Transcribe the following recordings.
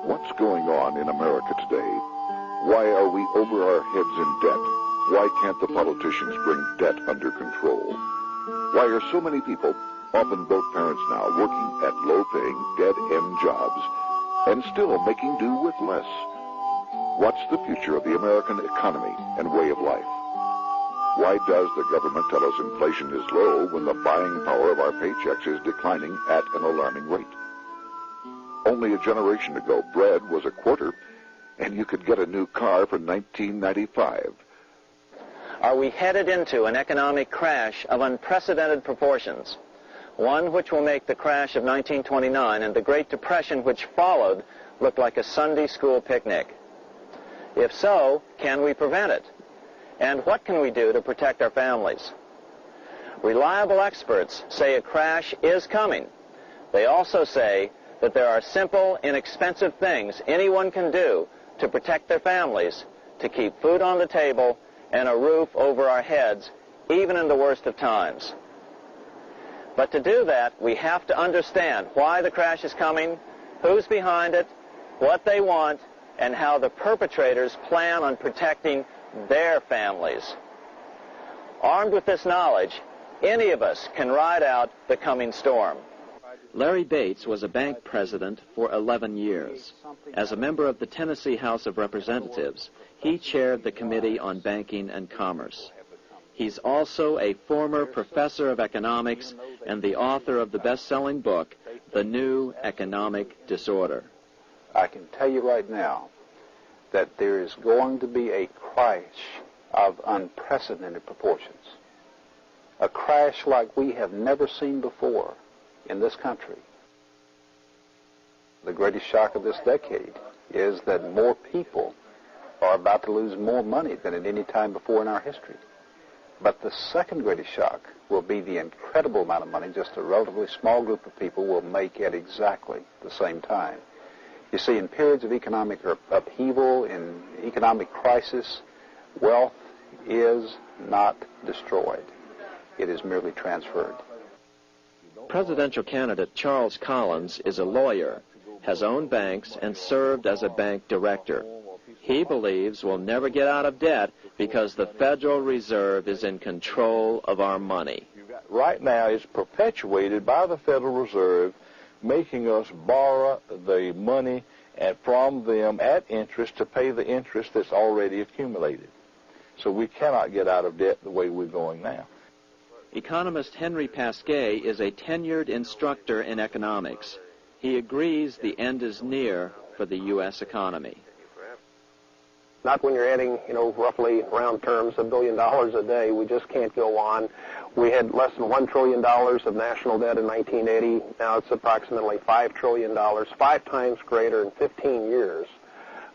What's going on in America today? Why are we over our heads in debt? Why can't the politicians bring debt under control? Why are so many people, often both parents now, working at low-paying, dead-end jobs and still making do with less? What's the future of the American economy and way of life? Why does the government tell us inflation is low when the buying power of our paychecks is declining at an alarming rate? Only a generation ago, bread was a quarter, and you could get a new car for $19.95. Are we headed into an economic crash of unprecedented proportions? One which will make the crash of 1929 and the Great Depression which followed look like a Sunday school picnic. If so, can we prevent it? And what can we do to protect our families? Reliable experts say a crash is coming. They also say that there are simple, inexpensive things anyone can do to protect their families, to keep food on the table and a roof over our heads, even in the worst of times. But to do that, we have to understand why the crash is coming, who's behind it, what they want, and how the perpetrators plan on protecting their families. Armed with this knowledge, any of us can ride out the coming storm. Larry Bates was a bank president for 11 years. As a member of the Tennessee House of Representatives, he chaired the Committee on Banking and Commerce. He's also a former professor of economics and the author of the best-selling book, The New Economic Disorder. I can tell you right now that there is going to be a crash of unprecedented proportions. A crash like we have never seen before in this country. The greatest shock of this decade is that more people are about to lose more money than at any time before in our history. But the second greatest shock will be the incredible amount of money just a relatively small group of people will make at exactly the same time. You see, in periods of economic upheaval, in economic crisis, wealth is not destroyed. It is merely transferred. Presidential candidate Charles Collins is a lawyer, has owned banks, and served as a bank director. He believes we'll never get out of debt because the Federal Reserve is in control of our money. Right now, it's perpetuated by the Federal Reserve, making us borrow the money from them at interest to pay the interest that's already accumulated. So we cannot get out of debt the way we're going now. Economist Henry Pasquet is a tenured instructor in economics. He agrees the end is near for the U.S. economy. Not when you're adding, roughly round terms, $1 billion a day. We just can't go on. We had less than $1 trillion of national debt in 1980. Now it's approximately $5 trillion, 5 times greater in 15 years.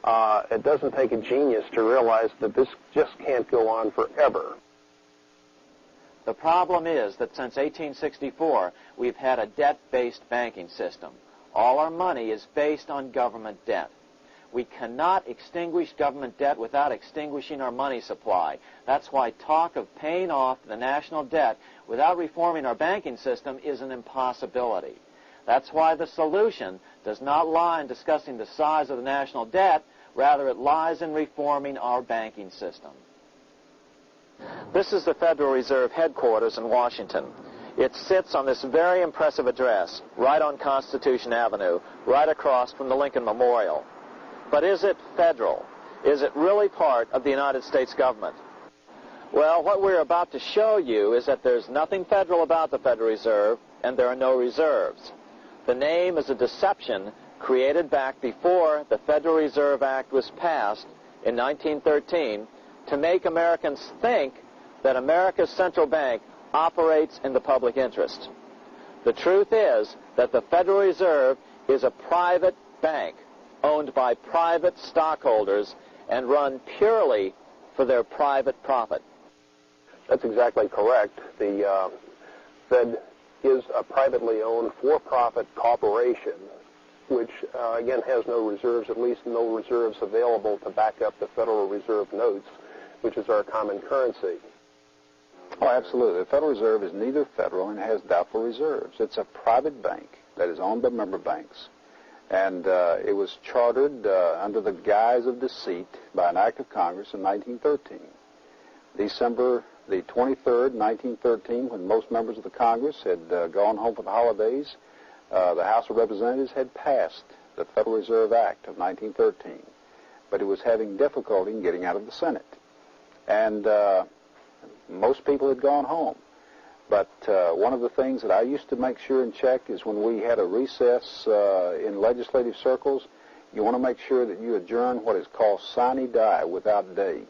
It doesn't take a genius to realize that this just can't go on forever. The problem is that since 1864, we've had a debt-based banking system. All our money is based on government debt. We cannot extinguish government debt without extinguishing our money supply. That's why talk of paying off the national debt without reforming our banking system is an impossibility. That's why the solution does not lie in discussing the size of the national debt, rather it lies in reforming our banking system. This is the Federal Reserve headquarters in Washington. It sits on this very impressive address, right on Constitution Avenue, right across from the Lincoln Memorial. But is it federal? Is it really part of the United States government? Well, what we're about to show you is that there's nothing federal about the Federal Reserve, and there are no reserves. The name is a deception created back before the Federal Reserve Act was passed in 1913 to make Americans think that America's central bank operates in the public interest. The truth is that the Federal Reserve is a private bank owned by private stockholders and run purely for their private profit. That's exactly correct. The Fed is a privately owned for-profit corporation, which, again, has no reserves, at least no reserves available to back up the Federal Reserve notes, which is our common currency. Oh, absolutely. The Federal Reserve is neither federal and has doubtful reserves. It's a private bank that is owned by member banks. And it was chartered under the guise of deceit by an act of Congress in 1913. December the 23rd, 1913, when most members of the Congress had gone home for the holidays, the House of Representatives had passed the Federal Reserve Act of 1913, but it was having difficulty in getting out of the Senate. And most people had gone home. But one of the things that I used to make sure and check is when we had a recess in legislative circles, you want to make sure that you adjourn what is called sine die, without day.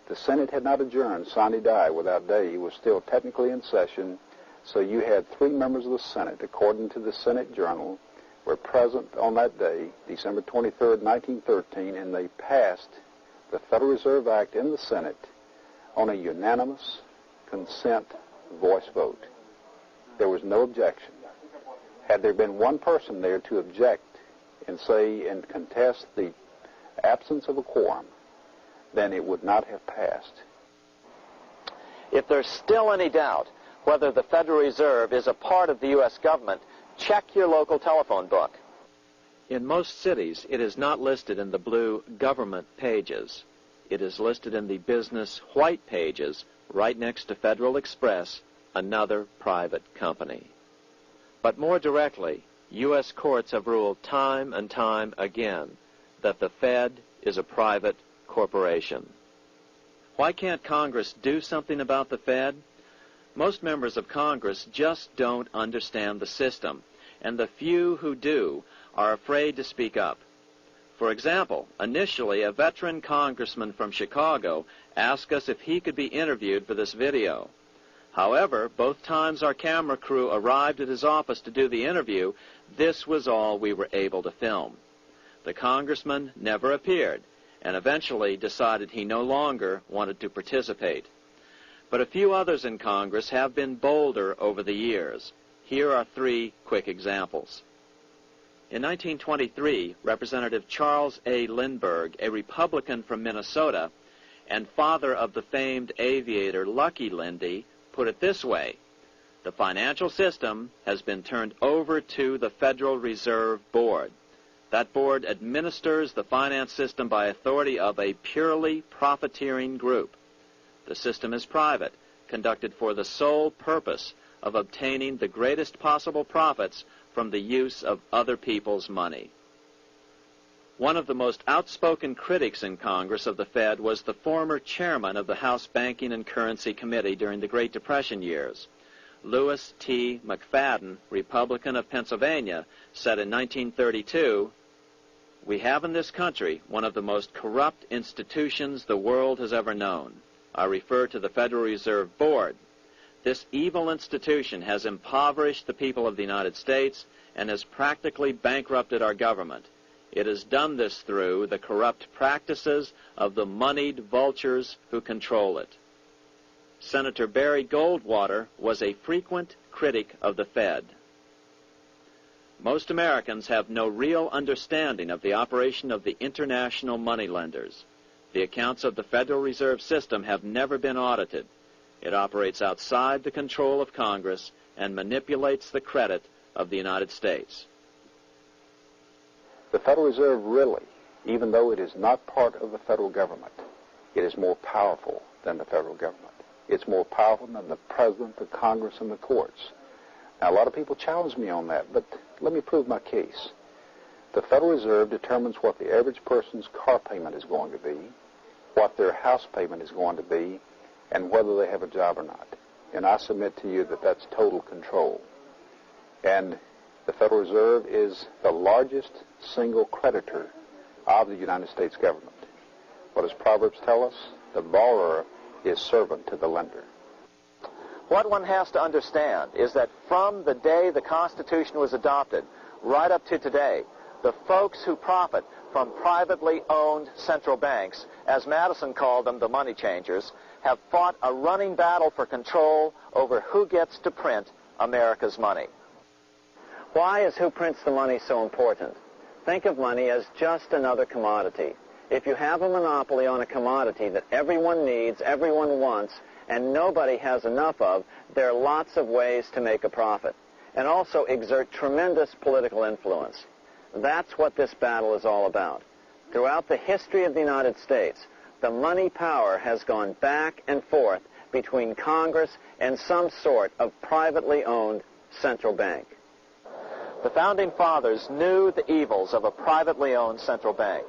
The Senate had not adjourned sine die, without day. It was still technically in session, so you had 3 members of the Senate, according to the Senate Journal, were present on that day, December 23rd, 1913, and they passed the Federal Reserve Act in the Senate on a unanimous consent voice vote. There was no objection. Had there been one person there to object and say and contest the absence of a quorum, then it would not have passed. If there's still any doubt whether the Federal Reserve is a part of the U.S. government, check your local telephone book. In most cities, it is not listed in the blue government pages. It is listed in the business white pages right next to Federal Express, another private company. But more directly, U.S. courts have ruled time and time again that the Fed is a private corporation. Why can't Congress do something about the Fed? Most members of Congress just don't understand the system, and the few who do are afraid to speak up. For example, initially a veteran congressman from Chicago asked us if he could be interviewed for this video. However, both times our camera crew arrived at his office to do the interview, this was all we were able to film. The congressman never appeared, and eventually decided he no longer wanted to participate. But a few others in Congress have been bolder over the years. Here are 3 quick examples. In 1923, Representative Charles A. Lindbergh, a Republican from Minnesota, and father of the famed aviator Lucky Lindy, put it this way: the financial system has been turned over to the Federal Reserve Board. That board administers the finance system by authority of a purely profiteering group. The system is private, conducted for the sole purpose of obtaining the greatest possible profits from the use of other people's money. One of the most outspoken critics in Congress of the Fed was the former chairman of the House Banking and Currency Committee during the Great Depression years. Lewis T. McFadden, Republican of Pennsylvania, said in 1932, "We have in this country one of the most corrupt institutions the world has ever known. I refer to the Federal Reserve Board. This evil institution has impoverished the people of the United States and has practically bankrupted our government. It has done this through the corrupt practices of the moneyed vultures who control it." Senator Barry Goldwater was a frequent critic of the Fed. Most Americans have no real understanding of the operation of the international moneylenders. The accounts of the Federal Reserve System have never been audited. It operates outside the control of Congress and manipulates the credit of the United States. The Federal Reserve really, even though it is not part of the federal government, it is more powerful than the federal government. It's more powerful than the President, the Congress, and the courts. Now, a lot of people challenge me on that, but let me prove my case. The Federal Reserve determines what the average person's car payment is going to be, what their house payment is going to be, and whether they have a job or not. And I submit to you that that's total control. And the Federal Reserve is the largest single creditor of the United States government. What does Proverbs tell us? The borrower is servant to the lender. What one has to understand is that from the day the Constitution was adopted right up to today, the folks who profit from privately owned central banks, as Madison called them, the money changers, have fought a running battle for control over who gets to print America's money. Why is who prints the money so important? Think of money as just another commodity. If you have a monopoly on a commodity that everyone needs, everyone wants, and nobody has enough of, there are lots of ways to make a profit, and also exert tremendous political influence. That's what this battle is all about. Throughout the history of the United States, the money power has gone back and forth between Congress and some sort of privately owned central bank. The Founding Fathers knew the evils of a privately owned central bank.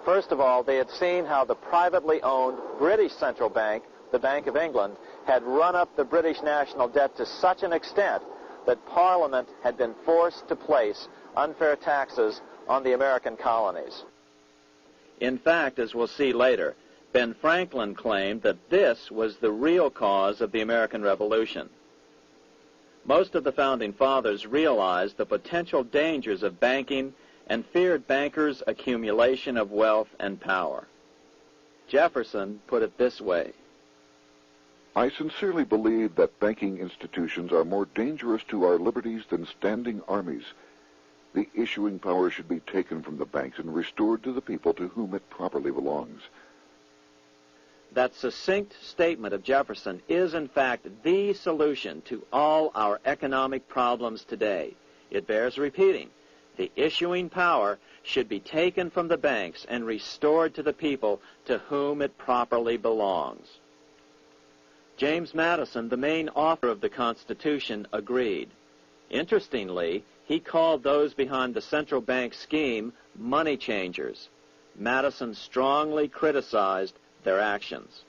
First of all, they had seen how the privately owned British central bank, the Bank of England, had run up the British national debt to such an extent that Parliament had been forced to place unfair taxes on the American colonies. In fact, as we'll see later, Ben Franklin claimed that this was the real cause of the American Revolution. Most of the Founding Fathers realized the potential dangers of banking and feared bankers' accumulation of wealth and power. Jefferson put it this way: I sincerely believe that banking institutions are more dangerous to our liberties than standing armies. The issuing power should be taken from the banks and restored to the people to whom it properly belongs. That succinct statement of Jefferson is, in fact, the solution to all our economic problems today. It bears repeating. The issuing power should be taken from the banks and restored to the people to whom it properly belongs. James Madison, the main author of the Constitution, agreed. Interestingly, he called those behind the central bank scheme money changers. Madison strongly criticized their actions.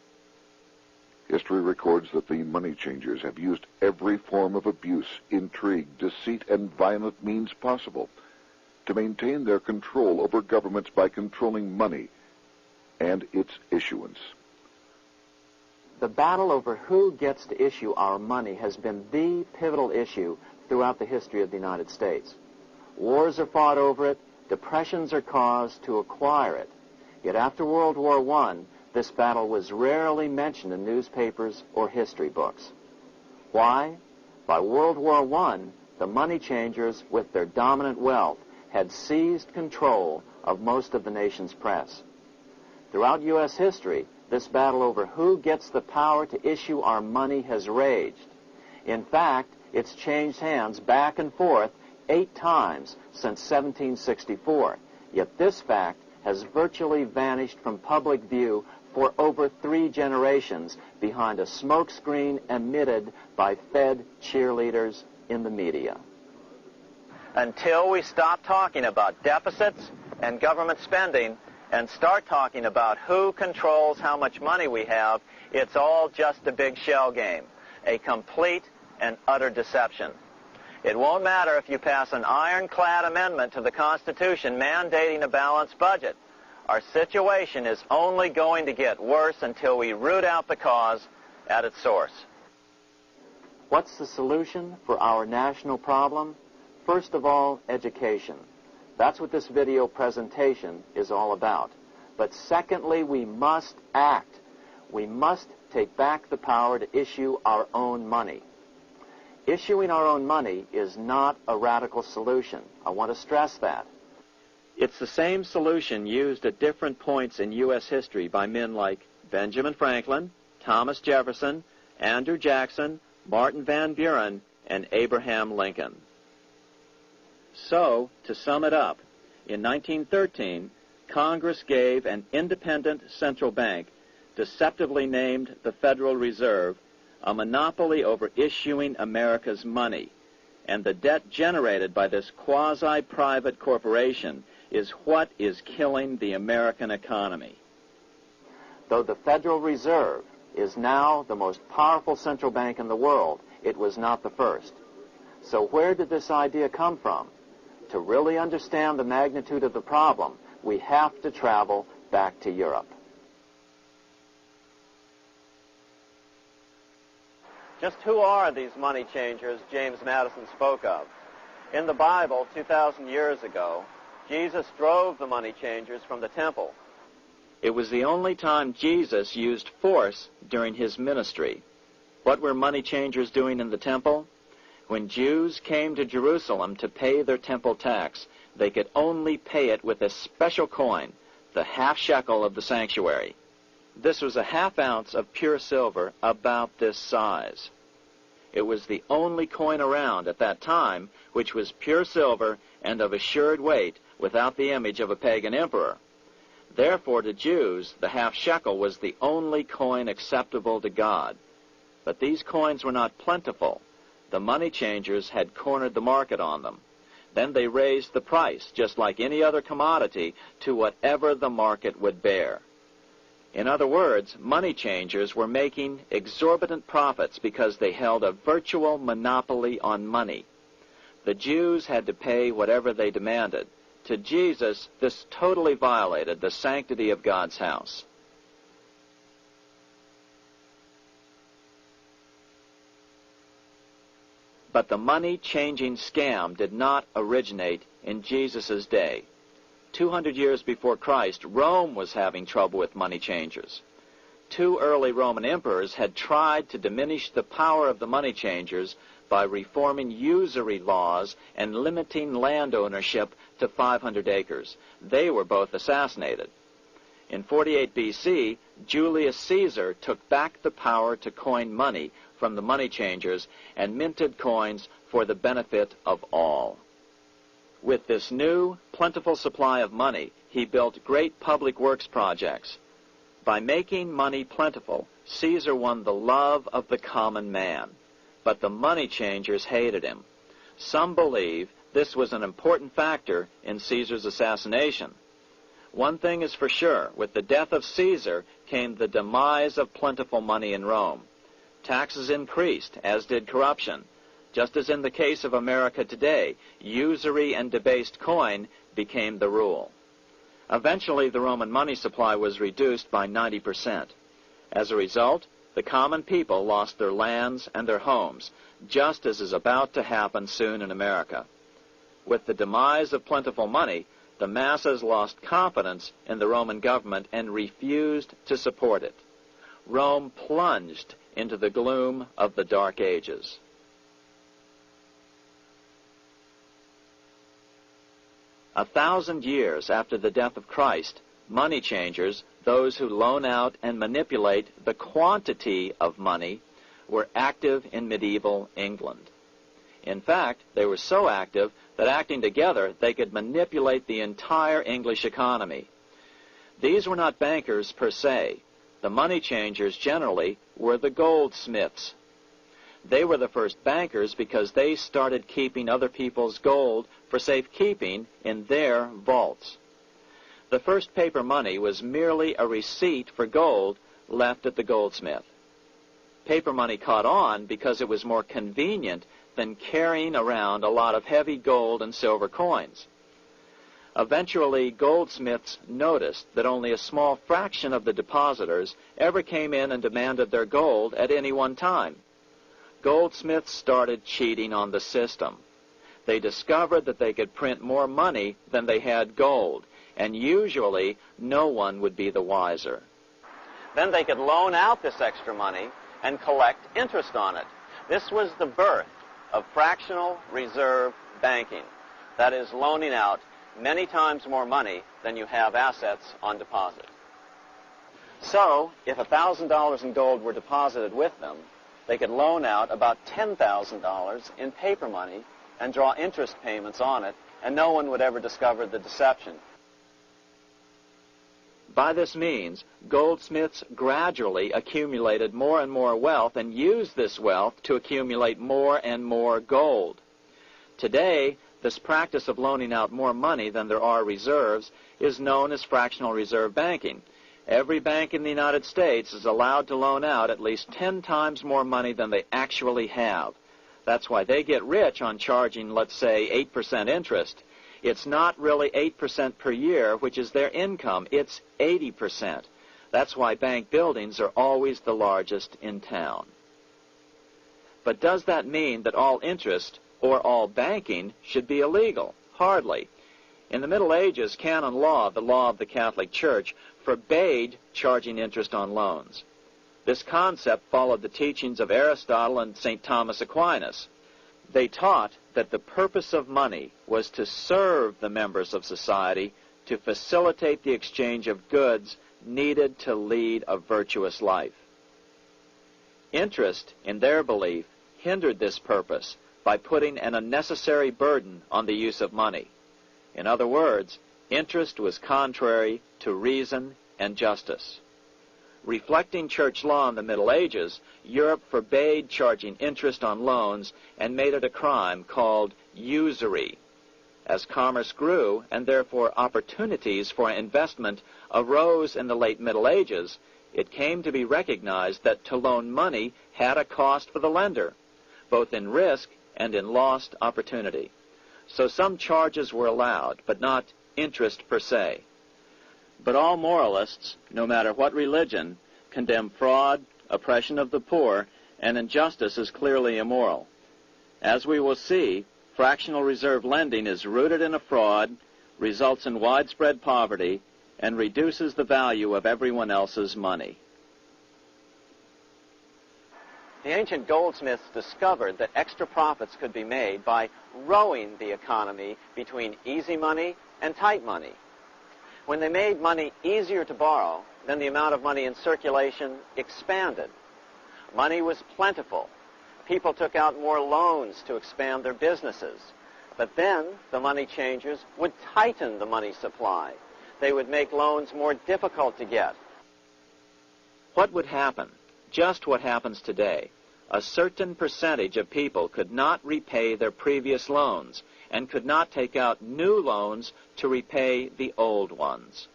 History records that the money changers have used every form of abuse, intrigue, deceit, and violent means possible to maintain their control over governments by controlling money and its issuance. The battle over who gets to issue our money has been the pivotal issue throughout the history of the United States. Wars are fought over it, depressions are caused to acquire it. Yet after World War I, this battle was rarely mentioned in newspapers or history books. Why? By World War I, the money changers, with their dominant wealth, had seized control of most of the nation's press. Throughout U.S. history, this battle over who gets the power to issue our money has raged. In fact, it's changed hands back and forth 8 times since 1764. Yet this fact has virtually vanished from public view for over 3 generations behind a smokescreen emitted by Fed cheerleaders in the media. Until we stop talking about deficits and government spending and start talking about who controls how much money we have, it's all just a big shell game, a complete and utter deception. It won't matter if you pass an ironclad amendment to the Constitution mandating a balanced budget. Our situation is only going to get worse until we root out the cause at its source. What's the solution for our national problem? First of all, education. That's what this video presentation is all about. But secondly, we must act. We must take back the power to issue our own money. Issuing our own money is not a radical solution. I want to stress that. It's the same solution used at different points in U.S. history by men like Benjamin Franklin, Thomas Jefferson, Andrew Jackson, Martin Van Buren, and Abraham Lincoln. So, to sum it up, in 1913, Congress gave an independent central bank, deceptively named the Federal Reserve, a monopoly over issuing America's money, and the debt generated by this quasi-private corporation is what is killing the American economy. Though the Federal Reserve is now the most powerful central bank in the world, it was not the first. So where did this idea come from? To really understand the magnitude of the problem, we have to travel back to Europe. Just who are these money changers James Madison spoke of? In the Bible, 2,000 years ago, Jesus drove the money changers from the temple. It was the only time Jesus used force during his ministry. What were money changers doing in the temple? When Jews came to Jerusalem to pay their temple tax, they could only pay it with a special coin, the half shekel of the sanctuary. This was a half ounce of pure silver about this size. It was the only coin around at that time which was pure silver and of assured weight without the image of a pagan emperor. Therefore, to Jews, the half shekel was the only coin acceptable to God. But these coins were not plentiful. The money changers had cornered the market on them. Then they raised the price, just like any other commodity, to whatever the market would bear. In other words, money changers were making exorbitant profits because they held a virtual monopoly on money. The Jews had to pay whatever they demanded. To Jesus, this totally violated the sanctity of God's house. But the money-changing scam did not originate in Jesus' day. 200 years before Christ, Rome was having trouble with money changers. 2 early Roman emperors had tried to diminish the power of the money changers by reforming usury laws and limiting land ownership to 500 acres. They were both assassinated. In 48 B.C., Julius Caesar took back the power to coin money from the money changers and minted coins for the benefit of all. With this new, plentiful supply of money, he built great public works projects. By making money plentiful, Caesar won the love of the common man. But the money changers hated him. Some believe this was an important factor in Caesar's assassination. One thing is for sure, with the death of Caesar came the demise of plentiful money in Rome. Taxes increased, as did corruption. Just as in the case of America today, usury and debased coin became the rule. Eventually, the Roman money supply was reduced by 90%. As a result, the common people lost their lands and their homes, just as is about to happen soon in America. With the demise of plentiful money, the masses lost confidence in the Roman government and refused to support it. Rome plunged into the gloom of the Dark Ages. A 1,000 years after the death of Christ, money changers, those who loan out and manipulate the quantity of money, were active in medieval England. In fact, they were so active that acting together, they could manipulate the entire English economy. These were not bankers per se. The money changers generally were the goldsmiths. They were the first bankers because they started keeping other people's gold for safekeeping in their vaults. The first paper money was merely a receipt for gold left at the goldsmith. Paper money caught on because it was more convenient than carrying around a lot of heavy gold and silver coins. Eventually, goldsmiths noticed that only a small fraction of the depositors ever came in and demanded their gold at any one time. Goldsmiths started cheating on the system. They discovered that they could print more money than they had gold, and usually no one would be the wiser. Then they could loan out this extra money and collect interest on it. This was the birth of fractional reserve banking. That is, loaning out many times more money than you have assets on deposit. So, if $1,000 in gold were deposited with them, they could loan out about $10,000 in paper money and draw interest payments on it, and no one would ever discover the deception. By this means, goldsmiths gradually accumulated more and more wealth and used this wealth to accumulate more and more gold. Today, this practice of loaning out more money than there are reserves is known as fractional reserve banking. Every bank in the United States is allowed to loan out at least 10 times more money than they actually have. That's why they get rich on charging, let's say, 8% interest. It's not really 8% per year, which is their income. It's 80%. That's why bank buildings are always the largest in town. But does that mean that all interest or all banking should be illegal? Hardly. In the Middle Ages, canon law, the law of the Catholic Church, forbade charging interest on loans. This concept followed the teachings of Aristotle and St. Thomas Aquinas. They taught that the purpose of money was to serve the members of society, to facilitate the exchange of goods needed to lead a virtuous life. Interest, in their belief, hindered this purpose by putting an unnecessary burden on the use of money. In other words, interest was contrary to reason and justice. Reflecting church law in the Middle Ages, Europe forbade charging interest on loans and made it a crime called usury. As commerce grew, and therefore opportunities for investment arose in the late Middle Ages, it came to be recognized that to loan money had a cost for the lender, both in risk and in lost opportunity. So some charges were allowed, but not interest per se. But all moralists, no matter what religion, condemn fraud, oppression of the poor, and injustice as clearly immoral. As we will see, fractional reserve lending is rooted in a fraud, results in widespread poverty, and reduces the value of everyone else's money. The ancient goldsmiths discovered that extra profits could be made by rowing the economy between easy money and tight money. When they made money easier to borrow, then the amount of money in circulation expanded. Money was plentiful. People took out more loans to expand their businesses. But then the money changers would tighten the money supply. They would make loans more difficult to get. What would happen? Just what happens today. A certain percentage of people could not repay their previous loans and could not take out new loans to repay the old ones.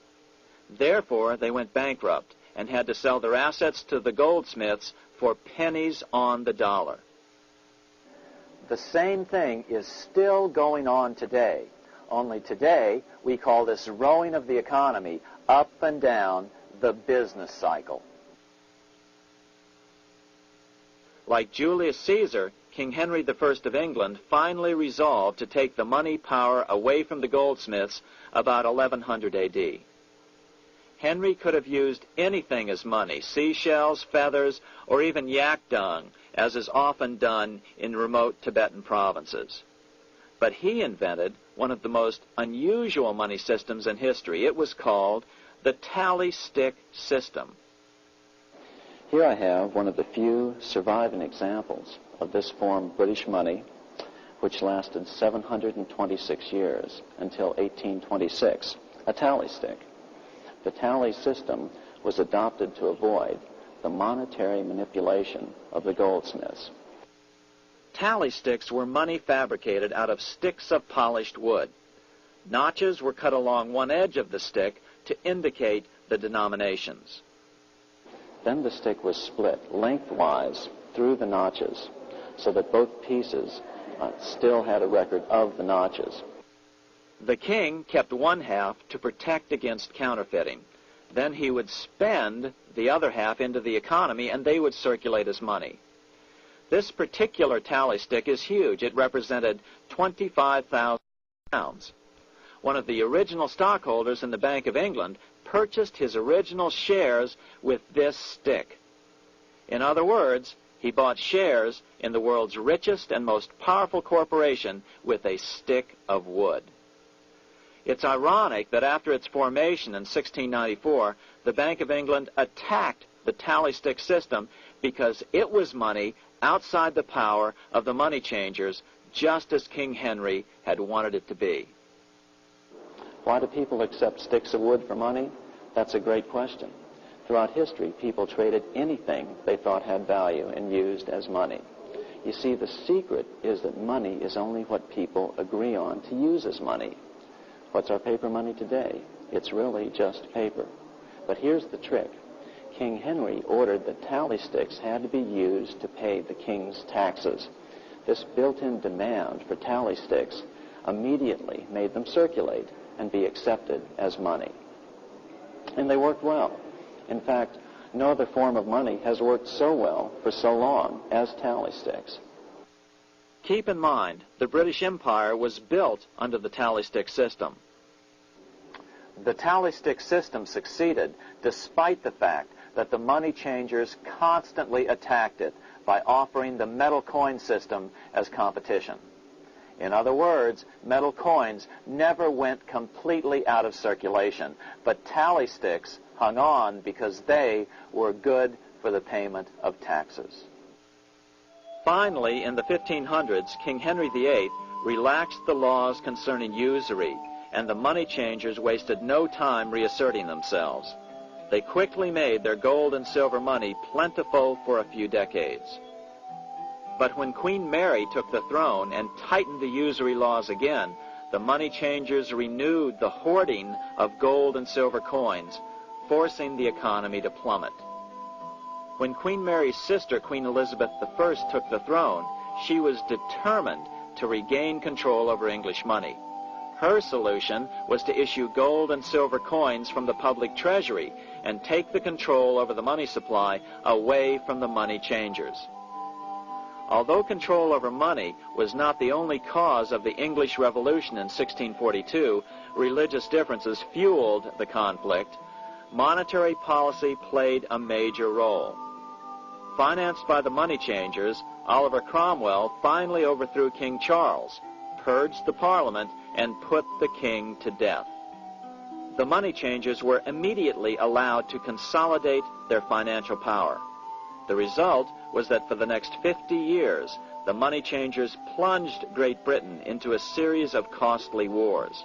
Therefore, they went bankrupt and had to sell their assets to the goldsmiths for pennies on the dollar. The same thing is still going on today. Only today, we call this rowing of the economy up and down the business cycle. Like Julius Caesar, King Henry I of England finally resolved to take the money power away from the goldsmiths about 1100 A.D. Henry could have used anything as money, seashells, feathers, or even yak dung, as is often done in remote Tibetan provinces. But he invented one of the most unusual money systems in history. It was called the tally stick system. Here I have one of the few surviving examples of this form of British money, which lasted 726 years until 1826, a tally stick. The tally system was adopted to avoid the monetary manipulation of the goldsmiths. Tally sticks were money fabricated out of sticks of polished wood. Notches were cut along one edge of the stick to indicate the denominations. Then the stick was split lengthwise through the notches so that both pieces still had a record of the notches. The king kept one half to protect against counterfeiting. Then he would spend the other half into the economy, and they would circulate as money. This particular tally stick is huge. It represented 25,000 pounds. One of the original stockholders in the Bank of England purchased his original shares with this stick. In other words, he bought shares in the world's richest and most powerful corporation with a stick of wood. It's ironic that after its formation in 1694, the Bank of England attacked the tally stick system because it was money outside the power of the money changers, just as King Henry had wanted it to be. Why do people accept sticks of wood for money? That's a great question. Throughout history, people traded anything they thought had value and used as money. You see, the secret is that money is only what people agree on to use as money. What's our paper money today? It's really just paper. But here's the trick. King Henry ordered that tally sticks had to be used to pay the king's taxes. This built-in demand for tally sticks immediately made them circulate and be accepted as money. And they worked well. In fact, no other form of money has worked so well for so long as tally sticks. Keep in mind, the British Empire was built under the tally stick system. The tally stick system succeeded despite the fact that the money changers constantly attacked it by offering the metal coin system as competition. In other words, metal coins never went completely out of circulation, but tally sticks hung on because they were good for the payment of taxes. Finally, in the 1500s, King Henry VIII relaxed the laws concerning usury and the money changers wasted no time reasserting themselves. They quickly made their gold and silver money plentiful for a few decades. But when Queen Mary took the throne and tightened the usury laws again, the money changers renewed the hoarding of gold and silver coins, forcing the economy to plummet. When Queen Mary's sister, Queen Elizabeth I, took the throne, she was determined to regain control over English money. Her solution was to issue gold and silver coins from the public treasury and take the control over the money supply away from the money changers. Although control over money was not the only cause of the English Revolution in 1642, religious differences fueled the conflict. Monetary policy played a major role. Financed by the money changers, Oliver Cromwell finally overthrew King Charles, purged the Parliament, and put the king to death. The money changers were immediately allowed to consolidate their financial power. The result was that for the next 50 years, the money changers plunged Great Britain into a series of costly wars.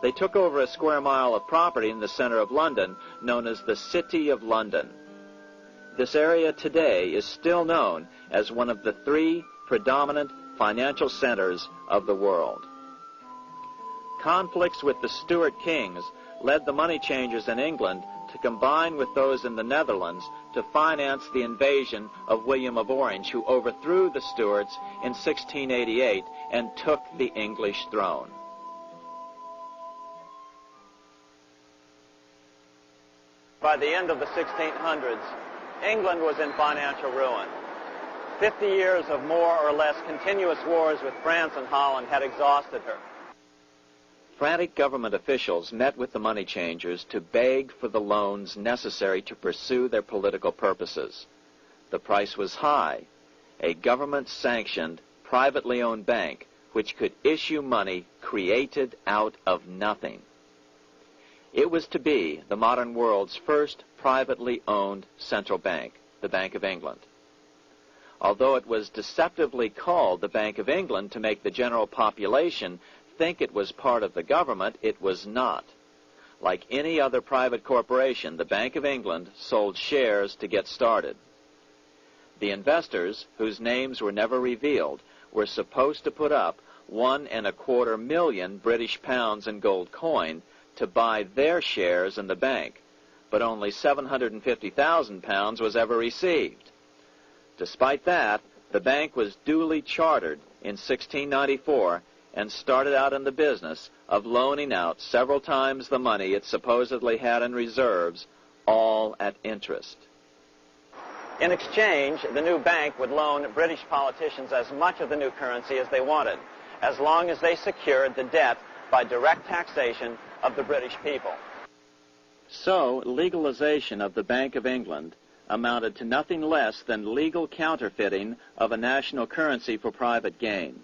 They took over a square mile of property in the center of London, known as the City of London. This area today is still known as one of the 3 predominant financial centers of the world. Conflicts with the Stuart kings led the money changers in England to combine with those in the Netherlands to finance the invasion of William of Orange, who overthrew the Stuarts in 1688 and took the English throne. By the end of the 1600s, England was in financial ruin. 50 years of more or less continuous wars with France and Holland had exhausted her. Frantic government officials met with the money changers to beg for the loans necessary to pursue their political purposes. The price was high: a government-sanctioned, privately owned bank which could issue money created out of nothing. It was to be the modern world's first privately owned central bank, the Bank of England. Although it was deceptively called the Bank of England to make the general population think it was part of the government, it was not. Like any other private corporation, the Bank of England sold shares to get started. The investors, whose names were never revealed, were supposed to put up £1.25 million British pounds in gold coin to buy their shares in the bank, but only £750,000 was ever received. Despite that, the bank was duly chartered in 1694 and started out in the business of loaning out several times the money it supposedly had in reserves, all at interest. In exchange, the new bank would loan British politicians as much of the new currency as they wanted, as long as they secured the debt by direct taxation of the British people. So, legalization of the Bank of England amounted to nothing less than legal counterfeiting of a national currency for private gain.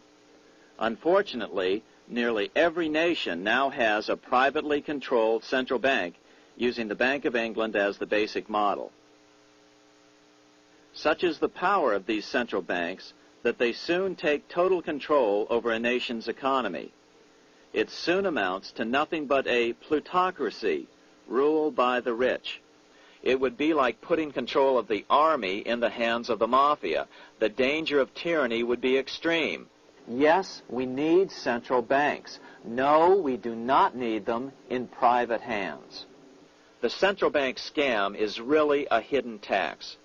Unfortunately, nearly every nation now has a privately controlled central bank using the Bank of England as the basic model. Such is the power of these central banks that they soon take total control over a nation's economy. It soon amounts to nothing but a plutocracy, ruled by the rich. It would be like putting control of the army in the hands of the mafia. The danger of tyranny would be extreme. Yes, we need central banks. No, we do not need them in private hands. The central bank scam is really a hidden tax.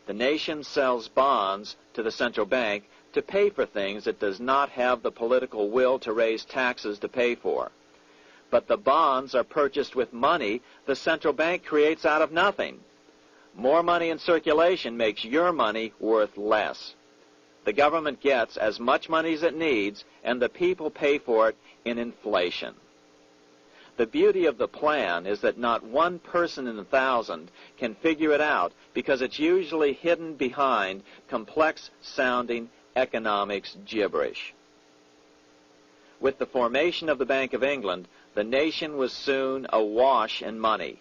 The nation sells bonds to the central bank to pay for things it does not have the political will to raise taxes to pay for. But the bonds are purchased with money the central bank creates out of nothing. More money in circulation makes your money worth less. The government gets as much money as it needs, and the people pay for it in inflation. The beauty of the plan is that not one person in 1,000 can figure it out, because it's usually hidden behind complex-sounding economics gibberish. With the formation of the Bank of England, the nation was soon awash in money.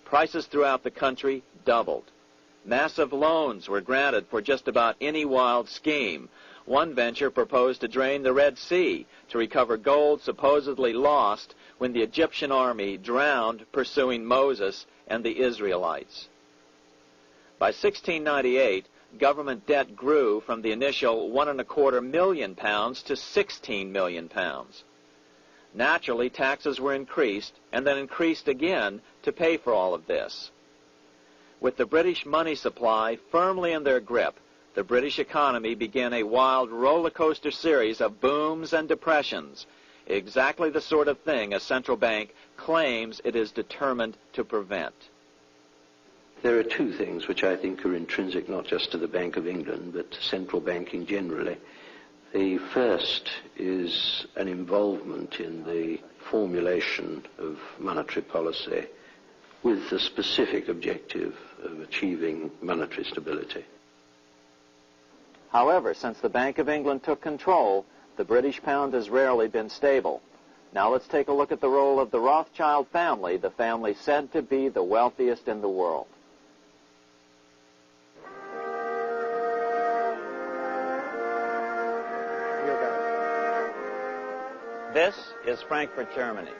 Prices throughout the country doubled. Massive loans were granted for just about any wild scheme. One venture proposed to drain the Red Sea to recover gold supposedly lost when the Egyptian army drowned pursuing Moses and the Israelites. By 1698, government debt grew from the initial £1.25 million to £16 million. Naturally, taxes were increased and then increased again to pay for all of this. With the British money supply firmly in their grip, the British economy began a wild roller coaster series of booms and depressions, exactly the sort of thing a central bank claims it is determined to prevent. There are two things which I think are intrinsic not just to the Bank of England, but to central banking generally. The first is an involvement in the formulation of monetary policy with the specific objective of achieving monetary stability. However, since the Bank of England took control, the British pound has rarely been stable. Now let's take a look at the role of the Rothschild family, the family said to be the wealthiest in the world. This is Frankfurt, Germany.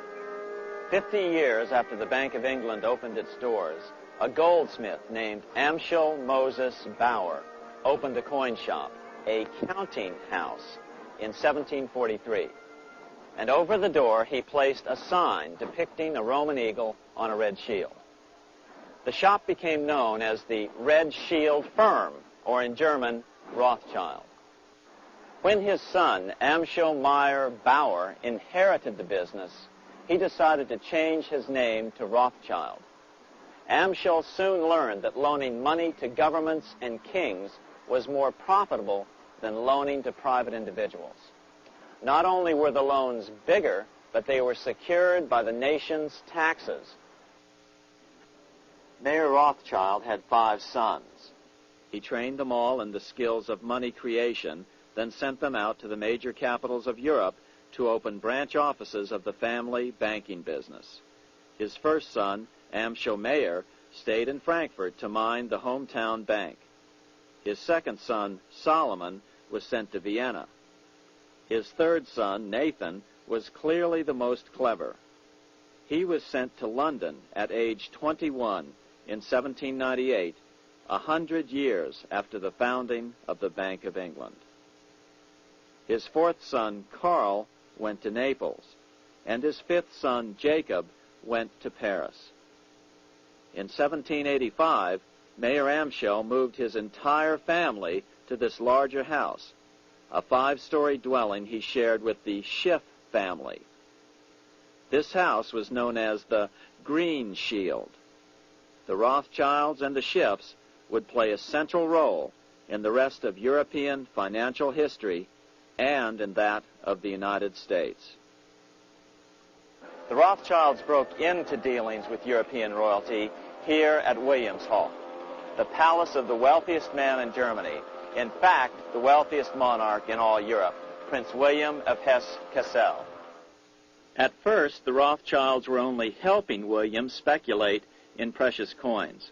50 years after the Bank of England opened its doors, a goldsmith named Amschel Moses Bauer opened a coin shop, a counting house, in 1743. And over the door he placed a sign depicting a Roman eagle on a red shield. The shop became known as the Red Shield Firm, or in German, Rothschild. When his son, Amschel Meyer Bauer, inherited the business, he decided to change his name to Rothschild. Amschel soon learned that loaning money to governments and kings was more profitable than loaning to private individuals. Not only were the loans bigger, but they were secured by the nation's taxes. Mayer Rothschild had 5 sons. He trained them all in the skills of money creation, then sent them out to the major capitals of Europe to open branch offices of the family banking business. His first son, Amschel Meyer, stayed in Frankfurt to mind the hometown bank. His second son, Solomon, was sent to Vienna. His third son, Nathan, was clearly the most clever. He was sent to London at age 21 in 1798, 100 years after the founding of the Bank of England. His fourth son, Karl, went to Naples, and his fifth son, Jacob, went to Paris. In 1785, Mayer Amschel moved his entire family to this larger house, a 5-story dwelling he shared with the Schiff family. This house was known as the Green Shield. The Rothschilds and the Schiffs would play a central role in the rest of European financial history and in that of the United States. The Rothschilds broke into dealings with European royalty here at Williams Hall, the palace of the wealthiest man in Germany, in fact, the wealthiest monarch in all Europe, Prince William of Hesse-Kassel. At first, the Rothschilds were only helping William speculate in precious coins.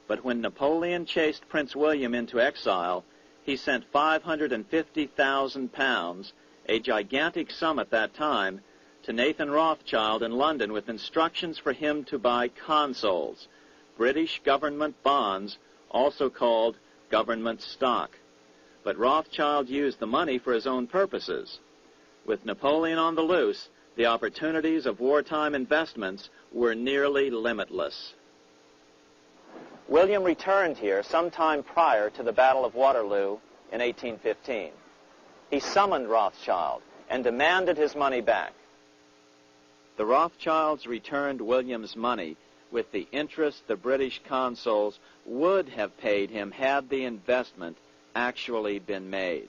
But when Napoleon chased Prince William into exile, he sent £550,000, a gigantic sum at that time, to Nathan Rothschild in London with instructions for him to buy consols, British government bonds, also called government stock. But Rothschild used the money for his own purposes. With Napoleon on the loose, the opportunities of wartime investments were nearly limitless. William returned here sometime prior to the Battle of Waterloo in 1815. He summoned Rothschild and demanded his money back. The Rothschilds returned William's money with the interest the British consuls would have paid him had the investment actually been made.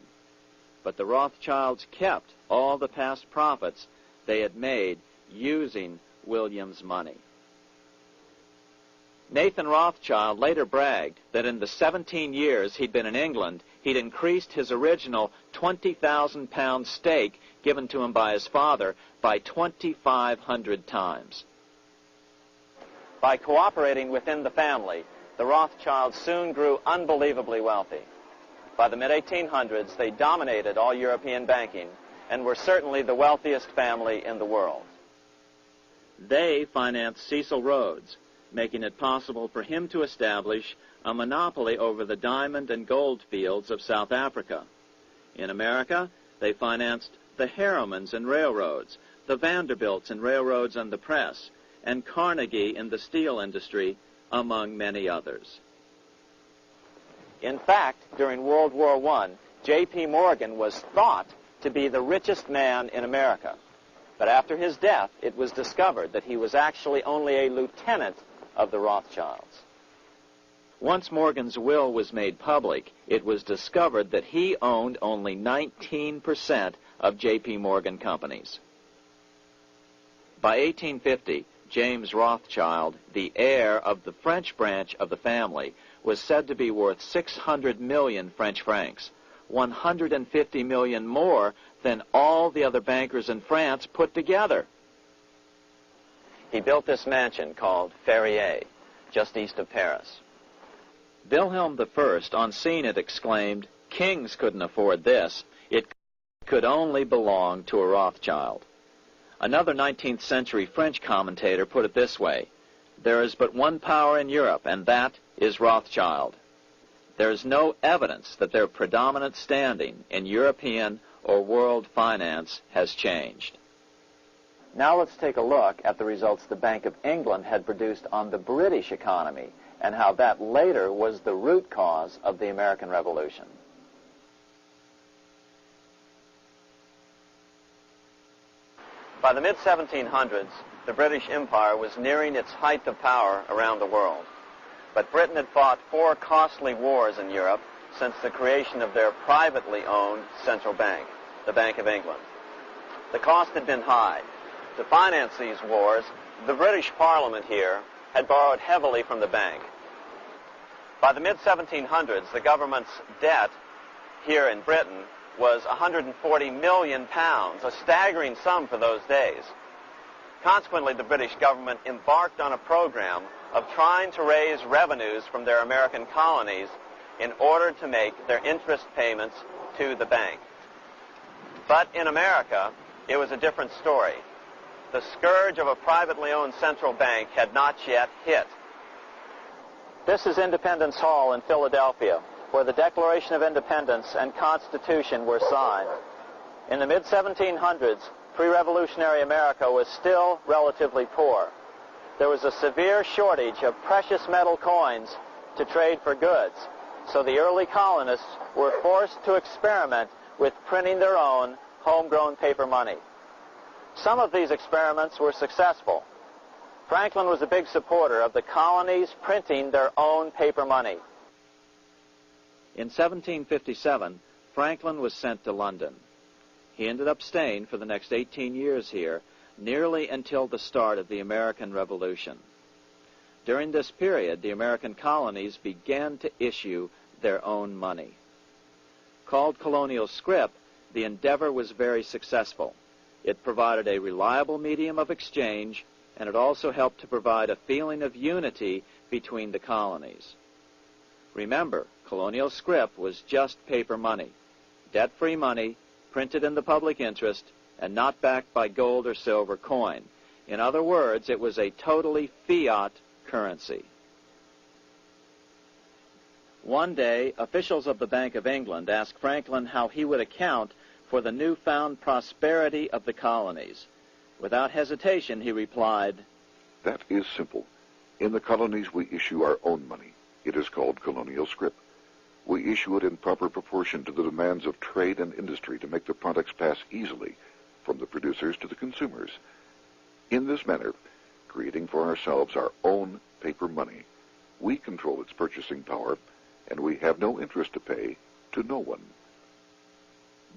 But the Rothschilds kept all the past profits they had made using William's money. Nathan Rothschild later bragged that in the 17 years he'd been in England, he'd increased his original £20,000 stake given to him by his father by 2,500 times. By cooperating within the family, the Rothschilds soon grew unbelievably wealthy. By the mid-1800s, they dominated all European banking and were certainly the wealthiest family in the world. They financed Cecil Rhodes, making it possible for him to establish a monopoly over the diamond and gold fields of South Africa. In America, they financed the Harrimans and railroads, the Vanderbilts and railroads and the press, and Carnegie in the steel industry, among many others. In fact, during World War I, J.P. Morgan was thought to be the richest man in America. But after his death, it was discovered that he was actually only a lieutenant of the Rothschilds. Once Morgan's will was made public, it was discovered that he owned only 19% of J.P. Morgan companies. By 1850, James Rothschild, the heir of the French branch of the family, was said to be worth 600 million French francs, 150 million more than all the other bankers in France put together. He built this mansion called Ferrier, just east of Paris. Wilhelm I, on seeing it, exclaimed, "Kings couldn't afford this. It could only belong to a Rothschild." Another 19th century French commentator put it this way: "There is but one power in Europe, and that is Rothschild." There is no evidence that their predominant standing in European or world finance has changed. Now let's take a look at the results the Bank of England had produced on the British economy and how that later was the root cause of the American Revolution. By the mid-1700s, the British Empire was nearing its height of power around the world. But Britain had fought 4 costly wars in Europe since the creation of their privately owned central bank, the Bank of England. The cost had been high. To finance these wars, the British Parliament here had borrowed heavily from the bank. By the mid-1700s, the government's debt here in Britain was £140 million, a staggering sum for those days. Consequently, the British government embarked on a program of trying to raise revenues from their American colonies in order to make their interest payments to the bank. But in America, it was a different story. The scourge of a privately owned central bank had not yet hit. This is Independence Hall in Philadelphia, where the Declaration of Independence and Constitution were signed. In the mid-1700s, pre-revolutionary America was still relatively poor. There was a severe shortage of precious metal coins to trade for goods, so the early colonists were forced to experiment with printing their own homegrown paper money. Some of these experiments were successful. Franklin was a big supporter of the colonies printing their own paper money. In 1757, Franklin was sent to London. He ended up staying for the next 18 years here, nearly until the start of the American Revolution. During this period, the American colonies began to issue their own money. Called colonial scrip, the endeavor was very successful. It provided a reliable medium of exchange, and it also helped to provide a feeling of unity between the colonies. Remember, colonial scrip was just paper money, debt-free money, printed in the public interest, and not backed by gold or silver coin. In other words, it was a totally fiat currency. One day, officials of the Bank of England asked Franklin how he would account for the newfound prosperity of the colonies. Without hesitation, he replied, "That is simple. In the colonies, we issue our own money. It is called colonial scrip. We issue it in proper proportion to the demands of trade and industry to make the products pass easily from the producers to the consumers. In this manner, creating for ourselves our own paper money, we control its purchasing power, and we have no interest to pay to no one."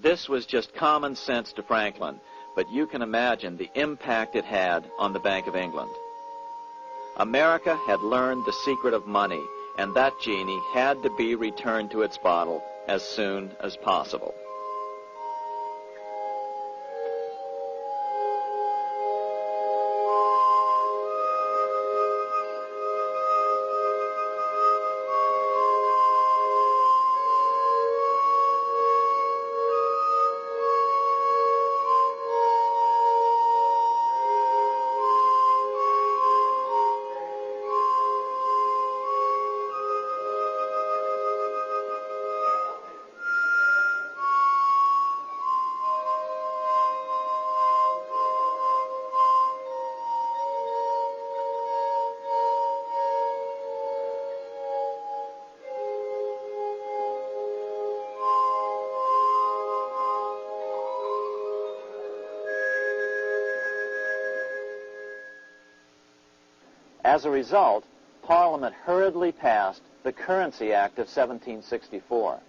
This was just common sense to Franklin, but you can imagine the impact it had on the Bank of England. America had learned the secret of money, and that genie had to be returned to its bottle as soon as possible. As a result, Parliament hurriedly passed the Currency Act of 1764.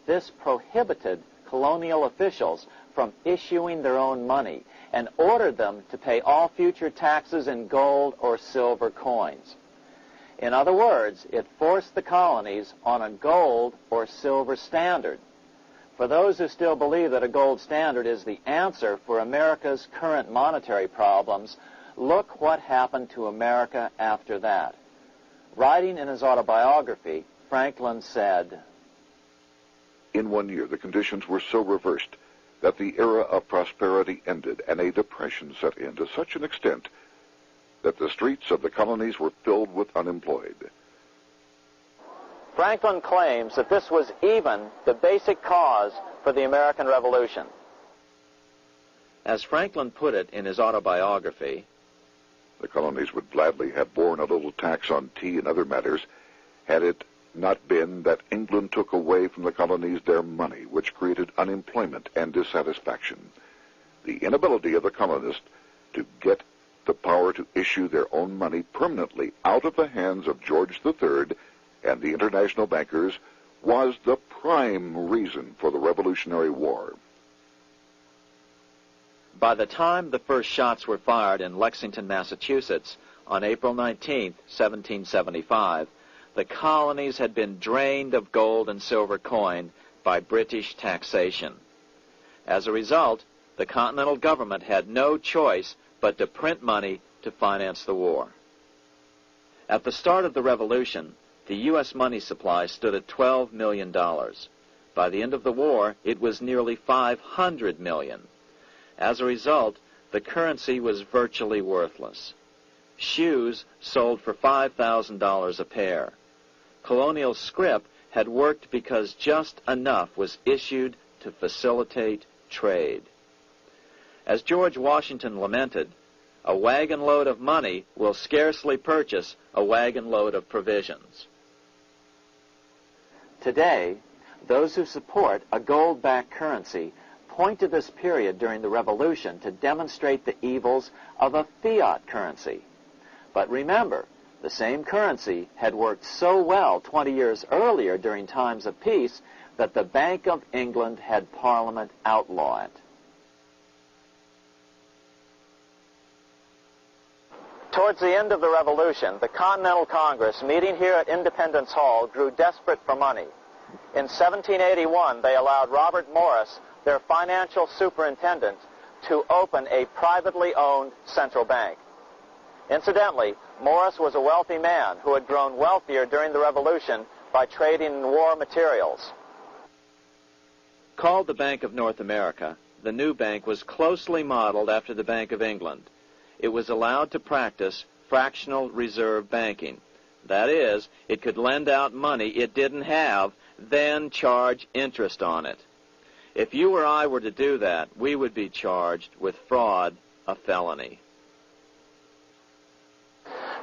This prohibited colonial officials from issuing their own money and ordered them to pay all future taxes in gold or silver coins. In other words, it forced the colonies on a gold or silver standard. For those who still believe that a gold standard is the answer for America's current monetary problems, look what happened to America after that. Writing in his autobiography, Franklin said, "In 1 year, the conditions were so reversed that the era of prosperity ended and a depression set in to such an extent that the streets of the colonies were filled with unemployed." Franklin claims that this was even the basic cause for the American Revolution. As Franklin put it in his autobiography, The colonies would gladly have borne a little tax on tea and other matters had it not been that England took away from the colonies their money, which created unemployment and dissatisfaction. The inability of the colonists to get the power to issue their own money permanently out of the hands of George III and the international bankers was the prime reason for the Revolutionary War. by the time the first shots were fired in Lexington, Massachusetts, on April 19, 1775, the colonies had been drained of gold and silver coin by British taxation. As a result, the Continental government had no choice but to print money to finance the war. At the start of the Revolution, the U.S. money supply stood at $12 million. By the end of the war, it was nearly $500 million. As a result, the currency was virtually worthless. Shoes sold for $5,000 a pair. Colonial scrip had worked because just enough was issued to facilitate trade. As George Washington lamented, a wagon load of money will scarcely purchase a wagon load of provisions. Today, those who support a gold-backed currency point to this period during the Revolution to demonstrate the evils of a fiat currency. But remember, the same currency had worked so well 20 years earlier during times of peace that the Bank of England had Parliament outlaw it. Towards the end of the Revolution, the Continental Congress, meeting here at Independence Hall, grew desperate for money. In 1781, they allowed Robert Morris, their financial superintendent, to open a privately owned central bank. Incidentally, Morris was a wealthy man who had grown wealthier during the Revolution by trading in war materials. Called the Bank of North America, the new bank was closely modeled after the Bank of England. It was allowed to practice fractional reserve banking. That is, it could lend out money it didn't have, then charge interest on it. If you or I were to do that, we would be charged with fraud, a felony.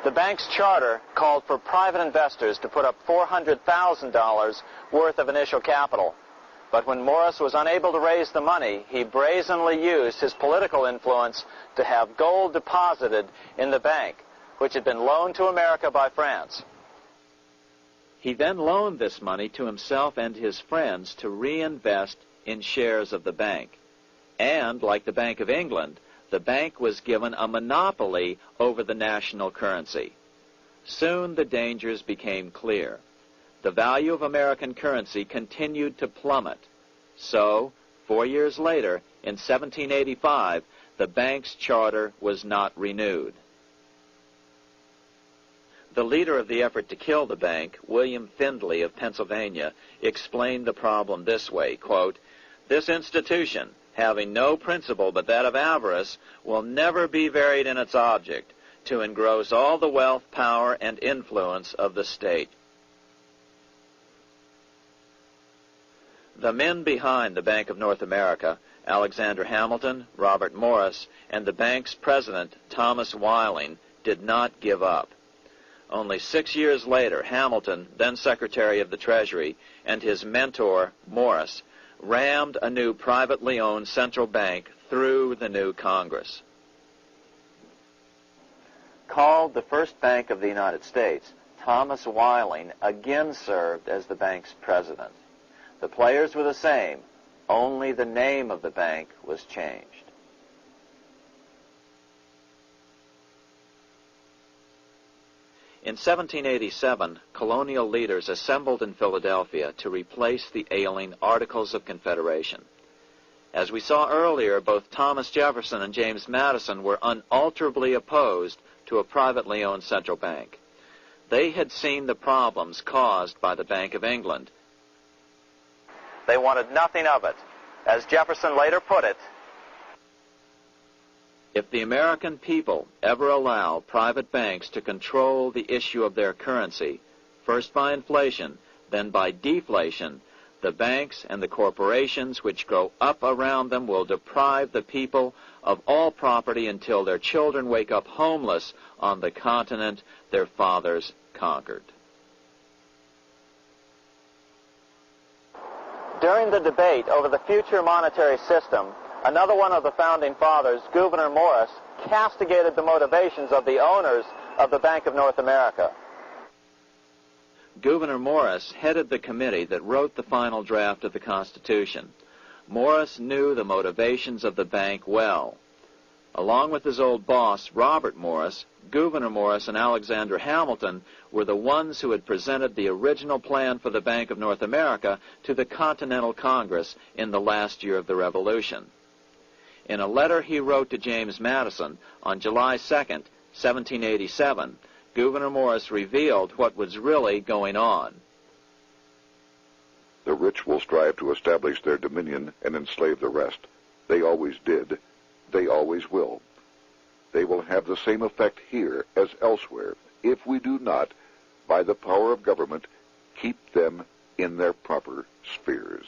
The bank's charter called for private investors to put up $400,000 worth of initial capital. But when Morris was unable to raise the money, he brazenly used his political influence to have gold deposited in the bank, which had been loaned to America by France. He then loaned this money to himself and his friends to reinvest in shares of the bank. And, like the Bank of England, the bank was given a monopoly over the national currency. Soon the dangers became clear. The value of American currency continued to plummet. So, 4 years later, in 1785, the bank's charter was not renewed. The leader of the effort to kill the bank, William Findley of Pennsylvania, explained the problem this way, quote, "This institution, having no principle but that of avarice, will never be varied in its object, to engross all the wealth, power, and influence of the state." The men behind the Bank of North America, Alexander Hamilton, Robert Morris, and the bank's president, Thomas Whiling, did not give up. Only 6 years later, Hamilton, then Secretary of the Treasury, and his mentor, Morris, rammed a new privately owned central bank through the new Congress. Called the First Bank of the United States, Thomas Weiling again served as the bank's president. The players were the same, only the name of the bank was changed. In 1787, colonial leaders assembled in Philadelphia to replace the ailing Articles of Confederation. As we saw earlier, both Thomas Jefferson and James Madison were unalterably opposed to a privately owned central bank. They had seen the problems caused by the Bank of England. They wanted nothing of it. As Jefferson later put it, if the American people ever allow private banks to control the issue of their currency, first by inflation, then by deflation, the banks and the corporations which grow up around them will deprive the people of all property until their children wake up homeless on the continent their fathers conquered. during the debate over the future monetary system, another one of the founding fathers, Gouverneur Morris, castigated the motivations of the owners of the Bank of North America. Gouverneur Morris headed the committee that wrote the final draft of the Constitution. Morris knew the motivations of the bank well. Along with his old boss, Robert Morris, Gouverneur Morris and Alexander Hamilton were the ones who had presented the original plan for the Bank of North America to the Continental Congress in the last year of the Revolution. In a letter he wrote to James Madison on July 2nd, 1787, Gouverneur Morris revealed what was really going on. The rich will strive to establish their dominion and enslave the rest. They always did. They always will. They will have the same effect here as elsewhere if we do not, by the power of government, keep them in their proper spheres.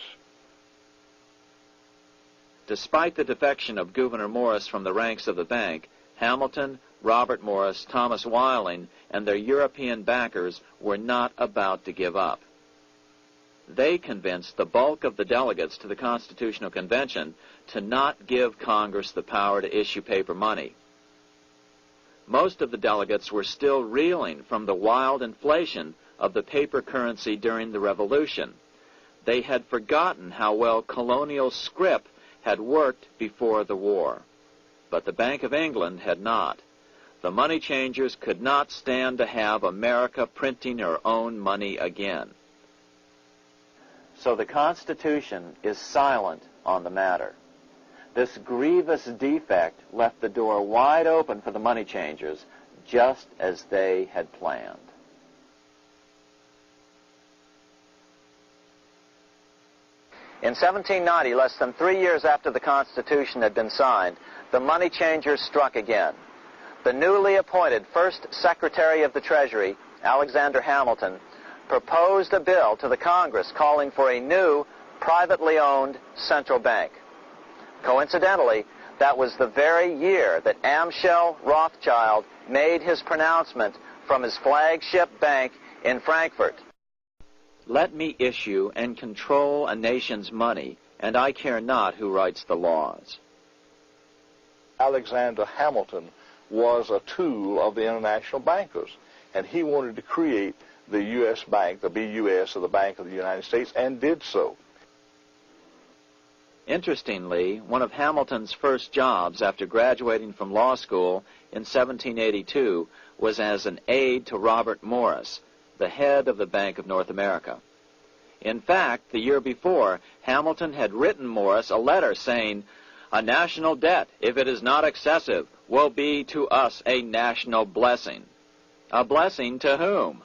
Despite the defection of Gouverneur Morris from the ranks of the bank, Hamilton, Robert Morris, Thomas Weiling, and their European backers were not about to give up. They convinced the bulk of the delegates to the Constitutional Convention to not give Congress the power to issue paper money. Most of the delegates were still reeling from the wild inflation of the paper currency during the Revolution. They had forgotten how well colonial scrip had worked before the war. But the Bank of England had not. The money changers could not stand to have America printing her own money again. So the Constitution is silent on the matter. This grievous defect left the door wide open for the money changers, just as they had planned. In 1790, less than 3 years after the Constitution had been signed, the money changers struck again. The newly appointed first Secretary of the Treasury, Alexander Hamilton, proposed a bill to the Congress calling for a new, privately owned central bank. Coincidentally, that was the very year that Amschel Rothschild made his pronouncement from his flagship bank in Frankfurt. Let me issue and control a nation's money, and I care not who writes the laws. Alexander Hamilton was a tool of the international bankers, and he wanted to create the U.S. Bank, the BUS, or the Bank of the United States, and did so. Interestingly, one of Hamilton's first jobs after graduating from law school in 1782 was as an aide to Robert Morris, the head of the Bank of North America. In fact, the year before, Hamilton had written Morris a letter saying, "A national debt, if it is not excessive, will be to us a national blessing." A blessing to whom?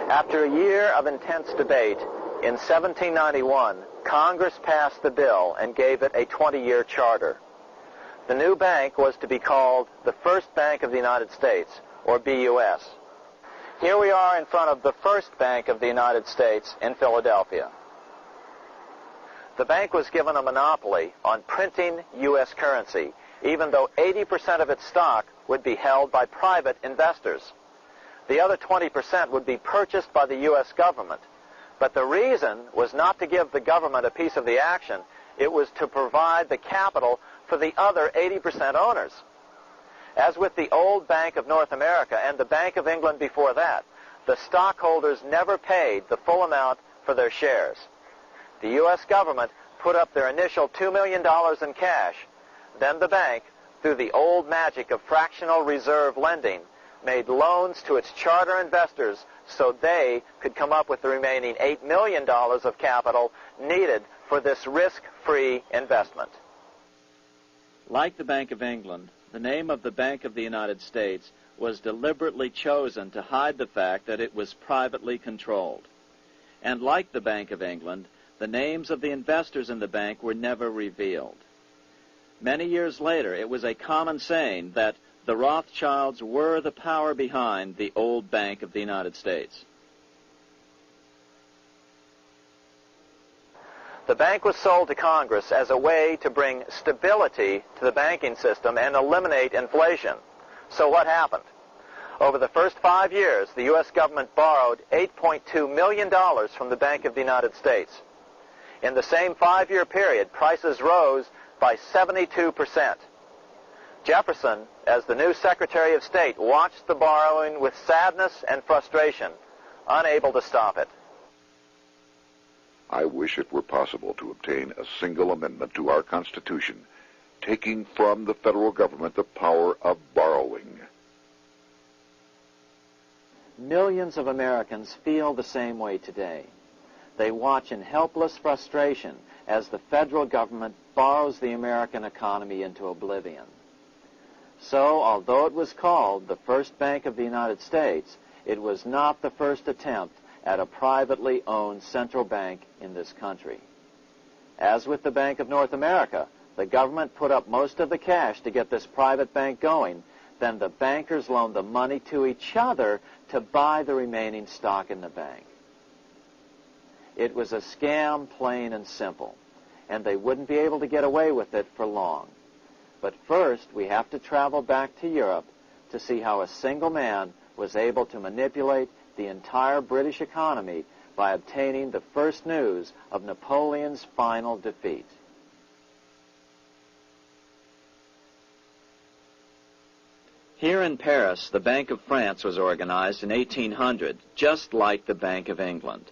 After a year of intense debate, in 1791, Congress passed the bill and gave it a 20-year charter. The new bank was to be called the First Bank of the United States, or BUS. Here we are in front of the First Bank of the United States in Philadelphia. The bank was given a monopoly on printing U.S. currency, even though 80% of its stock would be held by private investors. The other 20% would be purchased by the U.S. government. But the reason was not to give the government a piece of the action. It was to provide the capital for the other 80% owners. As with the old Bank of North America and the Bank of England before that, the stockholders never paid the full amount for their shares. The U.S. government put up their initial $2 million in cash. Then the bank, through the old magic of fractional reserve lending, made loans to its charter investors so they could come up with the remaining $8 million of capital needed for this risk-free investment. Like the Bank of England, the name of the Bank of the United States was deliberately chosen to hide the fact that it was privately controlled. And like the Bank of England, the names of the investors in the bank were never revealed. Many years later, it was a common saying that the Rothschilds were the power behind the old Bank of the United States. The bank was sold to Congress as a way to bring stability to the banking system and eliminate inflation. So what happened? Over the first 5 years, the U.S. government borrowed $8.2 million from the Bank of the United States. In the same 5-year period, prices rose by 72%. Jefferson, as the new Secretary of State, watched the borrowing with sadness and frustration, unable to stop it. I wish it were possible to obtain a single amendment to our Constitution, taking from the federal government the power of borrowing. Millions of Americans feel the same way today. They watch in helpless frustration as the federal government borrows the American economy into oblivion. So, although it was called the first Bank of the United States, it was not the first attempt at a privately owned central bank in this country. As with the Bank of North America, the government put up most of the cash to get this private bank going, then the bankers loaned the money to each other to buy the remaining stock in the bank. It was a scam, plain and simple, and they wouldn't be able to get away with it for long. But first, we have to travel back to Europe to see how a single man was able to manipulate the entire British economy by obtaining the first news of Napoleon's final defeat. Here in Paris, the Bank of France was organized in 1800, just like the Bank of England.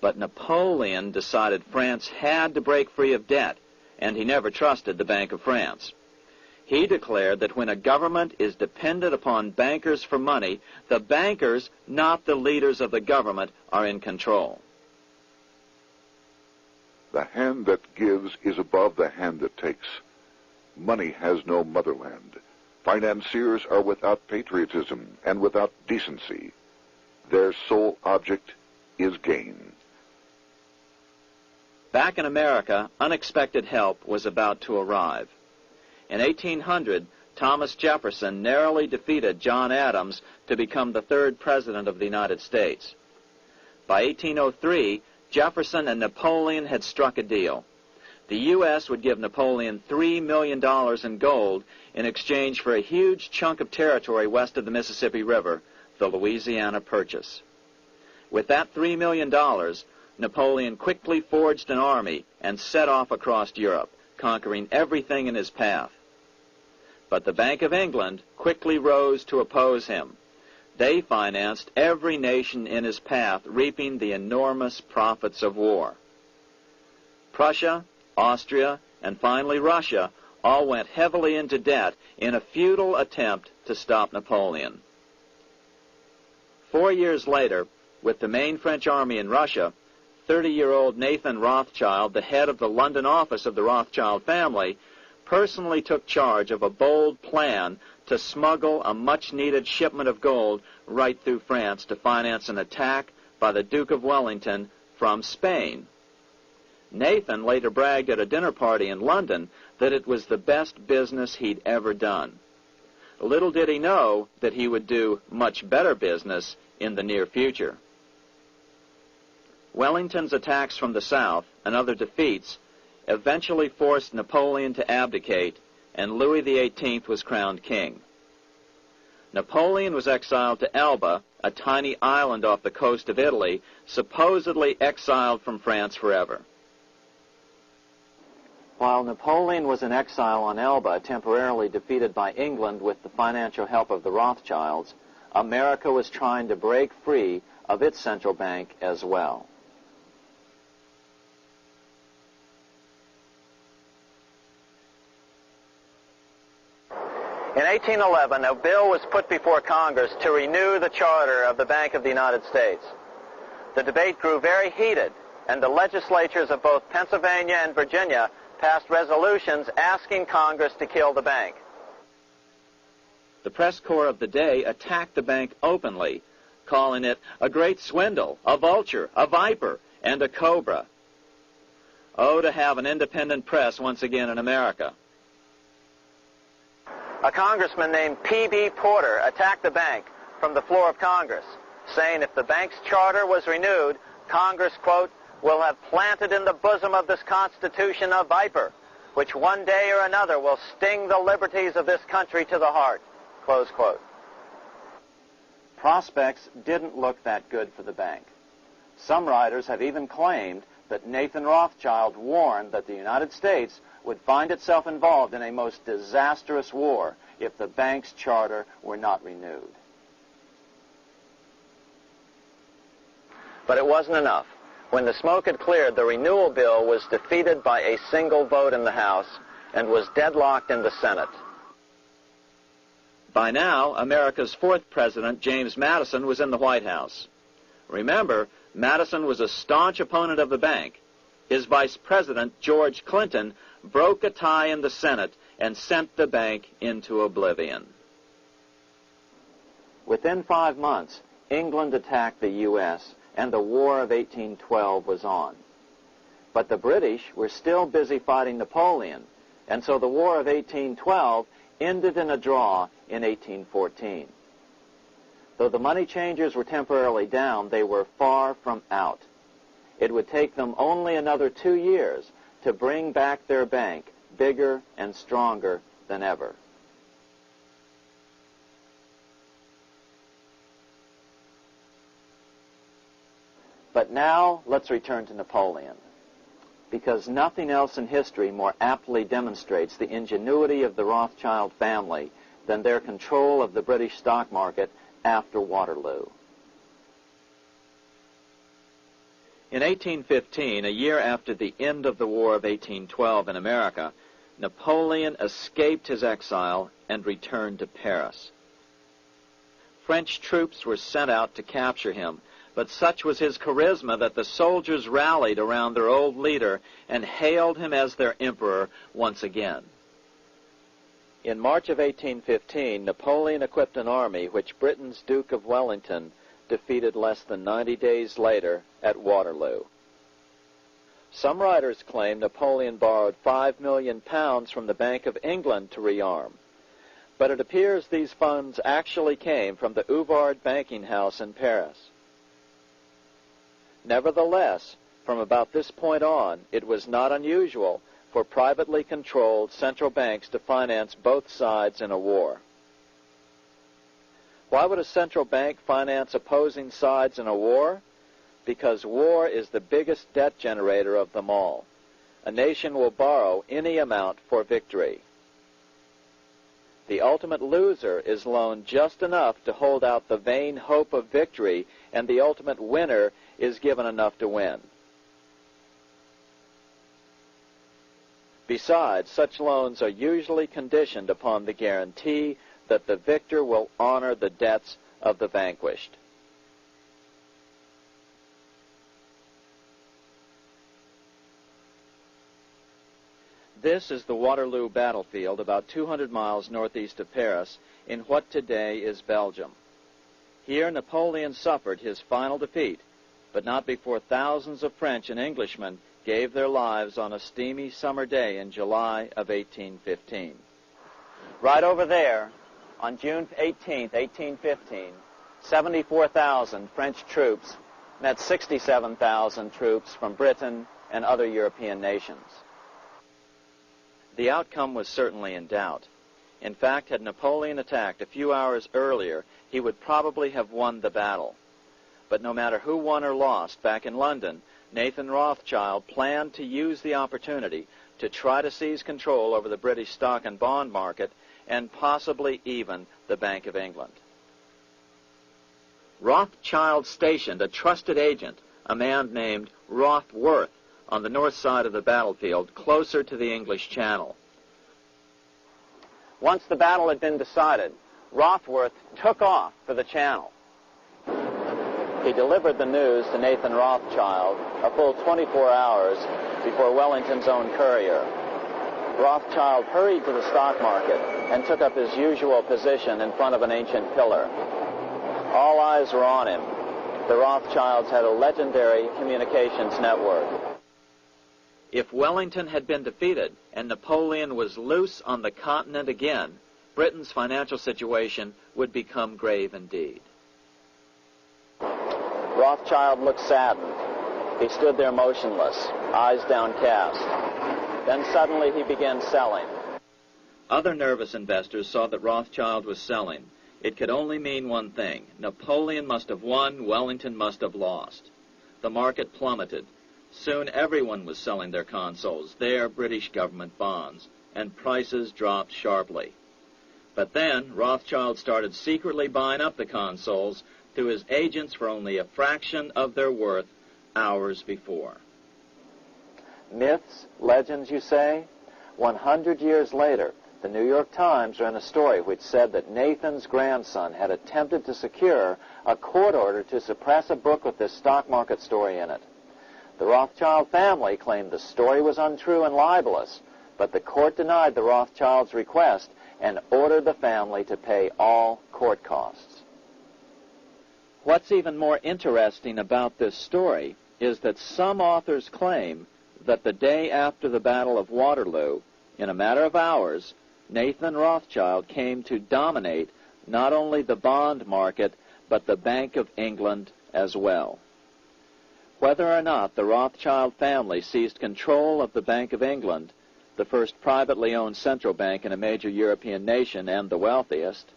But Napoleon decided France had to break free of debt, and he never trusted the Bank of France. He declared that when a government is dependent upon bankers for money, the bankers, not the leaders of the government, are in control. The hand that gives is above the hand that takes. Money has no motherland. Financiers are without patriotism and without decency. Their sole object is gain. Back in America, unexpected help was about to arrive. In 1800, Thomas Jefferson narrowly defeated John Adams to become the third president of the United States. By 1803, Jefferson and Napoleon had struck a deal. The U.S. would give Napoleon $3 million in gold in exchange for a huge chunk of territory west of the Mississippi River, the Louisiana Purchase. With that $3 million, Napoleon quickly forged an army and set off across Europe, conquering everything in his path. But the Bank of England quickly rose to oppose him. They financed every nation in his path, reaping the enormous profits of war. Prussia, Austria, and finally Russia all went heavily into debt in a futile attempt to stop Napoleon. 4 years later, with the main French army in Russia, 30-year-old Nathan Rothschild, the head of the London office of the Rothschild family, personally took charge of a bold plan to smuggle a much-needed shipment of gold right through France to finance an attack by the Duke of Wellington from Spain. Nathan later bragged at a dinner party in London that it was the best business he'd ever done. Little did he know that he would do much better business in the near future. Wellington's attacks from the south and other defeats eventually forced Napoleon to abdicate, and Louis XVIII was crowned king. Napoleon was exiled to Elba, a tiny island off the coast of Italy, supposedly exiled from France forever. While Napoleon was in exile on Elba, temporarily defeated by England with the financial help of the Rothschilds, America was trying to break free of its central bank as well. In 1811, a bill was put before Congress to renew the charter of the Bank of the United States. The debate grew very heated, and the legislatures of both Pennsylvania and Virginia passed resolutions asking Congress to kill the bank. The press corps of the day attacked the bank openly, calling it a great swindle, a vulture, a viper, and a cobra. Oh, to have an independent press once again in America. A congressman named P.B. Porter attacked the bank from the floor of Congress, saying if the bank's charter was renewed, Congress, quote, will have planted in the bosom of this Constitution a viper, which one day or another will sting the liberties of this country to the heart, close quote. Prospects didn't look that good for the bank. Some writers have even claimed that Nathan Rothschild warned that the United States would find itself involved in a most disastrous war if the bank's charter were not renewed. But it wasn't enough. When the smoke had cleared, the renewal bill was defeated by a single vote in the House and was deadlocked in the Senate. By now, America's fourth president, James Madison, was in the White House. Remember, Madison was a staunch opponent of the bank. His vice president, George Clinton, broke a tie in the Senate and sent the bank into oblivion. Within 5 months, England attacked the U.S., and the War of 1812 was on. But the British were still busy fighting Napoleon, and so the War of 1812 ended in a draw in 1814. Though the money changers were temporarily down, they were far from out. It would take them only another 2 years to bring back their bank bigger and stronger than ever. But now let's return to Napoleon, because nothing else in history more aptly demonstrates the ingenuity of the Rothschild family than their control of the British stock market after Waterloo. In 1815, a year after the end of the War of 1812 in America, Napoleon escaped his exile and returned to Paris. French troops were sent out to capture him, but such was his charisma that the soldiers rallied around their old leader and hailed him as their emperor once again. In March of 1815, Napoleon equipped an army which Britain's Duke of Wellington defeated less than 90 days later at Waterloo. Some writers claim Napoleon borrowed £5 million from the Bank of England to rearm, but it appears these funds actually came from the Ouvard banking house in Paris. Nevertheless, from about this point on, it was not unusual for privately controlled central banks to finance both sides in a war. Why would a central bank finance opposing sides in a war? Because war is the biggest debt generator of them all. A nation will borrow any amount for victory. The ultimate loser is loaned just enough to hold out the vain hope of victory, and the ultimate winner is given enough to win. Besides, such loans are usually conditioned upon the guarantee that the victor will honor the debts of the vanquished. This is the Waterloo battlefield about 200 miles northeast of Paris in what today is Belgium. Here Napoleon suffered his final defeat, but not before thousands of French and Englishmen gave their lives on a steamy summer day in July of 1815. Right over there, on June 18, 1815, 74,000 French troops met 67,000 troops from Britain and other European nations. The outcome was certainly in doubt. In fact, had Napoleon attacked a few hours earlier, he would probably have won the battle. But no matter who won or lost, back in London, Nathan Rothschild planned to use the opportunity to try to seize control over the British stock and bond market and possibly even the Bank of England. Rothschild stationed a trusted agent, a man named Rothworth, on the north side of the battlefield, closer to the English Channel. Once the battle had been decided, Rothworth took off for the Channel. He delivered the news to Nathan Rothschild a full 24 hours before Wellington's own courier. Rothschild hurried to the stock market and took up his usual position in front of an ancient pillar. All eyes were on him. The Rothschilds had a legendary communications network. If Wellington had been defeated and Napoleon was loose on the continent again, Britain's financial situation would become grave indeed. Rothschild looked saddened. He stood there motionless, eyes downcast. Then suddenly he began selling. Other nervous investors saw that Rothschild was selling. It could only mean one thing. Napoleon must have won, Wellington must have lost. The market plummeted. Soon everyone was selling their consols, their British government bonds, and prices dropped sharply. But then Rothschild started secretly buying up the consols through his agents for only a fraction of their worth hours before. Myths, legends, you say? 100 years later, the New York Times ran a story which said that Nathan's grandson had attempted to secure a court order to suppress a book with this stock market story in it. The Rothschild family claimed the story was untrue and libelous, but the court denied the Rothschilds' request and ordered the family to pay all court costs. What's even more interesting about this story is that some authors claim that the day after the Battle of Waterloo, in a matter of hours, Nathan Rothschild came to dominate not only the bond market, but the Bank of England as well. Whether or not the Rothschild family seized control of the Bank of England, the first privately owned central bank in a major European nation and the wealthiest,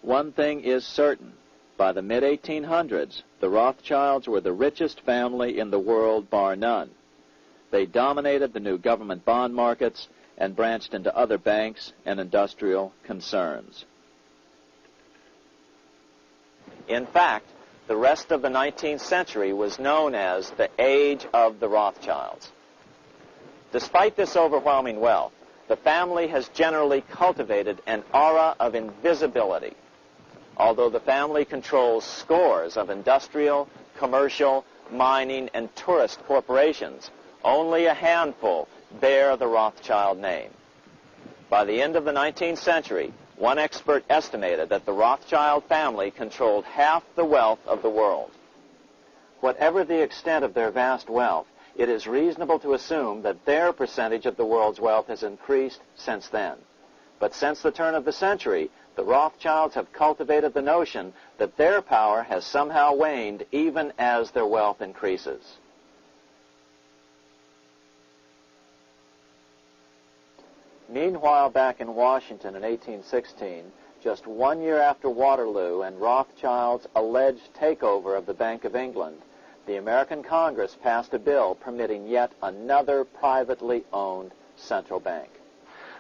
one thing is certain. By the mid-1800s, the Rothschilds were the richest family in the world, bar none. They dominated the new government bond markets and branched into other banks and industrial concerns. In fact, the rest of the 19th century was known as the Age of the Rothschilds. Despite this overwhelming wealth, the family has generally cultivated an aura of invisibility. Although the family controls scores of industrial, commercial, mining, and tourist corporations, only a handful bear the Rothschild name. By the end of the 19th century, one expert estimated that the Rothschild family controlled half the wealth of the world. Whatever the extent of their vast wealth, it is reasonable to assume that their percentage of the world's wealth has increased since then. But since the turn of the century, the Rothschilds have cultivated the notion that their power has somehow waned even as their wealth increases. Meanwhile, back in Washington in 1816, just 1 year after Waterloo and Rothschild's alleged takeover of the Bank of England, the American Congress passed a bill permitting yet another privately owned central bank.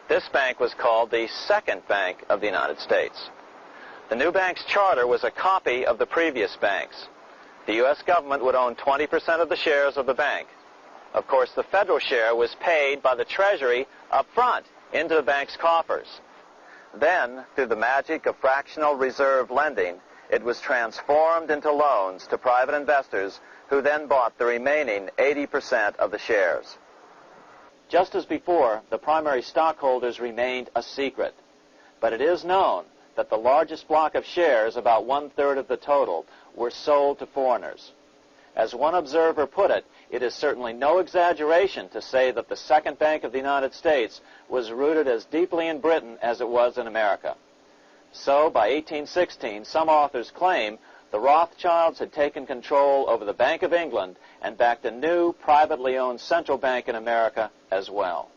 This bank was called the Second Bank of the United States. The new bank's charter was a copy of the previous bank's. The U.S. government would own 20% of the shares of the bank. Of course, the federal share was paid by the Treasury up front into the bank's coffers. Then, through the magic of fractional reserve lending, it was transformed into loans to private investors who then bought the remaining 80% of the shares. Just as before, the primary stockholders remained a secret. But it is known that the largest block of shares, about 1/3 of the total, were sold to foreigners. As one observer put it, it is certainly no exaggeration to say that the Second Bank of the United States was rooted as deeply in Britain as it was in America. So, by 1816, some authors claim the Rothschilds had taken control over the Bank of England and backed a new privately owned central bank in America as well.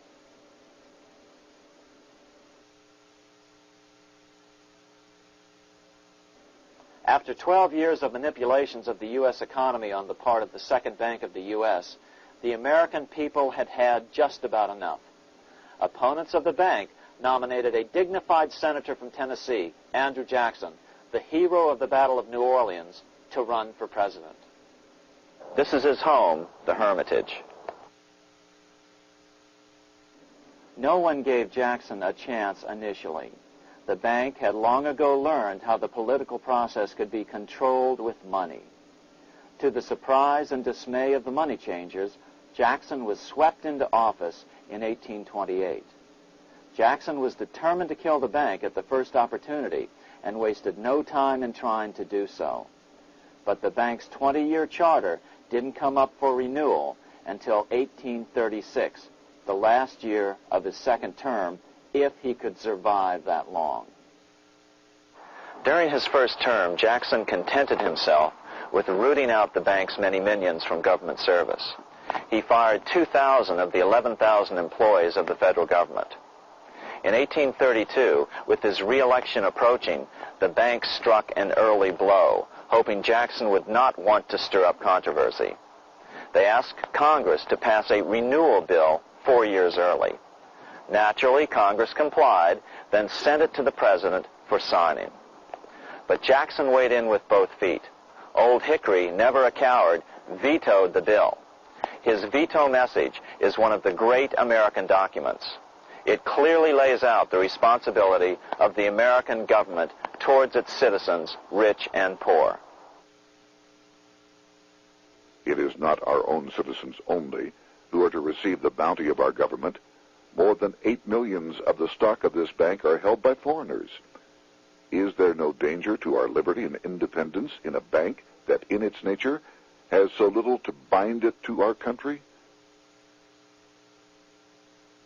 After 12 years of manipulations of the U.S. economy on the part of the Second Bank of the U.S., the American people had had just about enough. Opponents of the bank nominated a dignified senator from Tennessee, Andrew Jackson, the hero of the Battle of New Orleans, to run for president. This is his home, the Hermitage. No one gave Jackson a chance initially. The bank had long ago learned how the political process could be controlled with money. To the surprise and dismay of the money changers, Jackson was swept into office in 1828. Jackson was determined to kill the bank at the first opportunity and wasted no time in trying to do so. But the bank's 20-year charter didn't come up for renewal until 1836, the last year of his second term, if he could survive that long. During his first term, Jackson contented himself with rooting out the bank's many minions from government service. He fired 2,000 of the 11,000 employees of the federal government. In 1832, with his re-election approaching, the bank struck an early blow, hoping Jackson would not want to stir up controversy. They asked Congress to pass a renewal bill 4 years early. Naturally, Congress complied, then sent it to the president for signing. But Jackson weighed in with both feet. Old Hickory, never a coward, vetoed the bill. His veto message is one of the great American documents. It clearly lays out the responsibility of the American government towards its citizens, rich and poor. It is not our own citizens only who are to receive the bounty of our government. More than 8 millions of the stock of this bank are held by foreigners. Is there no danger to our liberty and independence in a bank that in its nature has so little to bind it to our country?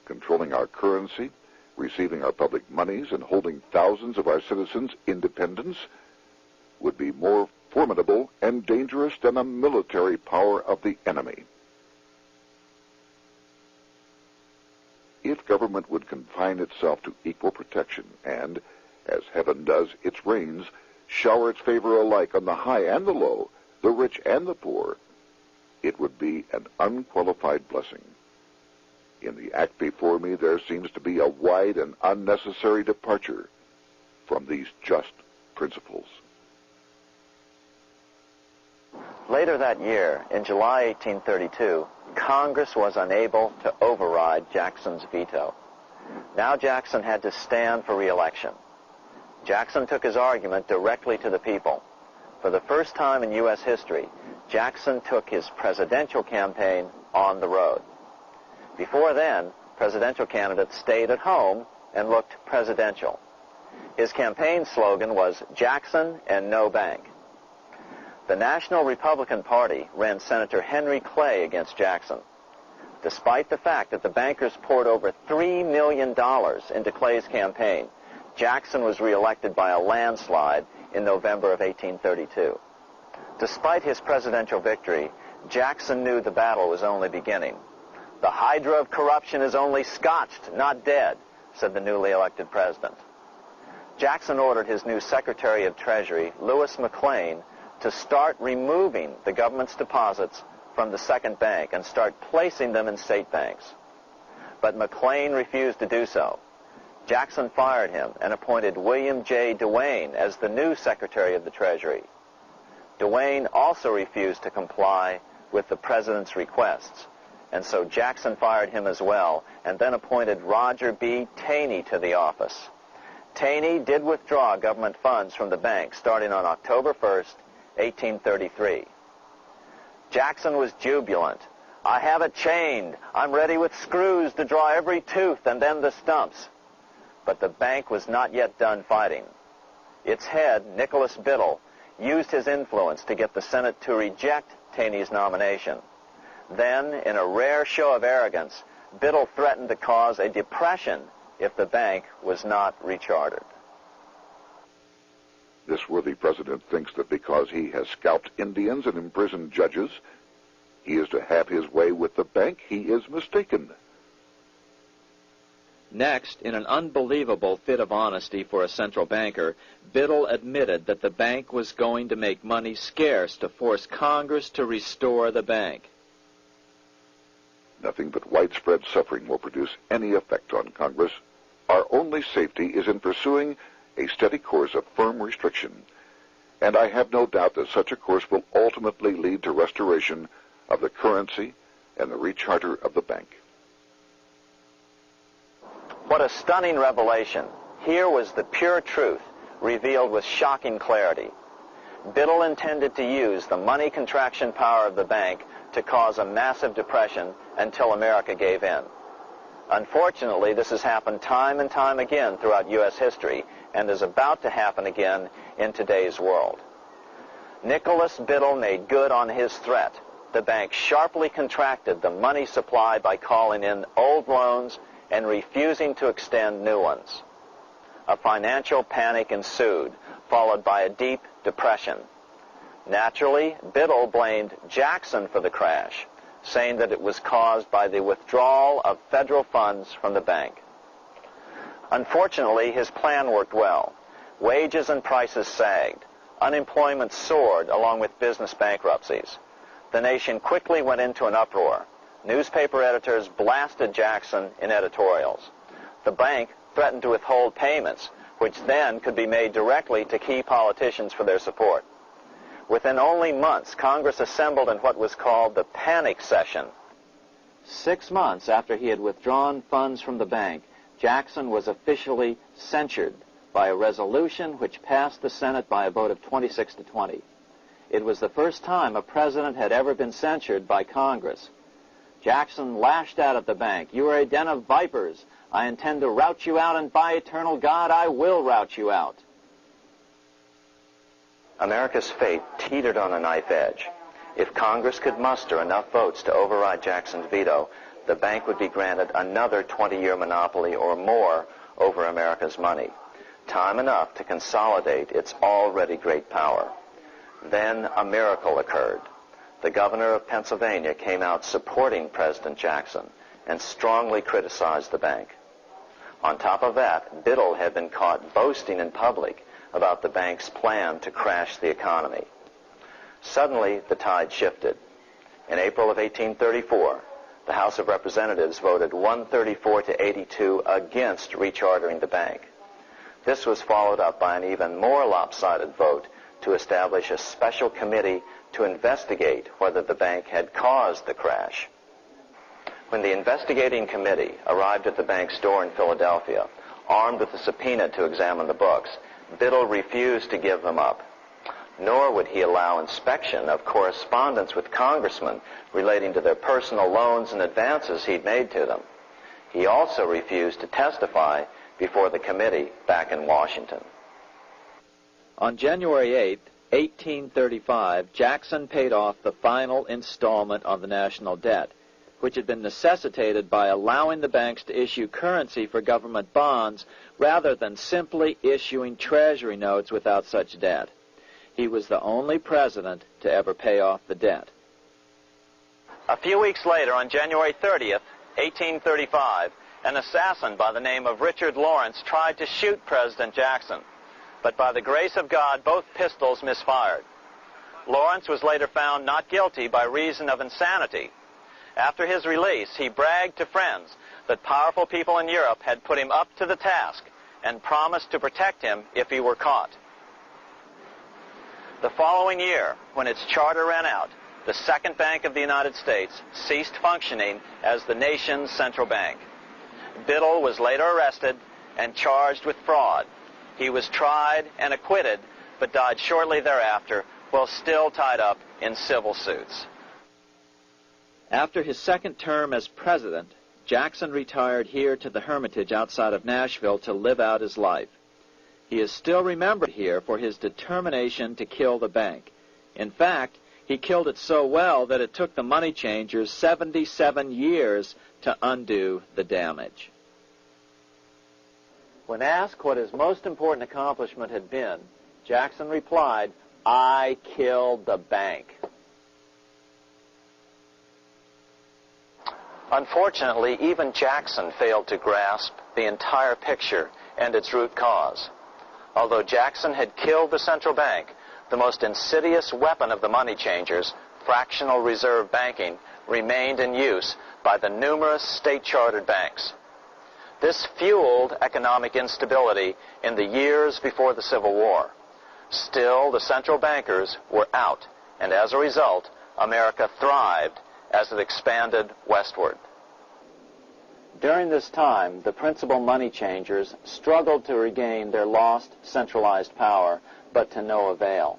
Controlling our currency, receiving our public monies, and holding thousands of our citizens' independence would be more formidable and dangerous than a military power of the enemy. If government would confine itself to equal protection and, as heaven does its rains, shower its favor alike on the high and the low, the rich and the poor, it would be an unqualified blessing. In the act before me, there seems to be a wide and unnecessary departure from these just principles. Later that year, in July 1832, Congress was unable to override Jackson's veto. Now Jackson had to stand for re-election. Jackson took his argument directly to the people. For the first time in U.S. history, Jackson took his presidential campaign on the road. Before then, presidential candidates stayed at home and looked presidential. His campaign slogan was Jackson and no bank. The National Republican Party ran Senator Henry Clay against Jackson. Despite the fact that the bankers poured over $3 million into Clay's campaign, Jackson was reelected by a landslide in November of 1832. Despite his presidential victory, Jackson knew the battle was only beginning. The hydra of corruption is only scotched, not dead, said the newly elected president. Jackson ordered his new Secretary of Treasury, Lewis McLean, to start removing the government's deposits from the second bank and start placing them in state banks. But McLean refused to do so. Jackson fired him and appointed William J. Duane as the new Secretary of the Treasury. Duane also refused to comply with the president's requests, and so Jackson fired him as well and then appointed Roger B. Taney to the office. Taney did withdraw government funds from the bank starting on October 1st, 1833. Jackson was jubilant. "I have it chained. I'm ready with screws to draw every tooth and then the stumps." But the bank was not yet done fighting. Its head, Nicholas Biddle, used his influence to get the Senate to reject Taney's nomination. Then, in a rare show of arrogance, Biddle threatened to cause a depression if the bank was not rechartered. This worthy president thinks that because he has scalped Indians and imprisoned judges, he is to have his way with the bank. He is mistaken. Next, in an unbelievable fit of honesty for a central banker, Biddle admitted that the bank was going to make money scarce to force Congress to restore the bank. nothing but widespread suffering will produce any effect on Congress. Our only safety is in pursuing a steady course of firm restriction, and I have no doubt that such a course will ultimately lead to restoration of the currency and the recharter of the bank. What a stunning revelation. Here was the pure truth, revealed with shocking clarity. Biddle intended to use the money contraction power of the bank to cause a massive depression until America gave in. Unfortunately, this has happened time and time again throughout U.S. history and is about to happen again in today's world. Nicholas Biddle made good on his threat. The bank sharply contracted the money supply by calling in old loans and refusing to extend new ones. A financial panic ensued, followed by a deep depression. Naturally, Biddle blamed Jackson for the crash, saying that it was caused by the withdrawal of federal funds from the bank. Unfortunately, his plan worked well. Wages and prices sagged. Unemployment soared along with business bankruptcies. The nation quickly went into an uproar. Newspaper editors blasted Jackson in editorials. The bank threatened to withhold payments, which then could be made directly to key politicians for their support. Within only months, Congress assembled in what was called the panic session. 6 months after he had withdrawn funds from the bank, Jackson was officially censured by a resolution which passed the Senate by a vote of 26 to 20. It was the first time a president had ever been censured by Congress. Jackson lashed out at the bank. "You are a den of vipers. I intend to rout you out, and by eternal God, I will rout you out." America's fate teetered on a knife edge. If Congress could muster enough votes to override Jackson's veto, the bank would be granted another 20-year monopoly or more over America's money, time enough to consolidate its already great power. Then a miracle occurred. The governor of Pennsylvania came out supporting President Jackson and strongly criticized the bank. On top of that, Biddle had been caught boasting in public about the bank's plan to crash the economy. Suddenly, the tide shifted. In April of 1834, the House of Representatives voted 134 to 82 against rechartering the bank. This was followed up by an even more lopsided vote to establish a special committee to investigate whether the bank had caused the crash. When the investigating committee arrived at the bank's door in Philadelphia, armed with a subpoena to examine the books, Biddle refused to give them up. Nor would he allow inspection of correspondence with congressmen relating to their personal loans and advances he'd made to them. He also refused to testify before the committee back in Washington. On January 8, 1835, Jackson paid off the final installment on the national debt, which had been necessitated by allowing the banks to issue currency for government bonds rather than simply issuing treasury notes without such debt. He was the only president to ever pay off the debt. A few weeks later, on January 30th, 1835, an assassin by the name of Richard Lawrence tried to shoot President Jackson, but by the grace of God, both pistols misfired. Lawrence was later found not guilty by reason of insanity. After his release, he bragged to friends that powerful people in Europe had put him up to the task and promised to protect him if he were caught. The following year, when its charter ran out, the Second Bank of the United States ceased functioning as the nation's central bank. Biddle was later arrested and charged with fraud. He was tried and acquitted, but died shortly thereafter while still tied up in civil suits. After his second term as president, Jackson retired here to the Hermitage outside of Nashville to live out his life. He is still remembered here for his determination to kill the bank. In fact, he killed it so well that it took the money changers 77 years to undo the damage. When asked what his most important accomplishment had been, Jackson replied, "I killed the bank." Unfortunately, even Jackson failed to grasp the entire picture and its root cause. Although Jackson had killed the central bank, the most insidious weapon of the money changers, fractional reserve banking remained in use by the numerous state-chartered banks. This fueled economic instability in the years before the Civil War. Still, the central bankers were out, and as a result, America thrived as it expanded westward. During this time, the principal money changers struggled to regain their lost centralized power, but to no avail.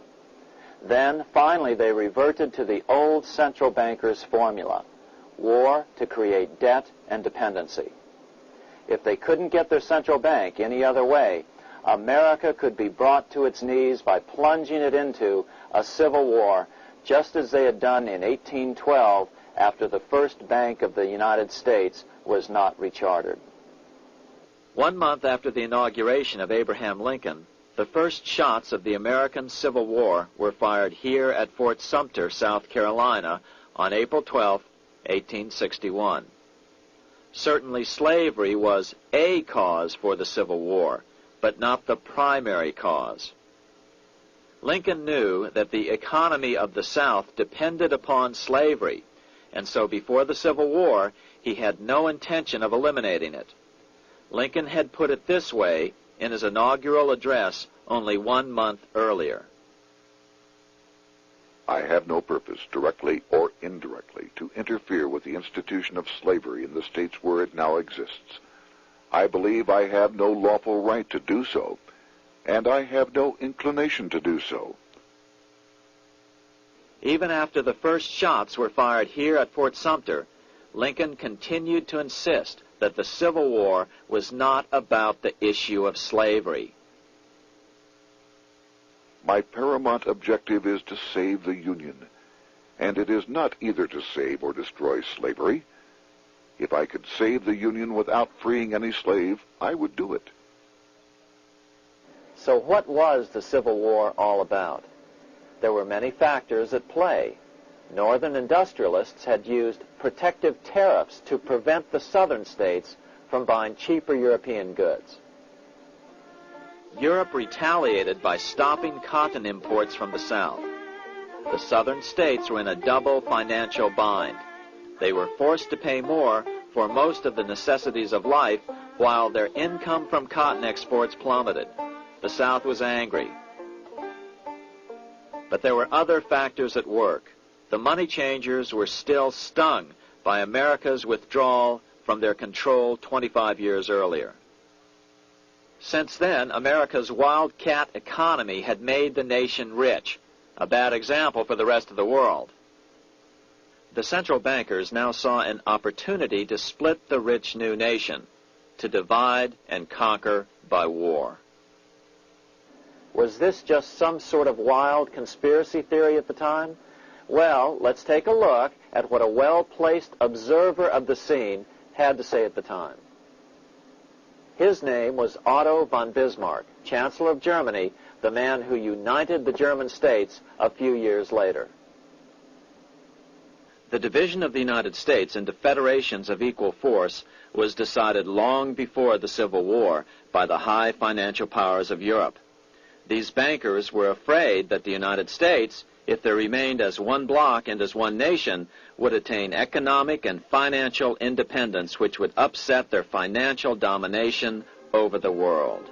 Then, finally, they reverted to the old central bankers' formula: war to create debt and dependency. If they couldn't get their central bank any other way, America could be brought to its knees by plunging it into a civil war, just as they had done in 1812 after the first Bank of the United States was not rechartered. 1 month after the inauguration of Abraham Lincoln, the first shots of the American Civil War were fired here at Fort Sumter, South Carolina, on April 12, 1861. Certainly slavery was a cause for the Civil War, but not the primary cause. Lincoln knew that the economy of the South depended upon slavery, and so before the Civil War, he had no intention of eliminating it. Lincoln had put it this way in his inaugural address only 1 month earlier. I have no purpose, directly or indirectly, to interfere with the institution of slavery in the states where it now exists. I believe I have no lawful right to do so, and I have no inclination to do so. Even after the first shots were fired here at Fort Sumter, Lincoln continued to insist that the Civil War was not about the issue of slavery. My paramount objective is to save the Union, and it is not either to save or destroy slavery. If I could save the Union without freeing any slave, I would do it. So what was the Civil War all about? There were many factors at play. Northern industrialists had used protective tariffs to prevent the southern states from buying cheaper European goods. Europe retaliated by stopping cotton imports from the South. The southern states were in a double financial bind. They were forced to pay more for most of the necessities of life, while their income from cotton exports plummeted. The South was angry. But there were other factors at work. The money changers were still stung by America's withdrawal from their control 25 years earlier. Since then, America's wildcat economy had made the nation rich, a bad example for the rest of the world. The central bankers now saw an opportunity to split the rich new nation, to divide and conquer by war. Was this just some sort of wild conspiracy theory at the time? Well, let's take a look at what a well-placed observer of the scene had to say at the time. His name was Otto von Bismarck, Chancellor of Germany, the man who united the German states a few years later. The division of the United States into federations of equal force was decided long before the Civil War by the high financial powers of Europe. These bankers were afraid that the United States, if they remained as one bloc and as one nation, would attain economic and financial independence, which would upset their financial domination over the world.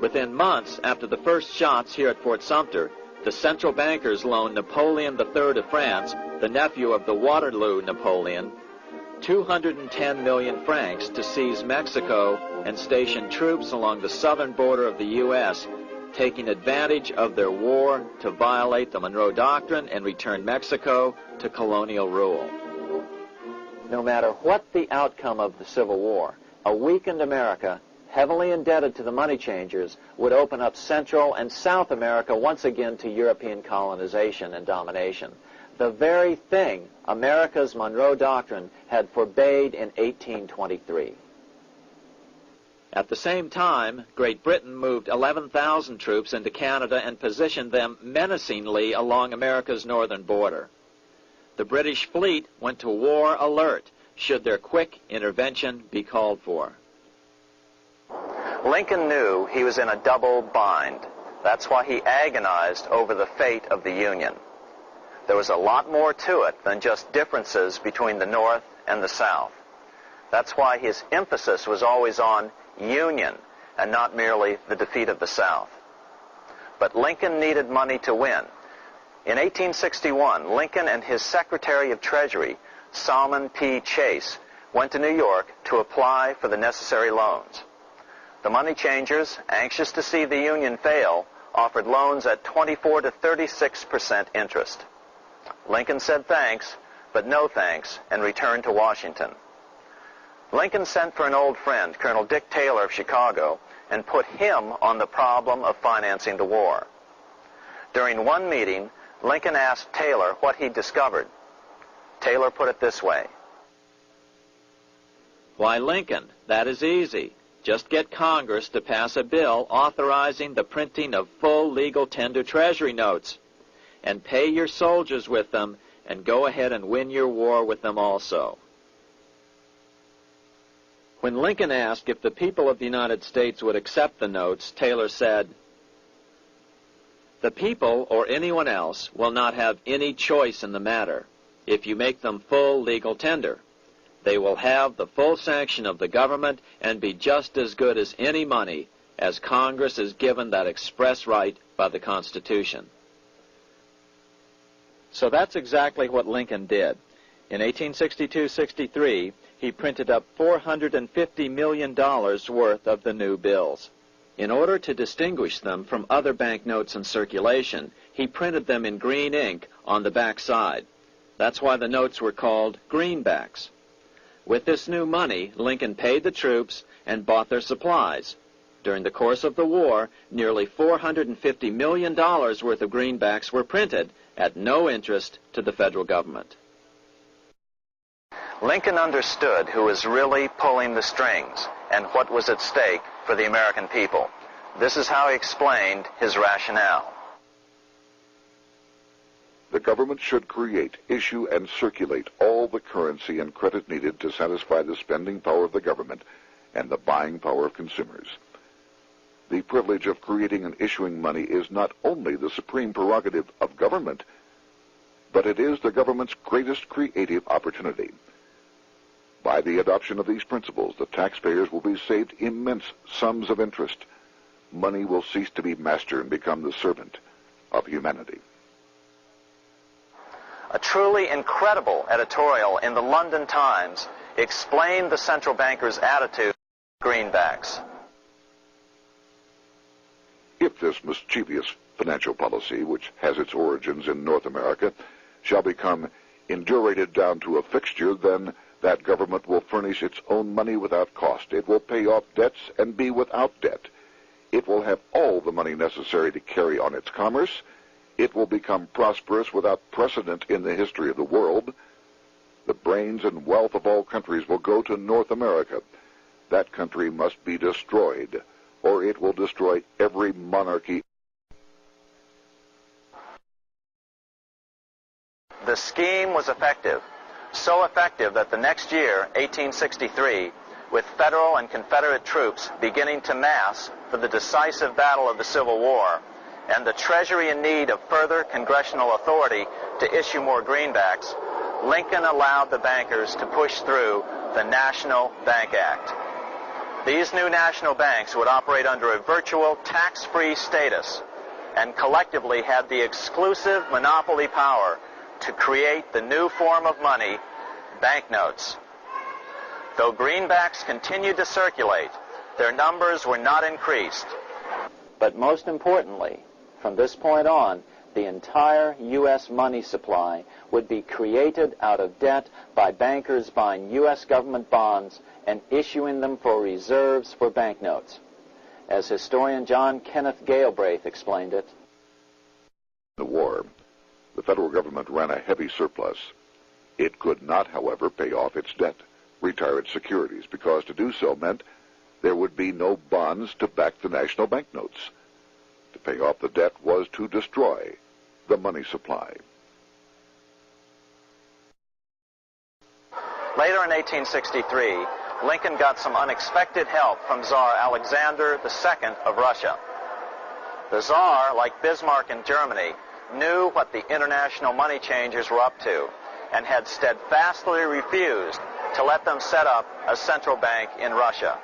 Within months after the first shots here at Fort Sumter, the central bankers loaned Napoleon III of France, the nephew of the Waterloo Napoleon, 210 million francs to seize Mexico and station troops along the southern border of the U.S., taking advantage of their war to violate the Monroe Doctrine and return Mexico to colonial rule. No matter what the outcome of the Civil War, a weakened America, heavily indebted to the money changers, would open up Central and South America once again to European colonization and domination. The very thing America's Monroe Doctrine had forbade in 1823. At the same time, Great Britain moved 11,000 troops into Canada and positioned them menacingly along America's northern border. The British fleet went to war alert should their quick intervention be called for. Lincoln knew he was in a double bind. That's why he agonized over the fate of the Union. There was a lot more to it than just differences between the North and the South. That's why his emphasis was always on union and not merely the defeat of the South. But Lincoln needed money to win. In 1861, Lincoln and his Secretary of Treasury, Salmon P. Chase, went to New York to apply for the necessary loans. The money changers, anxious to see the Union fail, offered loans at 24 to 36% interest. Lincoln said thanks, but no thanks, and returned to Washington. Lincoln sent for an old friend, Colonel Dick Taylor of Chicago, and put him on the problem of financing the war. During one meeting, Lincoln asked Taylor what he'd discovered. Taylor put it this way. Why, Lincoln, that is easy. Just get Congress to pass a bill authorizing the printing of full legal tender Treasury notes, and pay your soldiers with them, and go ahead and win your war with them also. When Lincoln asked if the people of the United States would accept the notes, Taylor said, "The people, or anyone else, will not have any choice in the matter if you make them full legal tender. They will have the full sanction of the government and be just as good as any money, as Congress is given that express right by the Constitution." So that's exactly what Lincoln did. In 1862-63, he printed up $450 million worth of the new bills. In order to distinguish them from other banknotes in circulation, he printed them in green ink on the back side. That's why the notes were called greenbacks. With this new money, Lincoln paid the troops and bought their supplies. During the course of the war, nearly $450 million worth of greenbacks were printed at no interest to the federal government. Lincoln understood who was really pulling the strings and what was at stake for the American people. This is how he explained his rationale. The government should create, issue, and circulate all the currency and credit needed to satisfy the spending power of the government and the buying power of consumers. The privilege of creating and issuing money is not only the supreme prerogative of government, but it is the government's greatest creative opportunity. By the adoption of these principles, the taxpayers will be saved immense sums of interest. Money will cease to be master and become the servant of humanity. A truly incredible editorial in the London Times explained the central banker's attitude to greenbacks. If this mischievous financial policy, which has its origins in North America, shall become indurated down to a fixture, then that government will furnish its own money without cost. It will pay off debts and be without debt. It will have all the money necessary to carry on its commerce. It will become prosperous without precedent in the history of the world. The brains and wealth of all countries will go to North America. That country must be destroyed, or it will destroy every monarchy. The scheme was effective, so effective that the next year, 1863, with Federal and Confederate troops beginning to mass for the decisive battle of the Civil War, and the Treasury in need of further congressional authority to issue more greenbacks, Lincoln allowed the bankers to push through the National Bank Act. These new national banks would operate under a virtual tax-free status and collectively had the exclusive monopoly power to create the new form of money, banknotes. Though greenbacks continued to circulate, their numbers were not increased. But most importantly, from this point on, the entire U.S. money supply would be created out of debt by bankers buying U.S. government bonds and issuing them for reserves for banknotes. As historian John Kenneth Galbraith explained it, The war, the federal government ran a heavy surplus. It could not, however, pay off its debt, retire its securities, because to do so meant there would be no bonds to back the national banknotes. To pay off the debt was to destroy the money supply. Later in 1863, Lincoln got some unexpected help from Tsar Alexander II of Russia. The Tsar, like Bismarck in Germany, knew what the international money changers were up to and had steadfastly refused to let them set up a central bank in Russia.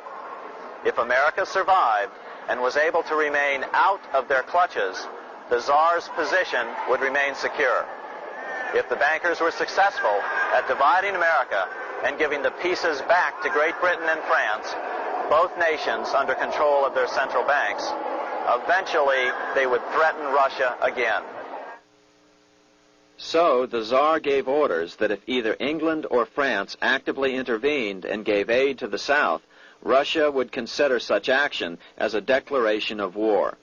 If America survived and was able to remain out of their clutches, the Tsar's position would remain secure. If the bankers were successful at dividing America and giving the pieces back to Great Britain and France, both nations under control of their central banks, eventually they would threaten Russia again. So the Tsar gave orders that if either England or France actively intervened and gave aid to the South, Russia would consider such action as a declaration of war.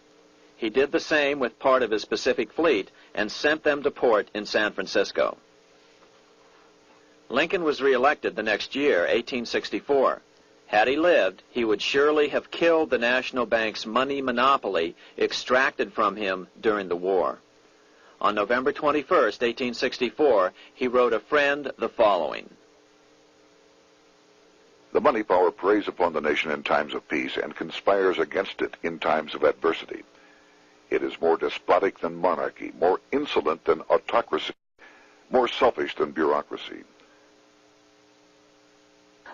He did the same with part of his Pacific Fleet and sent them to port in San Francisco. Lincoln was reelected the next year, 1864. Had he lived, he would surely have killed the National Bank's money monopoly extracted from him during the war. On November 21st, 1864, he wrote a friend the following. The money power preys upon the nation in times of peace and conspires against it in times of adversity. It is more despotic than monarchy, more insolent than autocracy, more selfish than bureaucracy.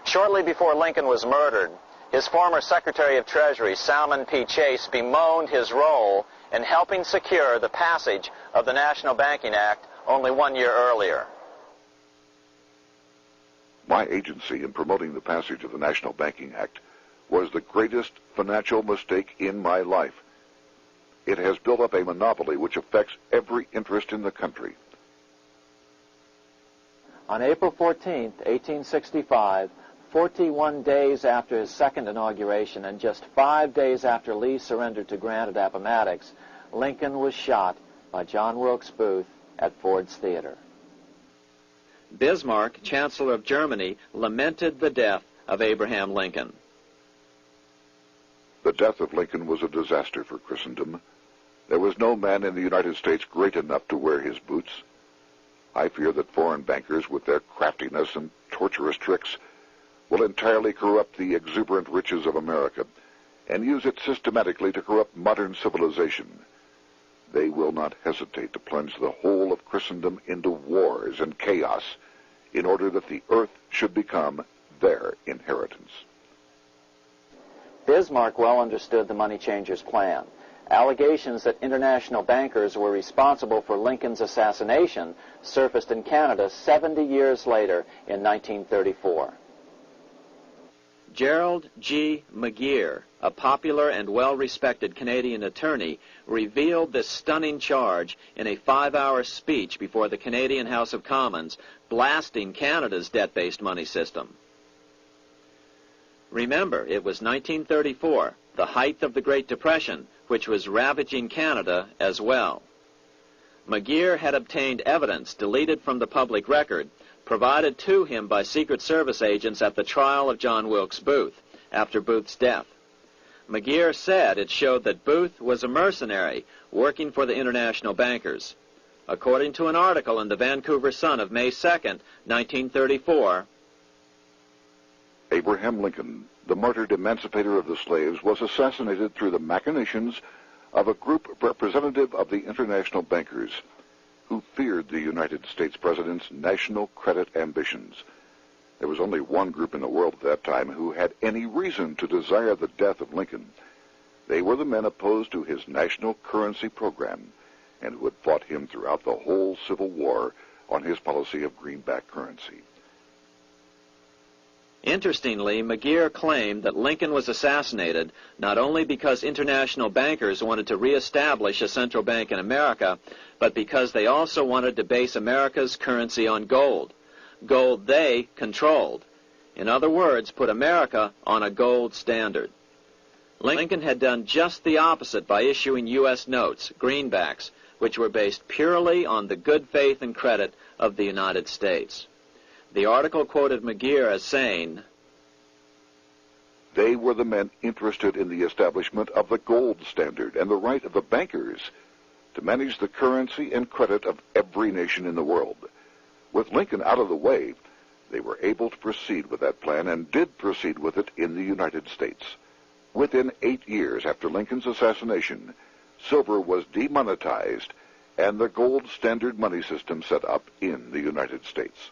Shortly before Lincoln was murdered, his former Secretary of Treasury, Salmon P. Chase, bemoaned his role in helping secure the passage of the National Banking Act only 1 year earlier. My agency in promoting the passage of the National Banking Act was the greatest financial mistake in my life. It has built up a monopoly which affects every interest in the country. On April 14, 1865, 41 days after his second inauguration and just 5 days after Lee surrendered to Grant at Appomattox, Lincoln was shot by John Wilkes Booth at Ford's Theater. Bismarck, Chancellor of Germany, lamented the death of Abraham Lincoln. The death of Lincoln was a disaster for Christendom. There was no man in the United States great enough to wear his boots. I fear that foreign bankers, with their craftiness and torturous tricks, will entirely corrupt the exuberant riches of America and use it systematically to corrupt modern civilization. They will not hesitate to plunge the whole of Christendom into wars and chaos in order that the earth should become their inheritance. Bismarck well understood the money changers' plan. Allegations that international bankers were responsible for Lincoln's assassination surfaced in Canada 70 years later in 1934. Gerald G. McGeer, a popular and well-respected Canadian attorney, revealed this stunning charge in a 5-hour speech before the Canadian House of Commons, blasting Canada's debt-based money system. Remember, it was 1934, the height of the Great Depression, which was ravaging Canada as well. McGeer had obtained evidence deleted from the public record, provided to him by Secret Service agents at the trial of John Wilkes Booth after Booth's death. McGeer said it showed that Booth was a mercenary working for the international bankers. According to an article in the Vancouver Sun of May 2nd, 1934, Abraham Lincoln, the martyred emancipator of the slaves, was assassinated through the machinations of a group representative of the international bankers who feared the United States President's national credit ambitions. There was only one group in the world at that time who had any reason to desire the death of Lincoln. They were the men opposed to his national currency program and who had fought him throughout the whole Civil War on his policy of greenback currency. Interestingly, McGeer claimed that Lincoln was assassinated not only because international bankers wanted to reestablish a central bank in America, but because they also wanted to base America's currency on gold. Gold they controlled. In other words, put America on a gold standard. Lincoln had done just the opposite by issuing U.S. notes, greenbacks, which were based purely on the good faith and credit of the United States. The article quoted McGeer as saying, They were the men interested in the establishment of the gold standard and the right of the bankers to manage the currency and credit of every nation in the world. With Lincoln out of the way, they were able to proceed with that plan and did proceed with it in the United States. Within 8 years after Lincoln's assassination, silver was demonetized and the gold standard money system set up in the United States.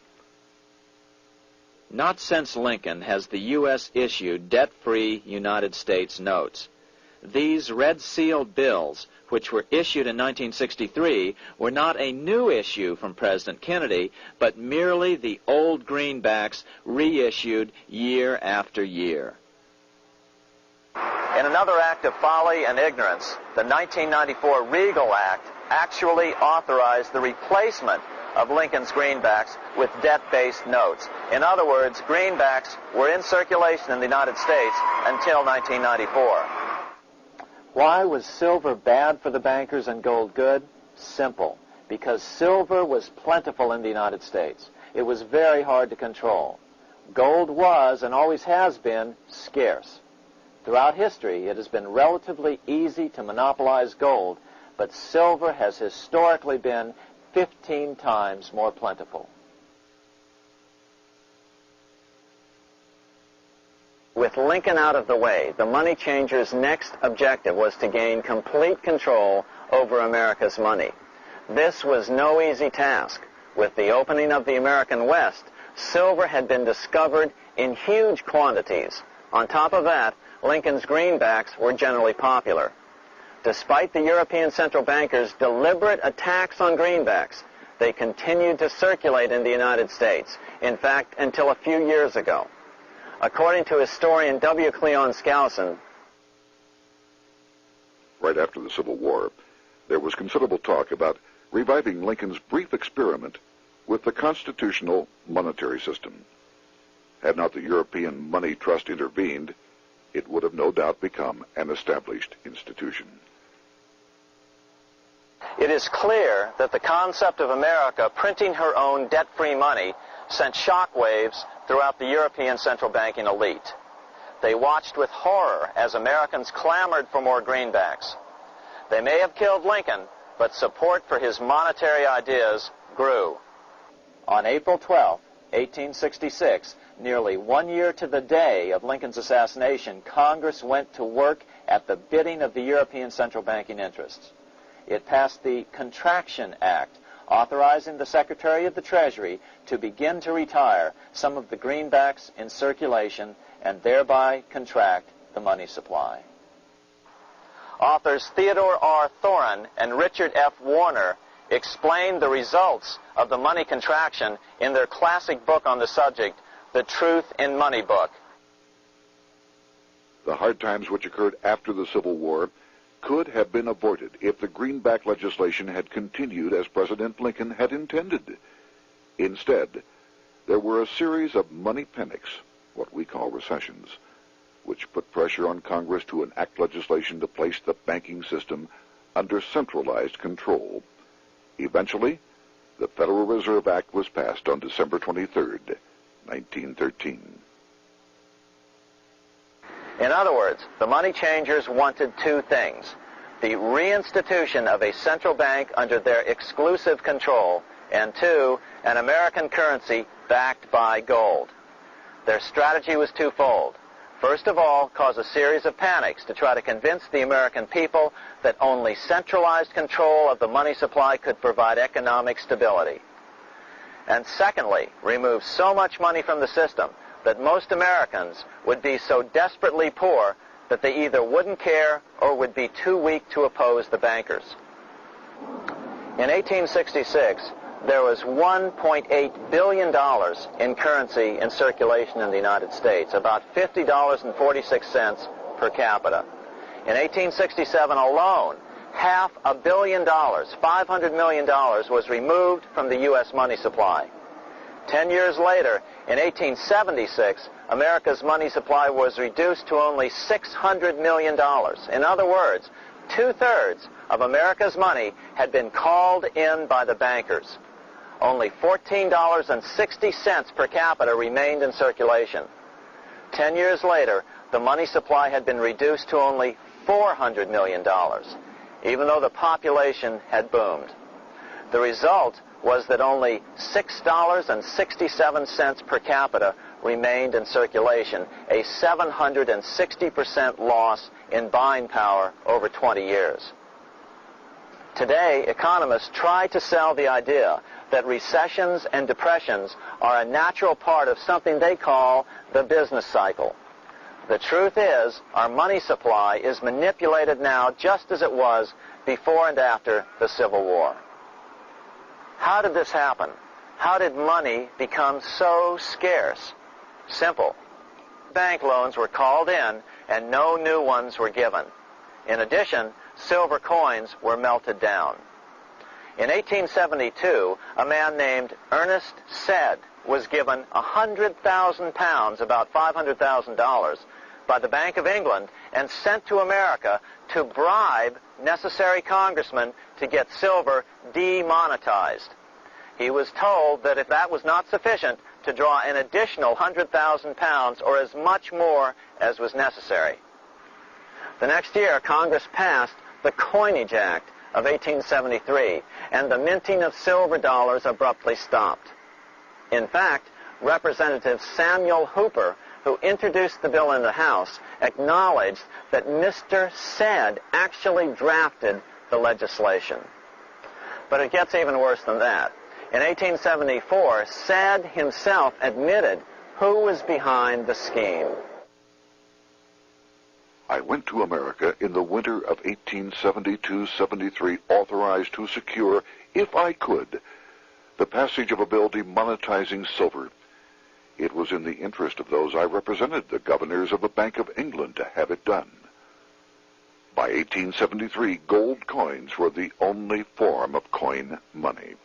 Not since Lincoln has the U.S. issued debt-free United States notes. These red-sealed bills, which were issued in 1963, were not a new issue from President Kennedy, but merely the old greenbacks reissued year after year. In another act of folly and ignorance, the 1994 Regal Act actually authorized the replacement of Lincoln's greenbacks with debt-based notes. In other words, greenbacks were in circulation in the United States until 1994. Why was silver bad for the bankers and gold good? Simple. Because silver was plentiful in the United States. It was very hard to control. Gold was, and always has been, scarce. Throughout history, it has been relatively easy to monopolize gold, but silver has historically been 15 times more plentiful. With Lincoln out of the way, the money changers' next objective was to gain complete control over America's money. This was no easy task. With the opening of the American West, silver had been discovered in huge quantities. On top of that, Lincoln's greenbacks were generally popular. Despite the European central bankers' deliberate attacks on greenbacks, they continued to circulate in the United States, in fact, until a few years ago. According to historian W. Cleon Skousen, right after the Civil War, there was considerable talk about reviving Lincoln's brief experiment with the constitutional monetary system. Had not the European Money Trust intervened, it would have no doubt become an established institution. it is clear that the concept of America printing her own debt-free money sent shockwaves throughout the European central banking elite. They watched with horror as Americans clamored for more greenbacks. They may have killed Lincoln, but support for his monetary ideas grew. On April 12, 1866, nearly 1 year to the day of Lincoln's assassination, Congress went to work at the bidding of the European central banking interests. It passed the Contraction Act, authorizing the Secretary of the Treasury to begin to retire some of the greenbacks in circulation and thereby contract the money supply. Authors Theodore R. Thorin and Richard F. Warner explained the results of the money contraction in their classic book on the subject, The Truth in Money Book. The hard times which occurred after the Civil War could have been avoided if the greenback legislation had continued as President Lincoln had intended. Instead, there were a series of money panics, what we call recessions, which put pressure on Congress to enact legislation to place the banking system under centralized control. Eventually, the Federal Reserve Act was passed on December 23, 1913. In other words, the money changers wanted two things: the reinstitution of a central bank under their exclusive control, and two, an American currency backed by gold. Their strategy was twofold. First of all, cause a series of panics to try to convince the American people that only centralized control of the money supply could provide economic stability. And secondly, remove so much money from the system that most Americans would be so desperately poor that they either wouldn't care or would be too weak to oppose the bankers. In 1866, there was $1.8 billion in currency in circulation in the United States, about $50.46 per capita. In 1867 alone, $500 million, $500 million, was removed from the U.S. money supply. 10 years later, in 1876, America's money supply was reduced to only $600 million. In other words, 2/3 of America's money had been called in by the bankers. Only $14.60 per capita remained in circulation. 10 years later, the money supply had been reduced to only $400 million, even though the population had boomed. The result was that only $6.67 per capita remained in circulation, a 760% loss in buying power over 20 years. Today, economists try to sell the idea that recessions and depressions are a natural part of something they call the business cycle. The truth is, our money supply is manipulated now just as it was before and after the Civil War. How did this happen? How did money become so scarce? Simple. Bank loans were called in and no new ones were given. In addition, silver coins were melted down. In 1872, a man named Ernest Sed was given 100,000 pounds, about $500,000, by the Bank of England and sent to America to bribe necessary congressmen to get silver demonetized. He was told that if that was not sufficient, to draw an additional 100,000 pounds or as much more as was necessary. The next year, Congress passed the Coinage Act of 1873, and the minting of silver dollars abruptly stopped. In fact, Representative Samuel Hooper, who introduced the bill in the House, acknowledged that Mr. Sed actually drafted the legislation. But it gets even worse than that. In 1874, Sed himself admitted who was behind the scheme. I went to America in the winter of 1872-73, authorized to secure, if I could, the passage of a bill demonetizing silver. It was in the interest of those I represented, the governors of the Bank of England, to have it done. By 1873, gold coins were the only form of coin money.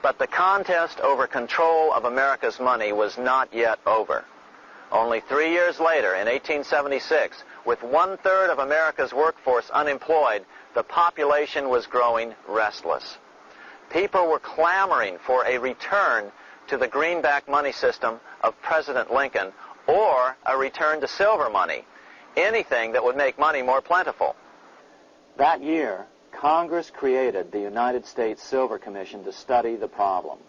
But the contest over control of America's money was not yet over. Only 3 years later, in 1876, with 1/3 of America's workforce unemployed, the population was growing restless. People were clamoring for a return to the greenback money system of President Lincoln or a return to silver money, anything that would make money more plentiful. That year, Congress created the United States Silver Commission to study the problem.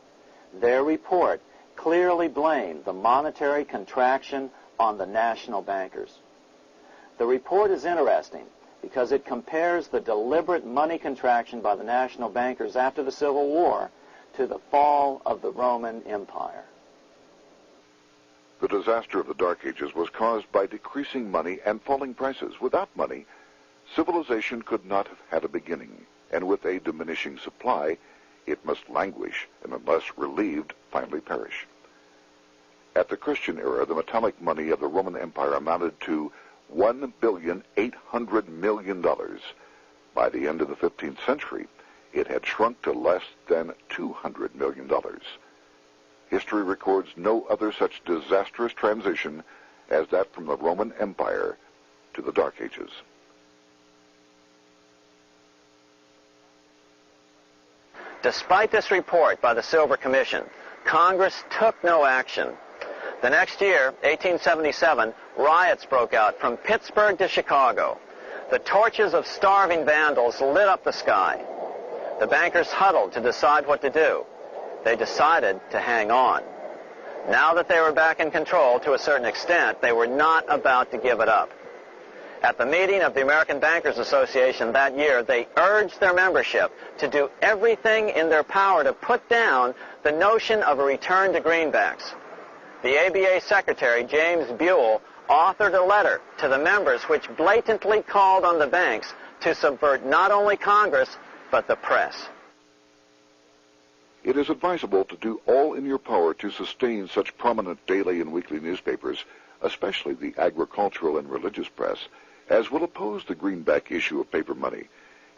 Their report clearly blamed the monetary contraction on the national bankers. The report is interesting because it compares the deliberate money contraction by the national bankers after the Civil War to the fall of the Roman Empire. The disaster of the Dark Ages was caused by decreasing money and falling prices. Without money, civilization could not have had a beginning, and with a diminishing supply, it must languish, and unless relieved, finally perish. At the Christian era, the metallic money of the Roman Empire amounted to $1,800,000,000. By the end of the 15th century, it had shrunk to less than $200 million. History records no other such disastrous transition as that from the Roman Empire to the Dark Ages. Despite this report by the Silver Commission, Congress took no action. The next year, 1877, riots broke out from Pittsburgh to Chicago. The torches of starving vandals lit up the sky. The bankers huddled to decide what to do. They decided to hang on. Now that they were back in control to a certain extent, they were not about to give it up. At the meeting of the American Bankers Association that year, they urged their membership to do everything in their power to put down the notion of a return to greenbacks. The ABA Secretary, James Buell, authored a letter to the members which blatantly called on the banks to subvert not only Congress, but the press. It is advisable to do all in your power to sustain such prominent daily and weekly newspapers, especially the agricultural and religious press, as will oppose the greenback issue of paper money,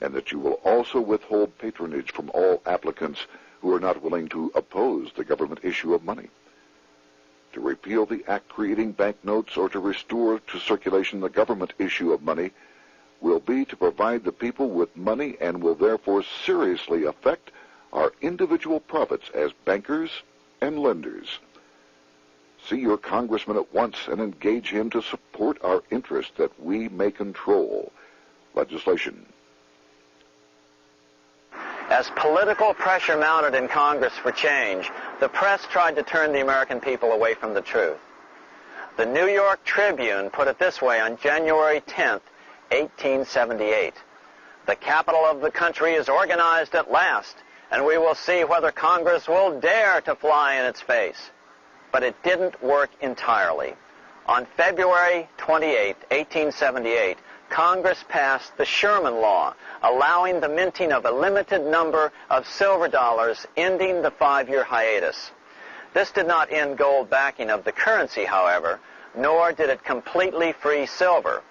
and that you will also withhold patronage from all applicants who are not willing to oppose the government issue of money. To repeal the act creating banknotes or to restore to circulation the government issue of money will be to provide the people with money and will therefore seriously affect our individual profits as bankers and lenders. See your congressman at once and engage him to support our interest that we may control legislation. As political pressure mounted in Congress for change, the press tried to turn the American people away from the truth. The New York Tribune put it this way on January 10th, 1878. The capital of the country is organized at last, and we will see whether Congress will dare to fly in its face. But it didn't work entirely. On February 28, 1878, Congress passed the Sherman Law, allowing the minting of a limited number of silver dollars, ending the 5-year hiatus. This did not end gold backing of the currency, however, nor did it completely free silver.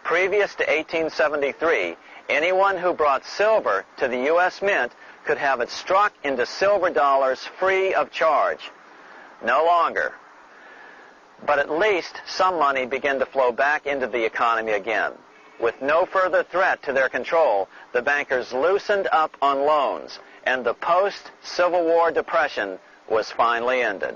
Previous to 1873, anyone who brought silver to the U.S. Mint could have it struck into silver dollars free of charge. No longer. But at least some money began to flow back into the economy again. With no further threat to their control, the bankers loosened up on loans, and the post-Civil War depression was finally ended.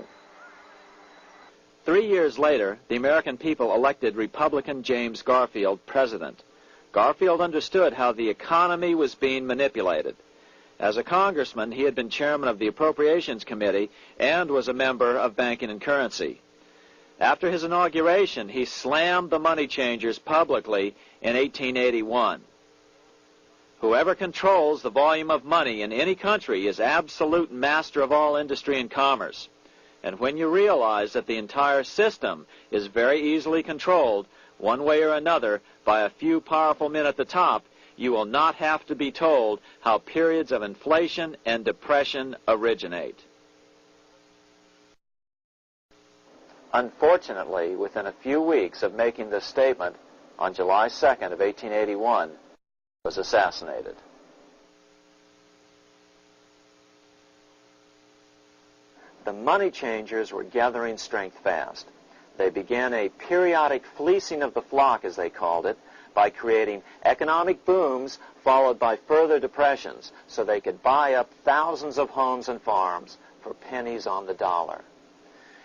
3 years later, the American people elected Republican James Garfield president. Garfield understood how the economy was being manipulated. As a congressman, he had been chairman of the Appropriations Committee and was a member of Banking and Currency. After his inauguration, he slammed the money changers publicly in 1881. Whoever controls the volume of money in any country is absolute master of all industry and commerce. And when you realize that the entire system is very easily controlled, one way or another, by a few powerful men at the top, you will not have to be told how periods of inflation and depression originate. Unfortunately, within a few weeks of making this statement, on July 2nd of 1881, he was assassinated. The money changers were gathering strength fast. They began a periodic fleecing of the flock, as they called it, by creating economic booms followed by further depressions so they could buy up thousands of homes and farms for pennies on the dollar.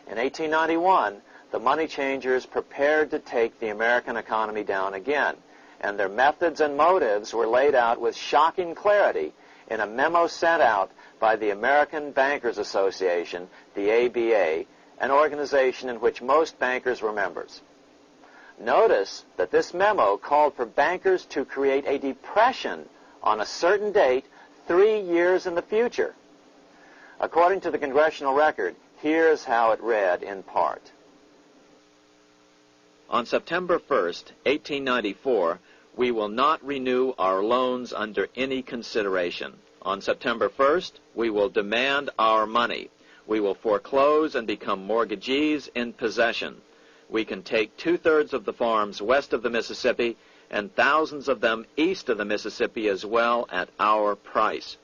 In 1891, the money changers prepared to take the American economy down again, and their methods and motives were laid out with shocking clarity in a memo sent out by the American Bankers Association, the ABA, an organization in which most bankers were members. Notice that this memo called for bankers to create a depression on a certain date 3 years in the future. According to the Congressional Record, here's how it read in part. On September 1st, 1894, we will not renew our loans under any consideration. On September 1st, we will demand our money. We will foreclose and become mortgagees in possession. We can take 2/3 of the farms west of the Mississippi and thousands of them east of the Mississippi as well at our price.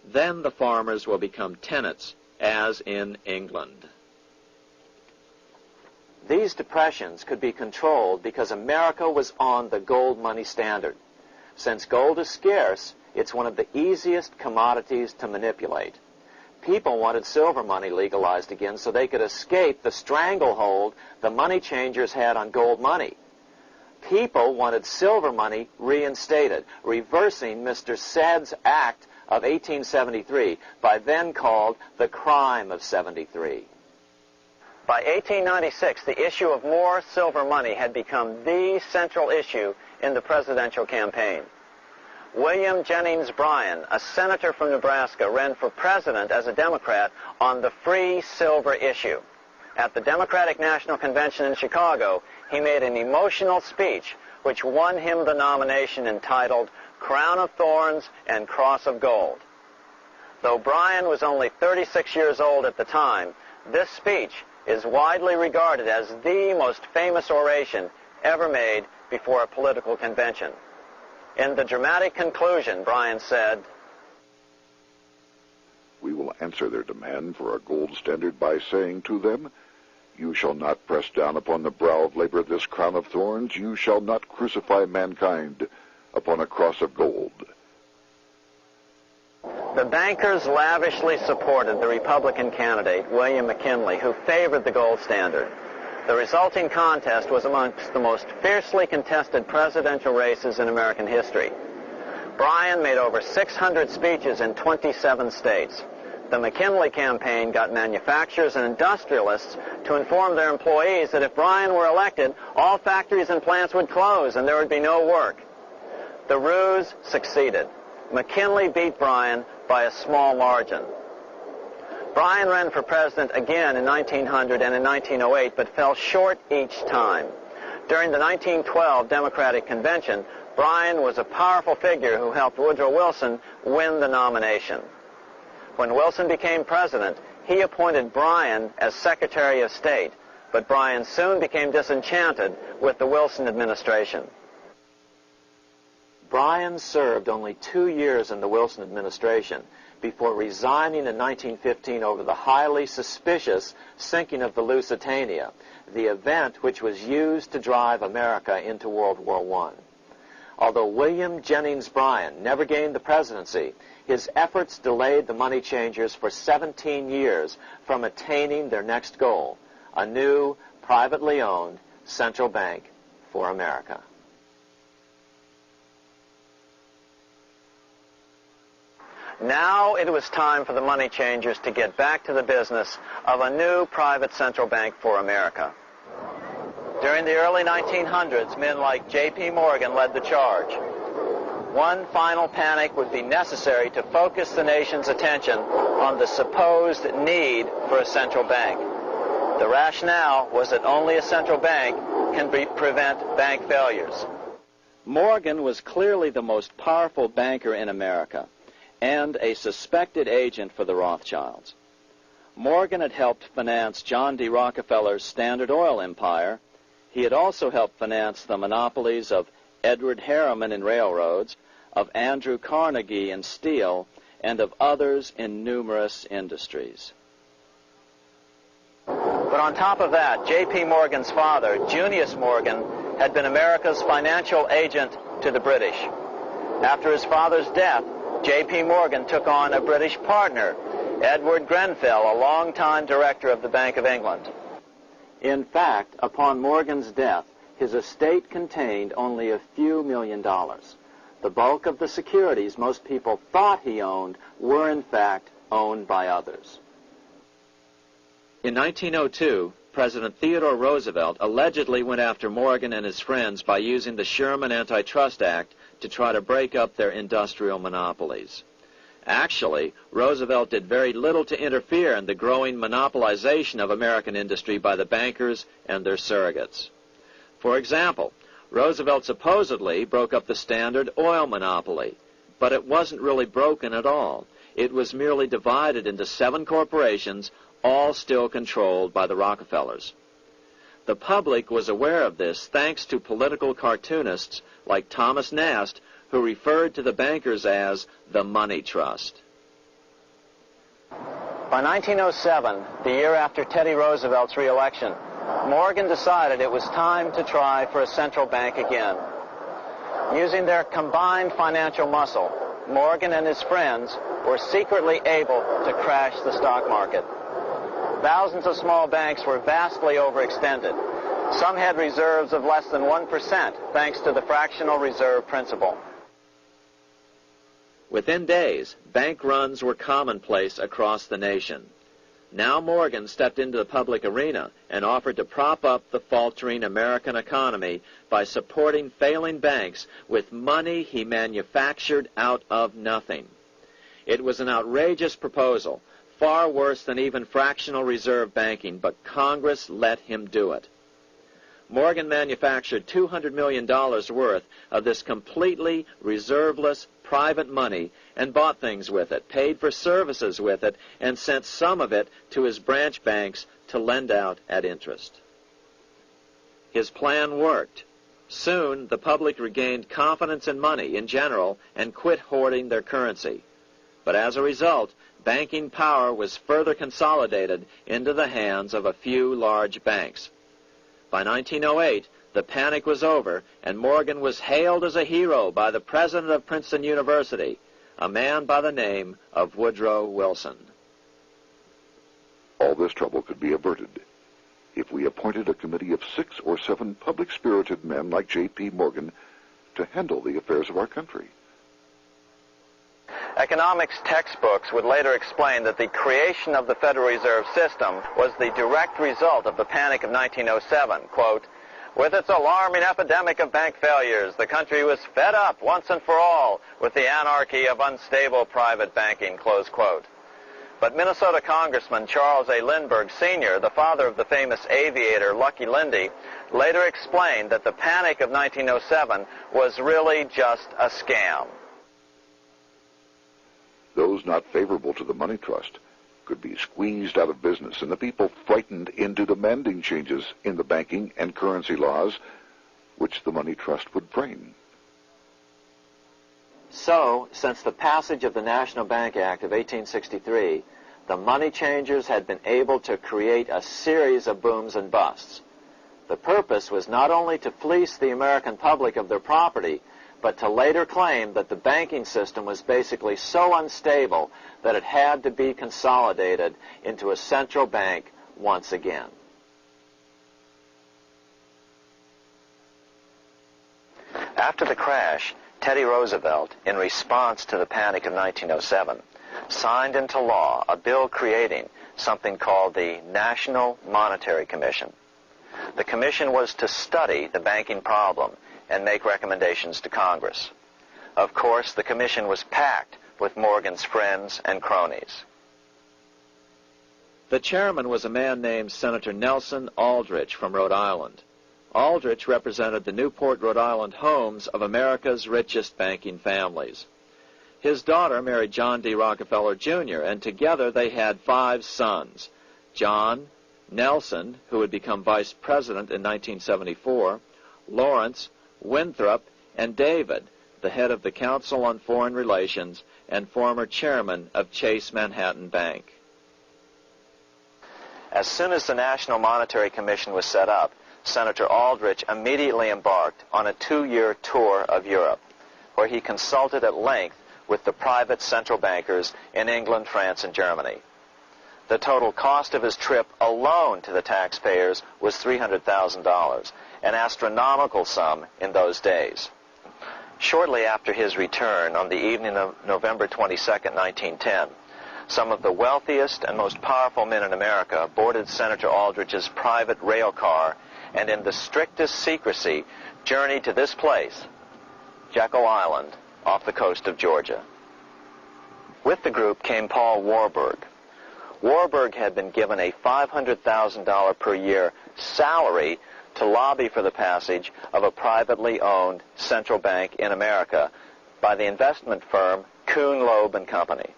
Then the farmers will become tenants, as in England. These depressions could be controlled because America was on the gold money standard. Since gold is scarce, it's one of the easiest commodities to manipulate. People wanted silver money legalized again so they could escape the stranglehold the money changers had on gold money. People wanted silver money reinstated, reversing Mr. Said's Act of 1873, by then called the Crime of 73. By 1896, the issue of more silver money had become the central issue in the presidential campaign. William Jennings Bryan, a senator from Nebraska, ran for president as a Democrat on the free silver issue. At the Democratic National Convention in Chicago, he made an emotional speech which won him the nomination entitled Crown of Thorns and Cross of Gold. Though Bryan was only 36 years old at the time, this speech is widely regarded as the most famous oration ever made before a political convention. In the dramatic conclusion, Bryan said, "We will answer their demand for a gold standard by saying to them, you shall not press down upon the brow of labor this crown of thorns. You shall not crucify mankind upon a cross of gold." The bankers lavishly supported the Republican candidate, William McKinley, who favored the gold standard. The resulting contest was amongst the most fiercely contested presidential races in American history. Bryan made over 600 speeches in 27 states. The McKinley campaign got manufacturers and industrialists to inform their employees that if Bryan were elected, all factories and plants would close and there would be no work. The ruse succeeded. McKinley beat Bryan by a small margin. Bryan ran for president again in 1900 and in 1908, but fell short each time. During the 1912 Democratic Convention, Bryan was a powerful figure who helped Woodrow Wilson win the nomination. When Wilson became president, he appointed Bryan as Secretary of State, but Bryan soon became disenchanted with the Wilson administration. Bryan served only 2 years in the Wilson administration before resigning in 1915 over the highly suspicious sinking of the Lusitania, the event which was used to drive America into World War I. Although William Jennings Bryan never gained the presidency, his efforts delayed the money changers for 17 years from attaining their next goal, a new, privately owned central bank for America. Now it was time for the money changers to get back to the business of a new private central bank for America. During the early 1900s, men like J.P. Morgan led the charge. One final panic would be necessary to focus the nation's attention on the supposed need for a central bank. The rationale was that only a central bank can prevent bank failures. Morgan was clearly the most powerful banker in America and a suspected agent for the Rothschilds. Morgan had helped finance John D. Rockefeller's Standard Oil empire. He had also helped finance the monopolies of Edward Harriman in railroads, of Andrew Carnegie in steel, and of others in numerous industries. But on top of that, J.P. Morgan's father, Junius Morgan, had been America's financial agent to the British. After his father's death, J.P. Morgan took on a British partner, Edward Grenfell, a longtime director of the Bank of England. In fact, upon Morgan's death, his estate contained only a few $1 million. The bulk of the securities most people thought he owned were, in fact, owned by others. In 1902, President Theodore Roosevelt allegedly went after Morgan and his friends by using the Sherman Antitrust Act to try to break up their industrial monopolies. Actually, Roosevelt did very little to interfere in the growing monopolization of American industry by the bankers and their surrogates. For example, Roosevelt supposedly broke up the Standard Oil monopoly, but it wasn't really broken at all. It was merely divided into 7 corporations, all still controlled by the Rockefellers. The public was aware of this thanks to political cartoonists like Thomas Nast, who referred to the bankers as the Money Trust. By 1907, the year after Teddy Roosevelt's re-election, Morgan decided it was time to try for a central bank again. Using their combined financial muscle, Morgan and his friends were secretly able to crash the stock market. Thousands of small banks were vastly overextended. Some had reserves of less than 1%, thanks to the fractional reserve principle. Within days, bank runs were commonplace across the nation. Now Morgan stepped into the public arena and offered to prop up the faltering American economy by supporting failing banks with money he manufactured out of nothing. It was an outrageous proposal, far worse than even fractional reserve banking, but Congress let him do it. Morgan manufactured $200 million worth of this completely reserveless private money and bought things with it, paid for services with it, and sent some of it to his branch banks to lend out at interest. His plan worked. Soon, the public regained confidence in money in general and quit hoarding their currency. But as a result, banking power was further consolidated into the hands of a few large banks. By 1908, the panic was over, and Morgan was hailed as a hero by the president of Princeton University, a man by the name of Woodrow Wilson. All this trouble could be averted if we appointed a committee of 6 or 7 public-spirited men like J.P. Morgan to handle the affairs of our country. Economics textbooks would later explain that the creation of the Federal Reserve System was the direct result of the Panic of 1907. Quote, With its alarming epidemic of bank failures, the country was fed up once and for all with the anarchy of unstable private banking, close quote. But Minnesota Congressman Charles A. Lindbergh Sr., the father of the famous aviator Lucky Lindy, later explained that the panic of 1907 was really just a scam. Those not favorable to the money trust could be squeezed out of business, and the people frightened into demanding changes in the banking and currency laws which the money trust would frame. So, since the passage of the National Bank Act of 1863, the money changers had been able to create a series of booms and busts. The purpose was not only to fleece the American public of their property, but to later claim that the banking system was basically so unstable that it had to be consolidated into a central bank once again. After the crash, Teddy Roosevelt, in response to the panic of 1907, signed into law a bill creating something called the National Monetary Commission. The commission was to study the banking problem and make recommendations to Congress. Of course, the commission was packed with Morgan's friends and cronies. The chairman was a man named Senator Nelson Aldrich from Rhode Island. Aldrich represented the Newport, Rhode Island homes of America's richest banking families. His daughter married John D. Rockefeller, Jr., and together they had 5 sons: John, Nelson, who would become vice president in 1974, Lawrence, Winthrop, and David, the head of the Council on Foreign Relations and former chairman of Chase Manhattan Bank. As soon as the National Monetary Commission was set up, Senator Aldrich immediately embarked on a 2-year tour of Europe, where he consulted at length with the private central bankers in England, France, and Germany. The total cost of his trip alone to the taxpayers was $300,000, an astronomical sum in those days. Shortly after his return, on the evening of November 22, 1910, some of the wealthiest and most powerful men in America boarded Senator Aldrich's private rail car and in the strictest secrecy journeyed to this place, Jekyll Island, off the coast of Georgia. With the group came Paul Warburg. Warburg had been given a $500,000 per year salary to lobby for the passage of a privately owned central bank in America by the investment firm Kuhn, Loeb & Company.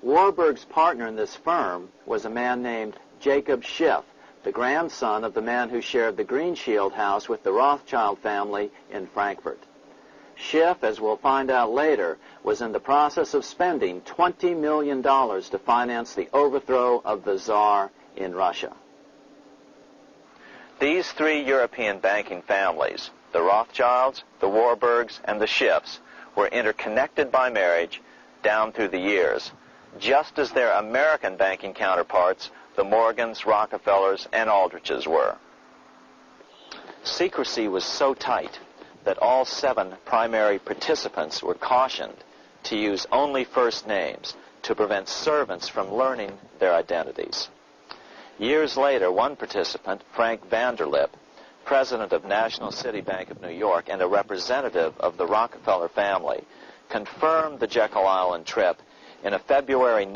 Warburg's partner in this firm was a man named Jacob Schiff, the grandson of the man who shared the Green Shield house with the Rothschild family in Frankfurt. Schiff, as we'll find out later, was in the process of spending $20 million to finance the overthrow of the Tsar in Russia. These 3 European banking families, the Rothschilds, the Warburgs, and the Schiffs, were interconnected by marriage down through the years, just as their American banking counterparts, the Morgans, Rockefellers, and Aldriches were. Secrecy was so tight that all 7 primary participants were cautioned to use only first names to prevent servants from learning their identities. Years later, one participant, Frank Vanderlip, president of National City Bank of New York and a representative of the Rockefeller family, confirmed the Jekyll Island trip in a February 9,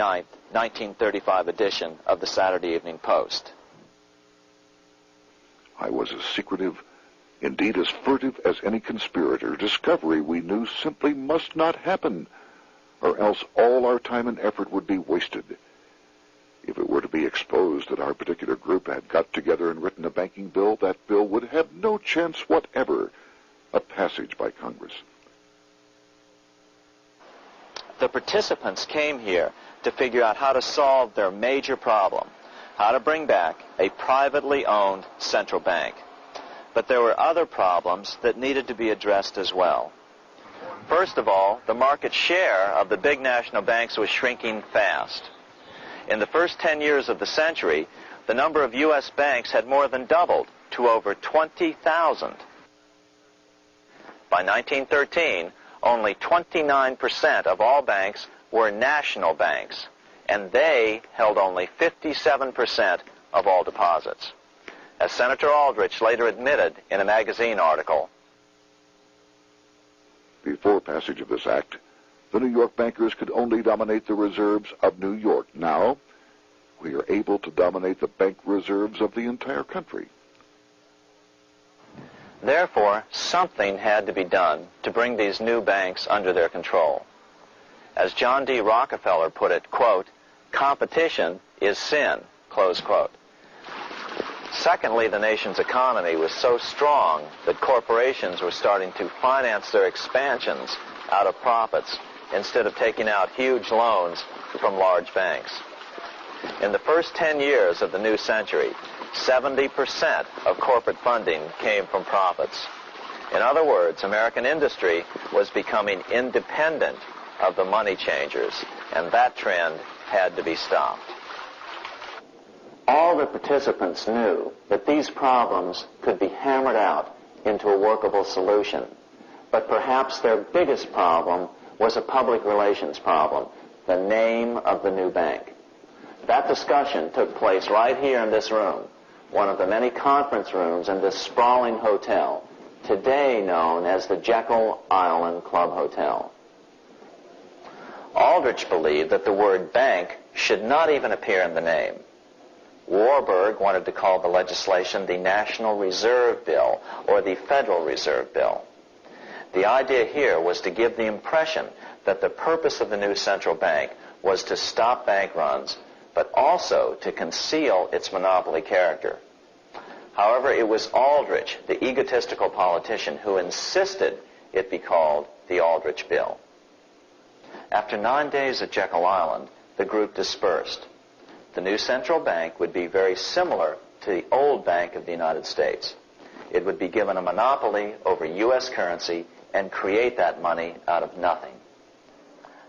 1935 edition of the Saturday Evening Post. I was as secretive, indeed as furtive as any conspirator. Discovery we knew simply must not happen, or else all our time and effort would be wasted. If it were to be exposed that our particular group had got together and written a banking bill, that bill would have no chance whatever of passage by Congress. The participants came here to figure out how to solve their major problem, how to bring back a privately owned central bank. But there were other problems that needed to be addressed as well. First of all, the market share of the big national banks was shrinking fast. In the first 10 years of the century, the number of U.S. banks had more than doubled to over 20,000. By 1913, only 29% of all banks were national banks, and they held only 57% of all deposits. as Senator Aldrich later admitted in a magazine article. Before passage of this act, the New York bankers could only dominate the reserves of New York. Now, we are able to dominate the bank reserves of the entire country. Therefore, something had to be done to bring these new banks under their control. As John D. Rockefeller put it, quote, "Competition is sin," close quote. Secondly, the nation's economy was so strong that corporations were starting to finance their expansions out of profits instead of taking out huge loans from large banks. In the first 10 years of the new century, 70% of corporate funding came from profits. In other words, American industry was becoming independent of the money changers, and that trend had to be stopped. All the participants knew that these problems could be hammered out into a workable solution, but perhaps their biggest problem was a public relations problem, the name of the new bank. That discussion took place right here in this room, one of the many conference rooms in this sprawling hotel, today known as the Jekyll Island Club Hotel. Aldrich believed that the word bank should not even appear in the name. Warburg wanted to call the legislation the National Reserve Bill or the Federal Reserve Bill. The idea here was to give the impression that the purpose of the new central bank was to stop bank runs, but also to conceal its monopoly character. However, it was Aldrich, the egotistical politician, who insisted it be called the Aldrich Bill. After 9 days at Jekyll Island, the group dispersed. The new central bank would be very similar to the old Bank of the United States. It would be given a monopoly over U.S. currency and create that money out of nothing.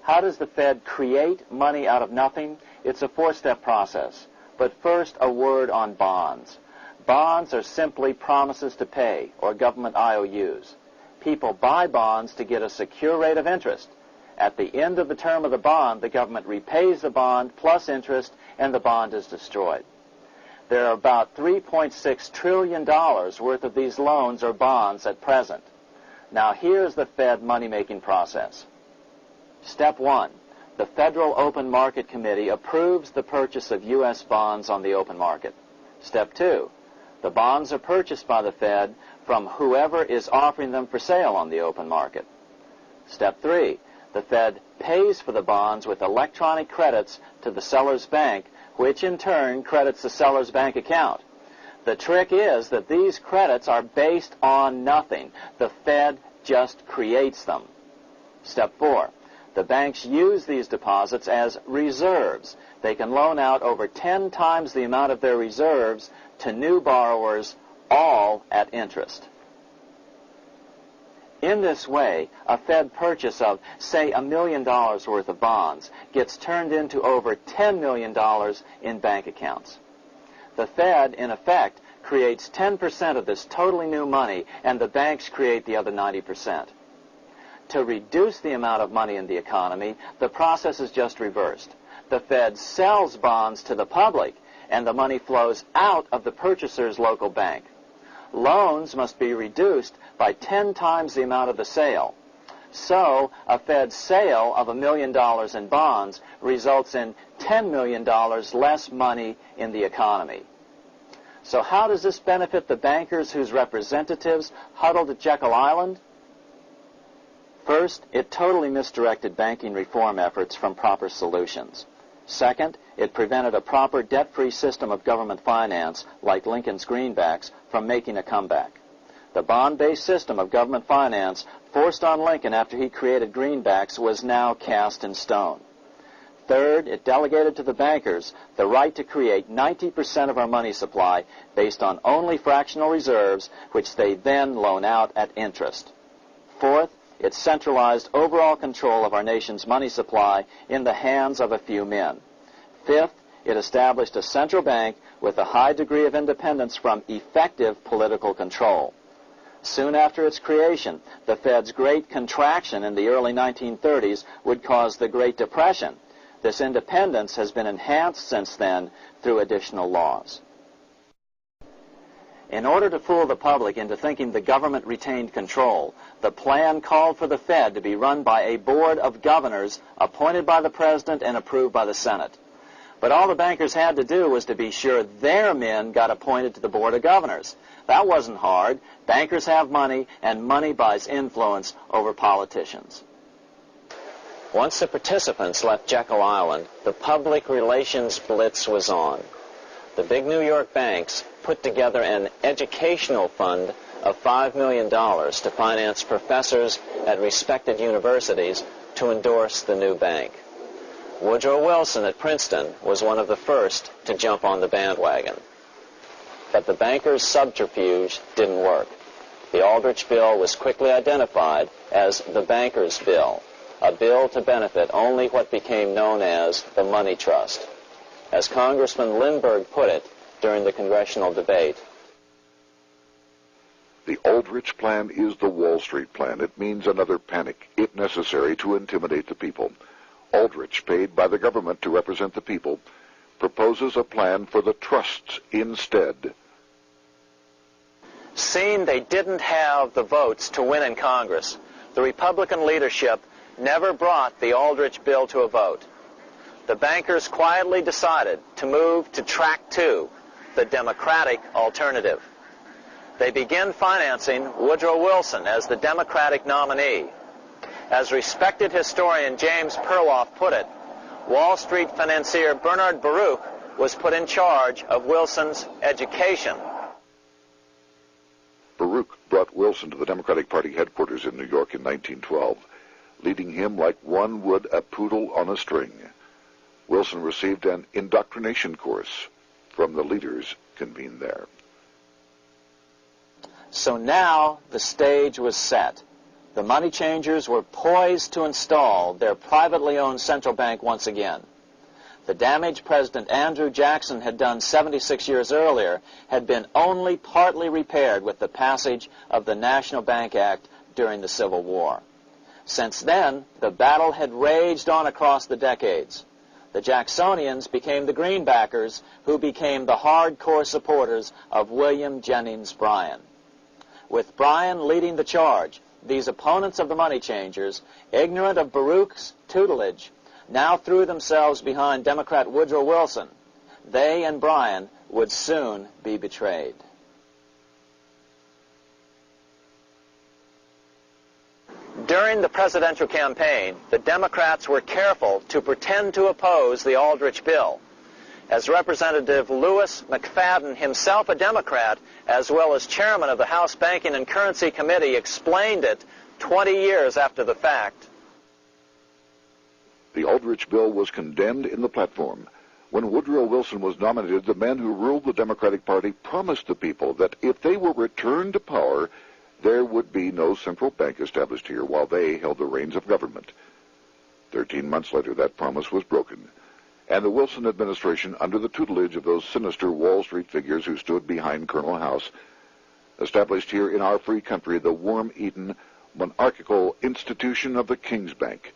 How does the Fed create money out of nothing? It's a four-step process. But first, a word on bonds. Bonds are simply promises to pay, or government IOUs. People buy bonds to get a secure rate of interest. At the end of the term of the bond, the government repays the bond plus interest, and the bond is destroyed. There are about $3.6 trillion worth of these loans or bonds at present. Now here's the Fed money-making process. Step 1. The Federal Open Market Committee approves the purchase of U.S. bonds on the open market. Step 2. The bonds are purchased by the Fed from whoever is offering them for sale on the open market. Step 3. The Fed pays for the bonds with electronic credits to the seller's bank, which in turn credits the seller's bank account. The trick is that these credits are based on nothing. The Fed just creates them. Step 4. The banks use these deposits as reserves. They can loan out over 10 times the amount of their reserves to new borrowers, all at interest. In this way, a Fed purchase of, say, $1 million worth of bonds gets turned into over $10 million in bank accounts. The Fed, in effect, creates 10% of this totally new money, and the banks create the other 90%. To reduce the amount of money in the economy, the process is just reversed. The Fed sells bonds to the public, and the money flows out of the purchaser's local bank. Loans must be reduced by 10 times the amount of the sale. So, a Fed sale of $1 million in bonds results in $10 million less money in the economy. So how does this benefit the bankers whose representatives huddled at Jekyll Island? First, it totally misdirected banking reform efforts from proper solutions. Second, it prevented a proper debt-free system of government finance, like Lincoln's greenbacks, from making a comeback. The bond-based system of government finance forced on Lincoln after he created greenbacks was now cast in stone. Third, it delegated to the bankers the right to create 90% of our money supply based on only fractional reserves, which they then loan out at interest. Fourth, it centralized overall control of our nation's money supply in the hands of a few men. Fifth, it established a central bank with a high degree of independence from effective political control. Soon after its creation, the Fed's great contraction in the early 1930s would cause the Great Depression. This independence has been enhanced since then through additional laws. In order to fool the public into thinking the government retained control, the plan called for the Fed to be run by a board of governors appointed by the president and approved by the Senate. But all the bankers had to do was to be sure their men got appointed to the board of governors. That wasn't hard. Bankers have money, and money buys influence over politicians. Once the participants left Jekyll Island, the public relations blitz was on. The big New York banks put together an educational fund of $5 million to finance professors at respected universities to endorse the new bank. Woodrow Wilson at Princeton was one of the first to jump on the bandwagon. But the bankers' subterfuge didn't work. The Aldrich Bill was quickly identified as the Bankers' Bill, a bill to benefit only what became known as the Money Trust. As Congressman Lindbergh put it during the congressional debate, the Aldrich Plan is the Wall Street Plan. It means another panic, if necessary, to intimidate the people. Aldrich, paid by the government to represent the people, proposes a plan for the trusts instead. Seeing they didn't have the votes to win in Congress, the Republican leadership never brought the Aldrich Bill to a vote. The bankers quietly decided to move to track 2, the Democratic alternative. They began financing Woodrow Wilson as the Democratic nominee. As respected historian James Perloff put it, Wall Street financier Bernard Baruch was put in charge of Wilson's education. Baruch brought Wilson to the Democratic Party headquarters in New York in 1912, leading him like one would a poodle on a string. Wilson received an indoctrination course from the leaders convened there. So now the stage was set. The money changers were poised to install their privately owned central bank once again. The damage President Andrew Jackson had done 76 years earlier had been only partly repaired with the passage of the National Bank Act during the Civil War. Since then, the battle had raged on across the decades. The Jacksonians became the greenbackers, who became the hardcore supporters of William Jennings Bryan. With Bryan leading the charge, these opponents of the money changers, ignorant of Baruch's tutelage, now threw themselves behind Democrat Woodrow Wilson. They and Bryan would soon be betrayed. During the presidential campaign, the Democrats were careful to pretend to oppose the Aldrich Bill. As Representative Lewis McFadden, himself a Democrat, as well as chairman of the House Banking and Currency Committee, explained it 20 years after the fact. The Aldrich Bill was condemned in the platform. When Woodrow Wilson was nominated, the men who ruled the Democratic Party promised the people that if they were returned to power, there would be no central bank established here while they held the reins of government. 13 months later, that promise was broken, and the Wilson administration, under the tutelage of those sinister Wall Street figures who stood behind Colonel House, established here in our free country the worm-eaten, monarchical institution of the King's Bank,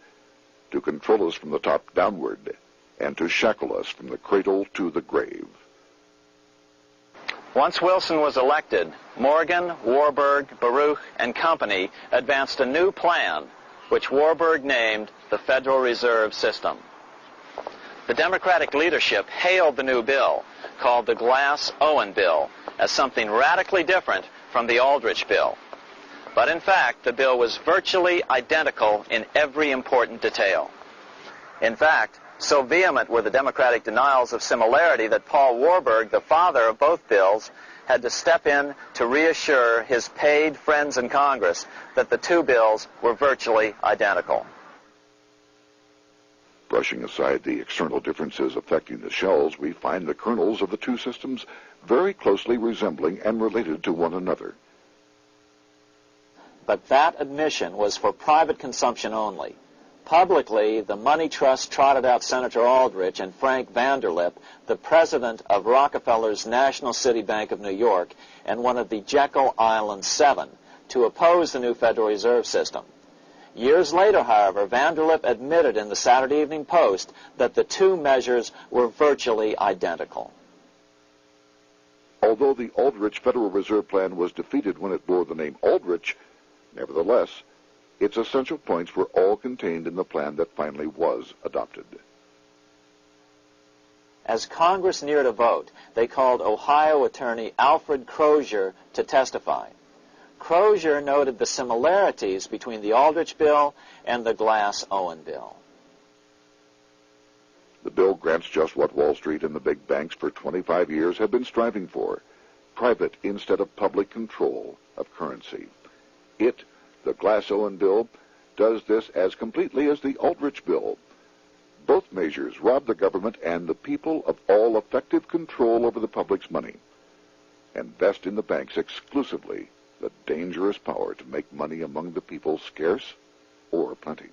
to control us from the top downward and to shackle us from the cradle to the grave. Once Wilson was elected, Morgan, Warburg, Baruch, and company advanced a new plan, which Warburg named the Federal Reserve System. The Democratic leadership hailed the new bill, called the Glass-Owen Bill, as something radically different from the Aldrich Bill. But in fact, the bill was virtually identical in every important detail. In fact, so vehement were the Democratic denials of similarity that Paul Warburg, the father of both bills, had to step in to reassure his paid friends in Congress that the two bills were virtually identical. Brushing aside the external differences affecting the shells, we find the kernels of the two systems very closely resembling and related to one another. But that admission was for private consumption only. Publicly, the money trust trotted out Senator Aldrich and Frank Vanderlip, the president of Rockefeller's National City Bank of New York and one of the Jekyll Island Seven, to oppose the new Federal Reserve System. Years later, however, Vanderlip admitted in the Saturday Evening Post that the two measures were virtually identical. Although the Aldrich Federal Reserve Plan was defeated when it bore the name Aldrich, nevertheless, its essential points were all contained in the plan that finally was adopted. As Congress neared a vote, they called Ohio attorney Alfred Crozier to testify. Crozier noted the similarities between the Aldrich bill and the Glass-Owen bill. The bill grants just what Wall Street and the big banks for 25 years have been striving for: private instead of public control of currency. It, the Glass-Owen bill, does this as completely as the Aldrich bill. Both measures rob the government and the people of all effective control over the public's money, and vest in the banks exclusively the dangerous power to make money among the people scarce or plenty.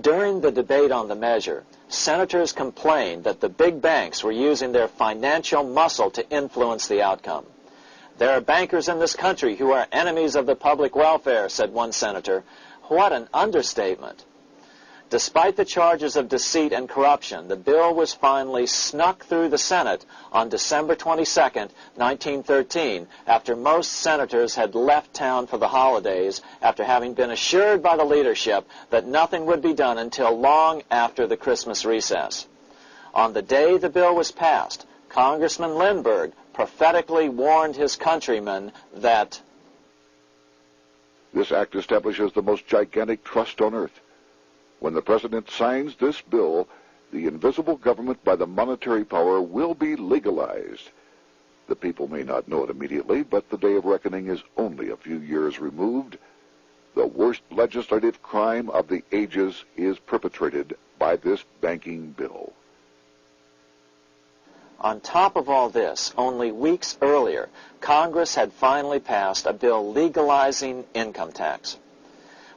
During the debate on the measure, senators complained that the big banks were using their financial muscle to influence the outcome. "There are bankers in this country who are enemies of the public welfare," said one senator. What an understatement. Despite the charges of deceit and corruption, the bill was finally snuck through the Senate on December 22, 1913, after most senators had left town for the holidays, after having been assured by the leadership that nothing would be done until long after the Christmas recess. On the day the bill was passed, Congressman Lindbergh prophetically warned his countrymen that this act establishes the most gigantic trust on earth. When the President signs this bill, the invisible government by the monetary power will be legalized. The people may not know it immediately, but the day of reckoning is only a few years removed. The worst legislative crime of the ages is perpetrated by this banking bill. On top of all this, only weeks earlier, Congress had finally passed a bill legalizing income tax.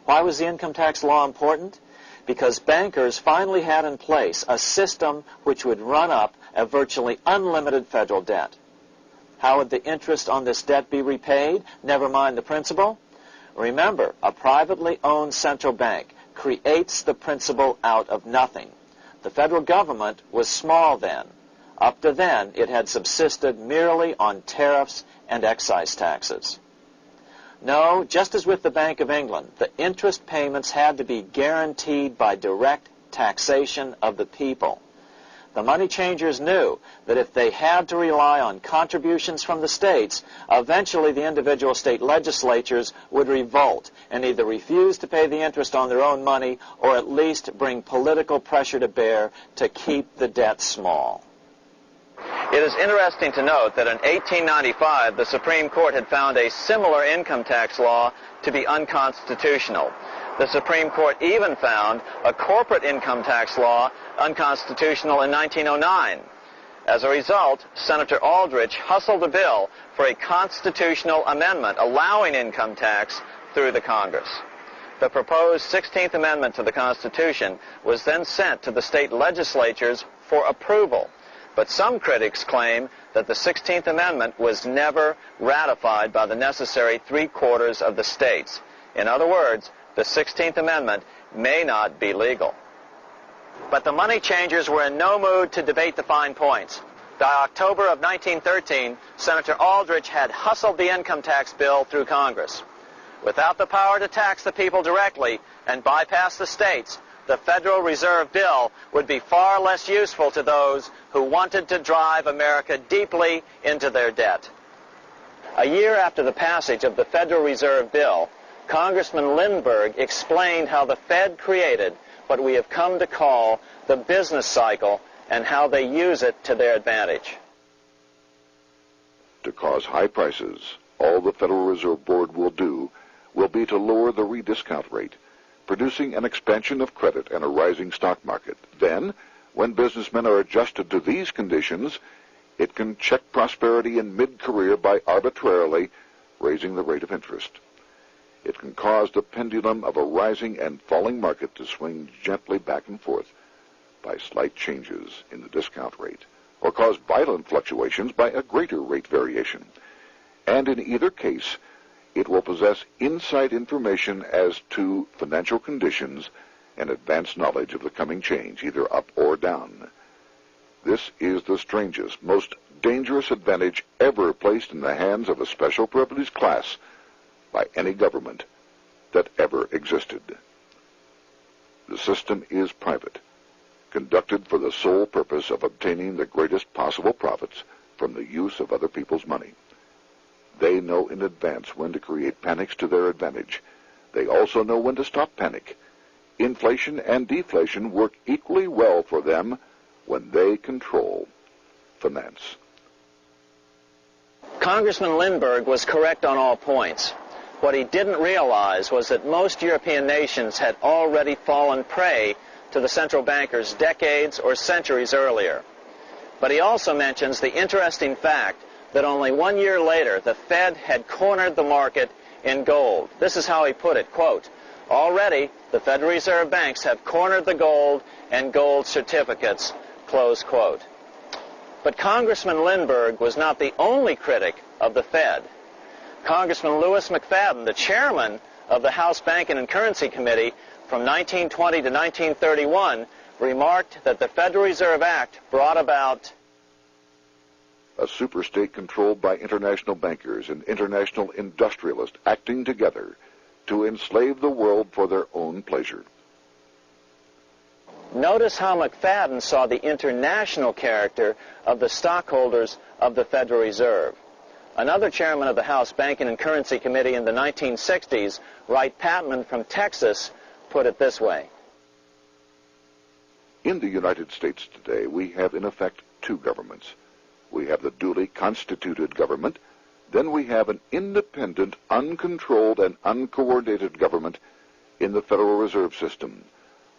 Why was the income tax law important? Because bankers finally had in place a system which would run up a virtually unlimited federal debt. How would the interest on this debt be repaid? Never mind the principal. Remember, a privately owned central bank creates the principal out of nothing. The federal government was small then. Up to then, it had subsisted merely on tariffs and excise taxes. No, just as with the Bank of England, the interest payments had to be guaranteed by direct taxation of the people. The money changers knew that if they had to rely on contributions from the states, eventually the individual state legislatures would revolt and either refuse to pay the interest on their own money or at least bring political pressure to bear to keep the debt small. It is interesting to note that in 1895, the Supreme Court had found a similar income tax law to be unconstitutional. The Supreme Court even found a corporate income tax law unconstitutional in 1909. As a result, Senator Aldrich hustled a bill for a constitutional amendment allowing income tax through the Congress. The proposed 16th Amendment to the Constitution was then sent to the state legislatures for approval. But some critics claim that the 16th Amendment was never ratified by the necessary 3/4 of the states. In other words, the 16th Amendment may not be legal. But the money changers were in no mood to debate the fine points. By October of 1913, Senator Aldrich had hustled the income tax bill through Congress. Without the power to tax the people directly and bypass the states, the Federal Reserve Bill would be far less useful to those who wanted to drive America deeply into their debt. A year after the passage of the Federal Reserve Bill, Congressman Lindbergh explained how the Fed created what we have come to call the business cycle and how they use it to their advantage. To cause high prices, all the Federal Reserve Board will do will be to lower the rediscount rate, producing an expansion of credit and a rising stock market. Then, when businessmen are adjusted to these conditions, it can check prosperity in mid-career by arbitrarily raising the rate of interest. It can cause the pendulum of a rising and falling market to swing gently back and forth by slight changes in the discount rate, or cause violent fluctuations by a greater rate variation. And in either case, it will possess inside information as to financial conditions and advanced knowledge of the coming change, either up or down. This is the strangest, most dangerous advantage ever placed in the hands of a special privileged class by any government that ever existed. The system is private, conducted for the sole purpose of obtaining the greatest possible profits from the use of other people's money. They know in advance when to create panics to their advantage. They also know when to stop panic. Inflation and deflation work equally well for them when they control finance. Congressman Lindbergh was correct on all points. What he didn't realize was that most European nations had already fallen prey to the central bankers decades or centuries earlier. But he also mentions the interesting fact that only 1 year later the Fed had cornered the market in gold. This is how he put it, quote, "Already the Federal Reserve banks have cornered the gold and gold certificates," close quote. But Congressman Lindbergh was not the only critic of the Fed. Congressman Louis McFadden, the chairman of the House Banking and Currency Committee from 1920 to 1931, remarked that the Federal Reserve Act brought about a superstate controlled by international bankers and international industrialists acting together to enslave the world for their own pleasure. Notice how McFadden saw the international character of the stockholders of the Federal Reserve. Another chairman of the House Banking and Currency Committee in the 1960s, Wright Patman from Texas, put it this way. In the United States today, we have in effect two governments. We have the duly constituted government, then we have an independent, uncontrolled, and uncoordinated government in the Federal Reserve System,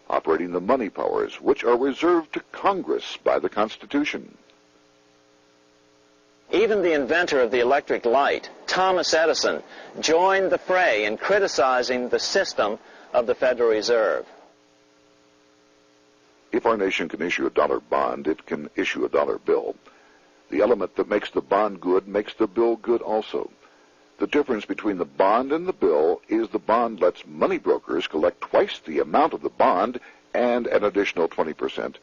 operating the money powers which are reserved to Congress by the Constitution. Even the inventor of the electric light, Thomas Edison, joined the fray in criticizing the system of the Federal Reserve. If our nation can issue a dollar bond, it can issue a dollar bill. The element that makes the bond good makes the bill good also. The difference between the bond and the bill is the bond lets money brokers collect twice the amount of the bond and an additional 20%,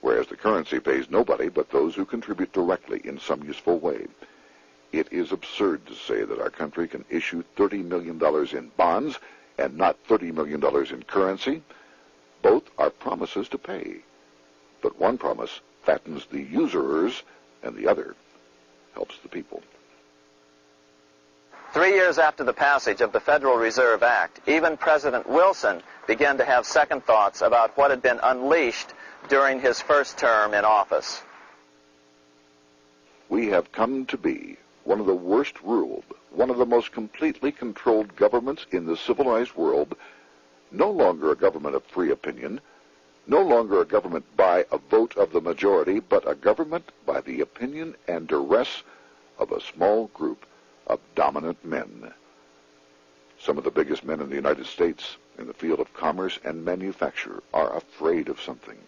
whereas the currency pays nobody but those who contribute directly in some useful way. It is absurd to say that our country can issue $30 million in bonds and not $30 million in currency. Both are promises to pay, but one promise fattens the usurers and the other helps the people. 3 years after the passage of the Federal Reserve Act, even President Wilson began to have second thoughts about what had been unleashed during his first term in office. We have come to be one of the worst ruled, one of the most completely controlled governments in the civilized world, no longer a government of free opinion, no longer a government by a vote of the majority, but a government by the opinion and duress of a small group of dominant men. Some of the biggest men in the United States in the field of commerce and manufacture are afraid of something.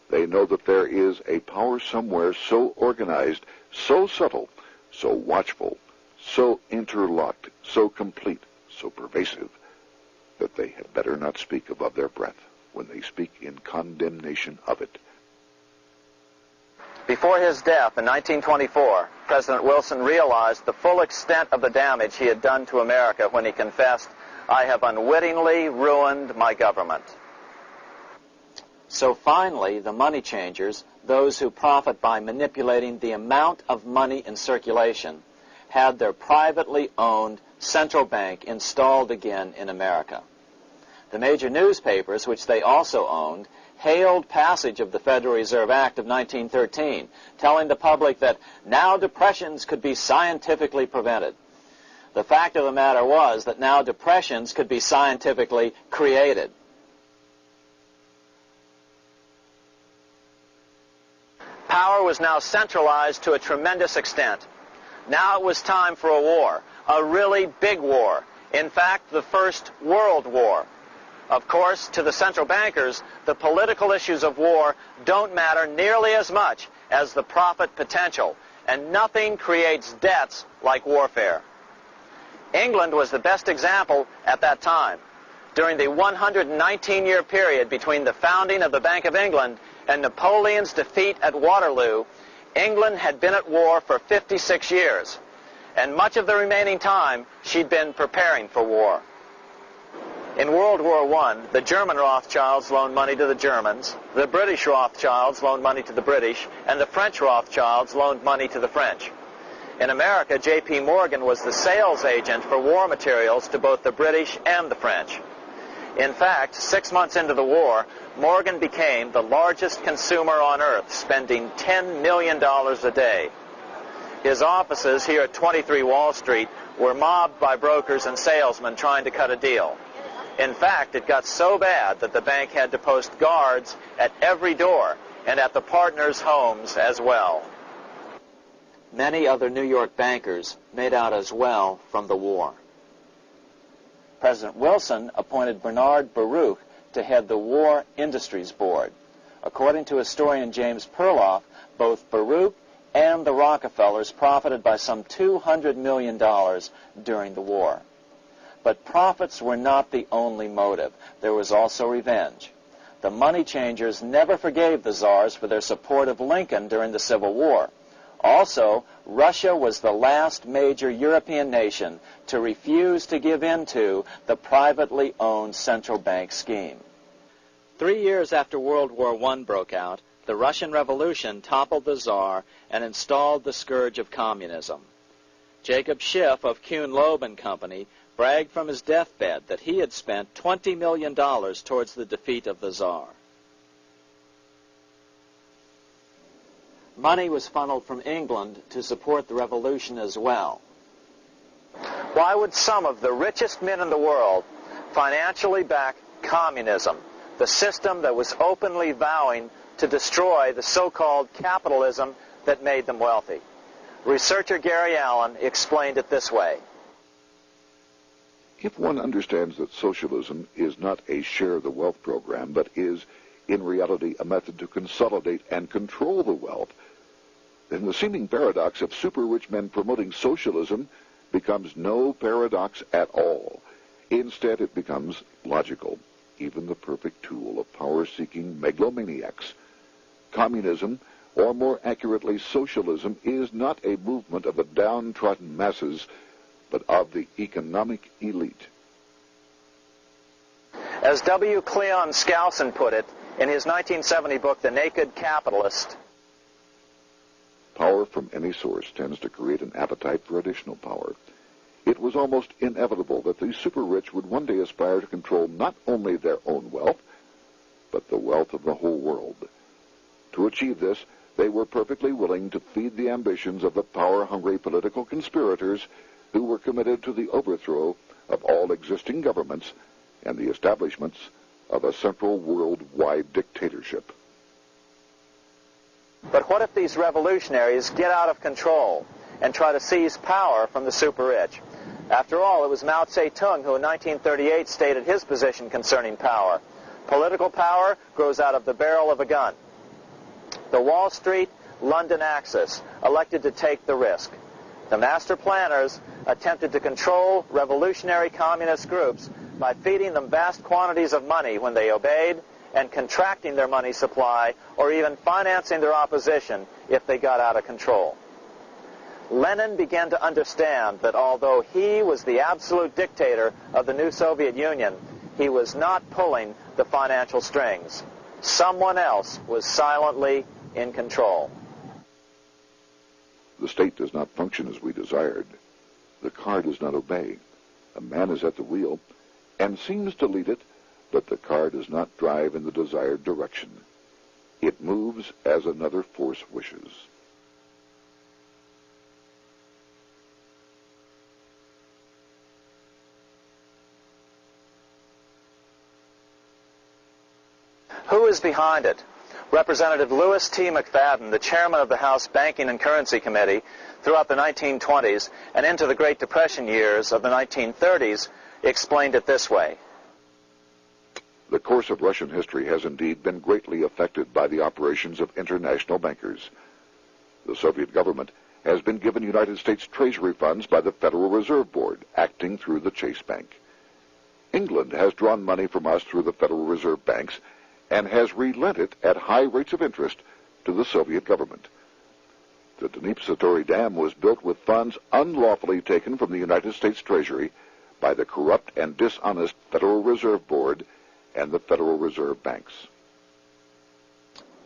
They know that there is a power somewhere so organized, so subtle, so watchful, so interlocked, so complete, so pervasive, that they had better not speak above their breath when they speak in condemnation of it. Before his death in 1924, President Wilson realized the full extent of the damage he had done to America when he confessed, "I have unwittingly ruined my government." So finally, the money changers, those who profit by manipulating the amount of money in circulation, had their privately owned central bank installed again in America. The major newspapers, which they also owned, hailed passage of the Federal Reserve Act of 1913, telling the public that now depressions could be scientifically prevented. The fact of the matter was that now depressions could be scientifically created. Power was now centralized to a tremendous extent. Now it was time for a war, a really big war. In fact, the First World War. Of course, to the central bankers, the political issues of war don't matter nearly as much as the profit potential, and nothing creates debts like warfare. England was the best example at that time. During the 119-year period between the founding of the Bank of England and Napoleon's defeat at Waterloo, England had been at war for 56 years, and much of the remaining time she'd been preparing for war. In World War I, the German Rothschilds loaned money to the Germans, the British Rothschilds loaned money to the British, and the French Rothschilds loaned money to the French. In America, J.P. Morgan was the sales agent for war materials to both the British and the French. In fact, 6 months into the war, Morgan became the largest consumer on earth, spending $10 million a day. His offices here at 23 Wall Street were mobbed by brokers and salesmen trying to cut a deal. In fact, it got so bad that the bank had to post guards at every door and at the partners' homes as well. Many other New York bankers made out as well from the war. President Wilson appointed Bernard Baruch to head the War Industries Board. According to historian James Perloff, both Baruch and the Rockefellers profited by some $200 million during the war. But profits were not the only motive. There was also revenge. The money changers never forgave the czars for their support of Lincoln during the Civil War. Also, Russia was the last major European nation to refuse to give in to the privately owned central bank scheme. 3 years after World War I broke out, the Russian Revolution toppled the Tsar and installed the scourge of communism. Jacob Schiff of Kuhn Loeb and Company bragged from his deathbed that he had spent $20 million towards the defeat of the Tsar. Money was funneled from England to support the revolution as well. Why would some of the richest men in the world financially back communism, the system that was openly vowing to destroy the so-called capitalism that made them wealthy? Researcher Gary Allen explained it this way. If one understands that socialism is not a share the wealth program, but is, in reality, a method to consolidate and control the wealth, then the seeming paradox of super-rich men promoting socialism becomes no paradox at all. Instead, it becomes logical, even the perfect tool of power-seeking megalomaniacs. Communism, or more accurately socialism, is not a movement of the downtrodden masses, but of the economic elite. As W. Cleon Skousen put it in his 1970 book, The Naked Capitalist, power from any source tends to create an appetite for additional power. It was almost inevitable that the super-rich would one day aspire to control not only their own wealth, but the wealth of the whole world. To achieve this, they were perfectly willing to feed the ambitions of the power-hungry political conspirators who were committed to the overthrow of all existing governments and the establishments of a central worldwide dictatorship. but what if these revolutionaries get out of control and try to seize power from the super-rich? After all, it was Mao Zedong who in 1938 stated his position concerning power. Political power grows out of the barrel of a gun. The Wall Street, London axis elected to take the risk. The master planners attempted to control revolutionary communist groups by feeding them vast quantities of money when they obeyed and contracting their money supply or even financing their opposition if they got out of control. Lenin began to understand that although he was the absolute dictator of the new Soviet Union, he was not pulling the financial strings. Someone else was silently in control. The state does not function as we desired. The car does not obey. A man is at the wheel and seems to lead it, but the car does not drive in the desired direction. It moves as another force wishes. Who is behind it? Representative Louis T. McFadden, the chairman of the House Banking and Currency Committee throughout the 1920s and into the Great Depression years of the 1930s, explained it this way. The course of Russian history has indeed been greatly affected by the operations of international bankers. The Soviet government has been given United States Treasury funds by the Federal Reserve Board, acting through the Chase Bank. England has drawn money from us through the Federal Reserve banks and has relent it at high rates of interest to the Soviet government. The Dniepr Dam was built with funds unlawfully taken from the United States Treasury by the corrupt and dishonest Federal Reserve Board and the Federal Reserve banks.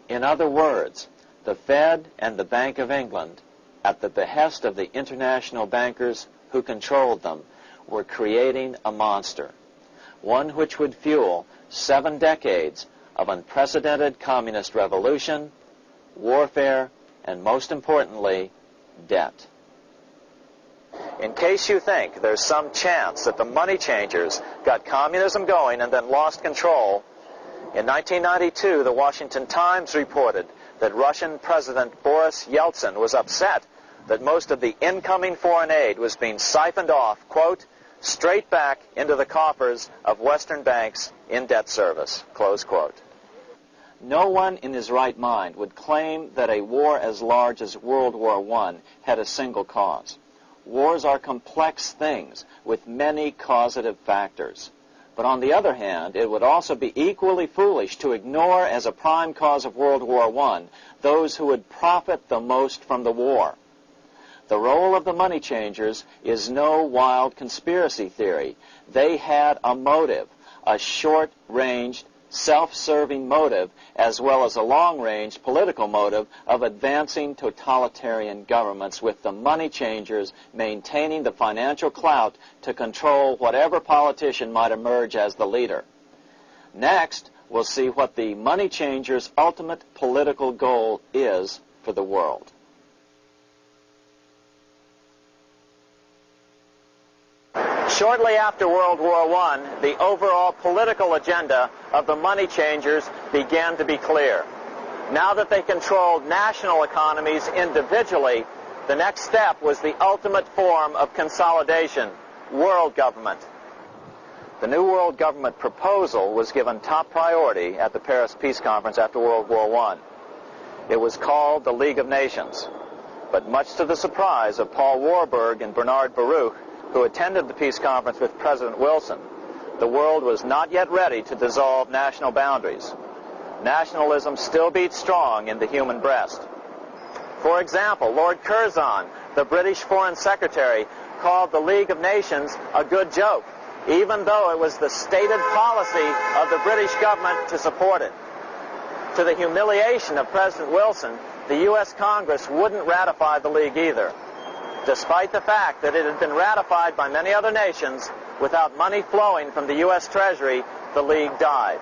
In other words, the Fed and the Bank of England, at the behest of the international bankers who controlled them, were creating a monster, one which would fuel 7 decades of unprecedented communist revolution, warfare, and most importantly, debt. In case you think there's some chance that the money changers got communism going and then lost control, in 1992, the Washington Times reported that Russian President Boris Yeltsin was upset that most of the incoming foreign aid was being siphoned off, quote, straight back into the coffers of Western banks in debt service, close quote. No one in his right mind would claim that a war as large as World War I had a single cause. Wars are complex things with many causative factors. But on the other hand, it would also be equally foolish to ignore as a prime cause of World War I those who would profit the most from the war. The role of the money changers is no wild conspiracy theory. They had a motive, a short-ranged, self-serving motive, as well as a long-range political motive of advancing totalitarian governments, with the money changers maintaining the financial clout to control whatever politician might emerge as the leader. Next, we'll see what the money changers' ultimate political goal is for the world. Shortly after World War I, the overall political agenda of the money changers began to be clear. Now that they controlled national economies individually, the next step was the ultimate form of consolidation, world government. The new world government proposal was given top priority at the Paris Peace Conference after World War I. It was called the League of Nations, but much to the surprise of Paul Warburg and Bernard Baruch, who attended the peace conference with President Wilson, the world was not yet ready to dissolve national boundaries. Nationalism still beats strong in the human breast. For example, Lord Curzon, the British Foreign Secretary, called the League of Nations a good joke, even though it was the stated policy of the British government to support it. To the humiliation of President Wilson, the U.S. Congress wouldn't ratify the League either. Despite the fact that it had been ratified by many other nations, without money flowing from the U.S. Treasury, the League died.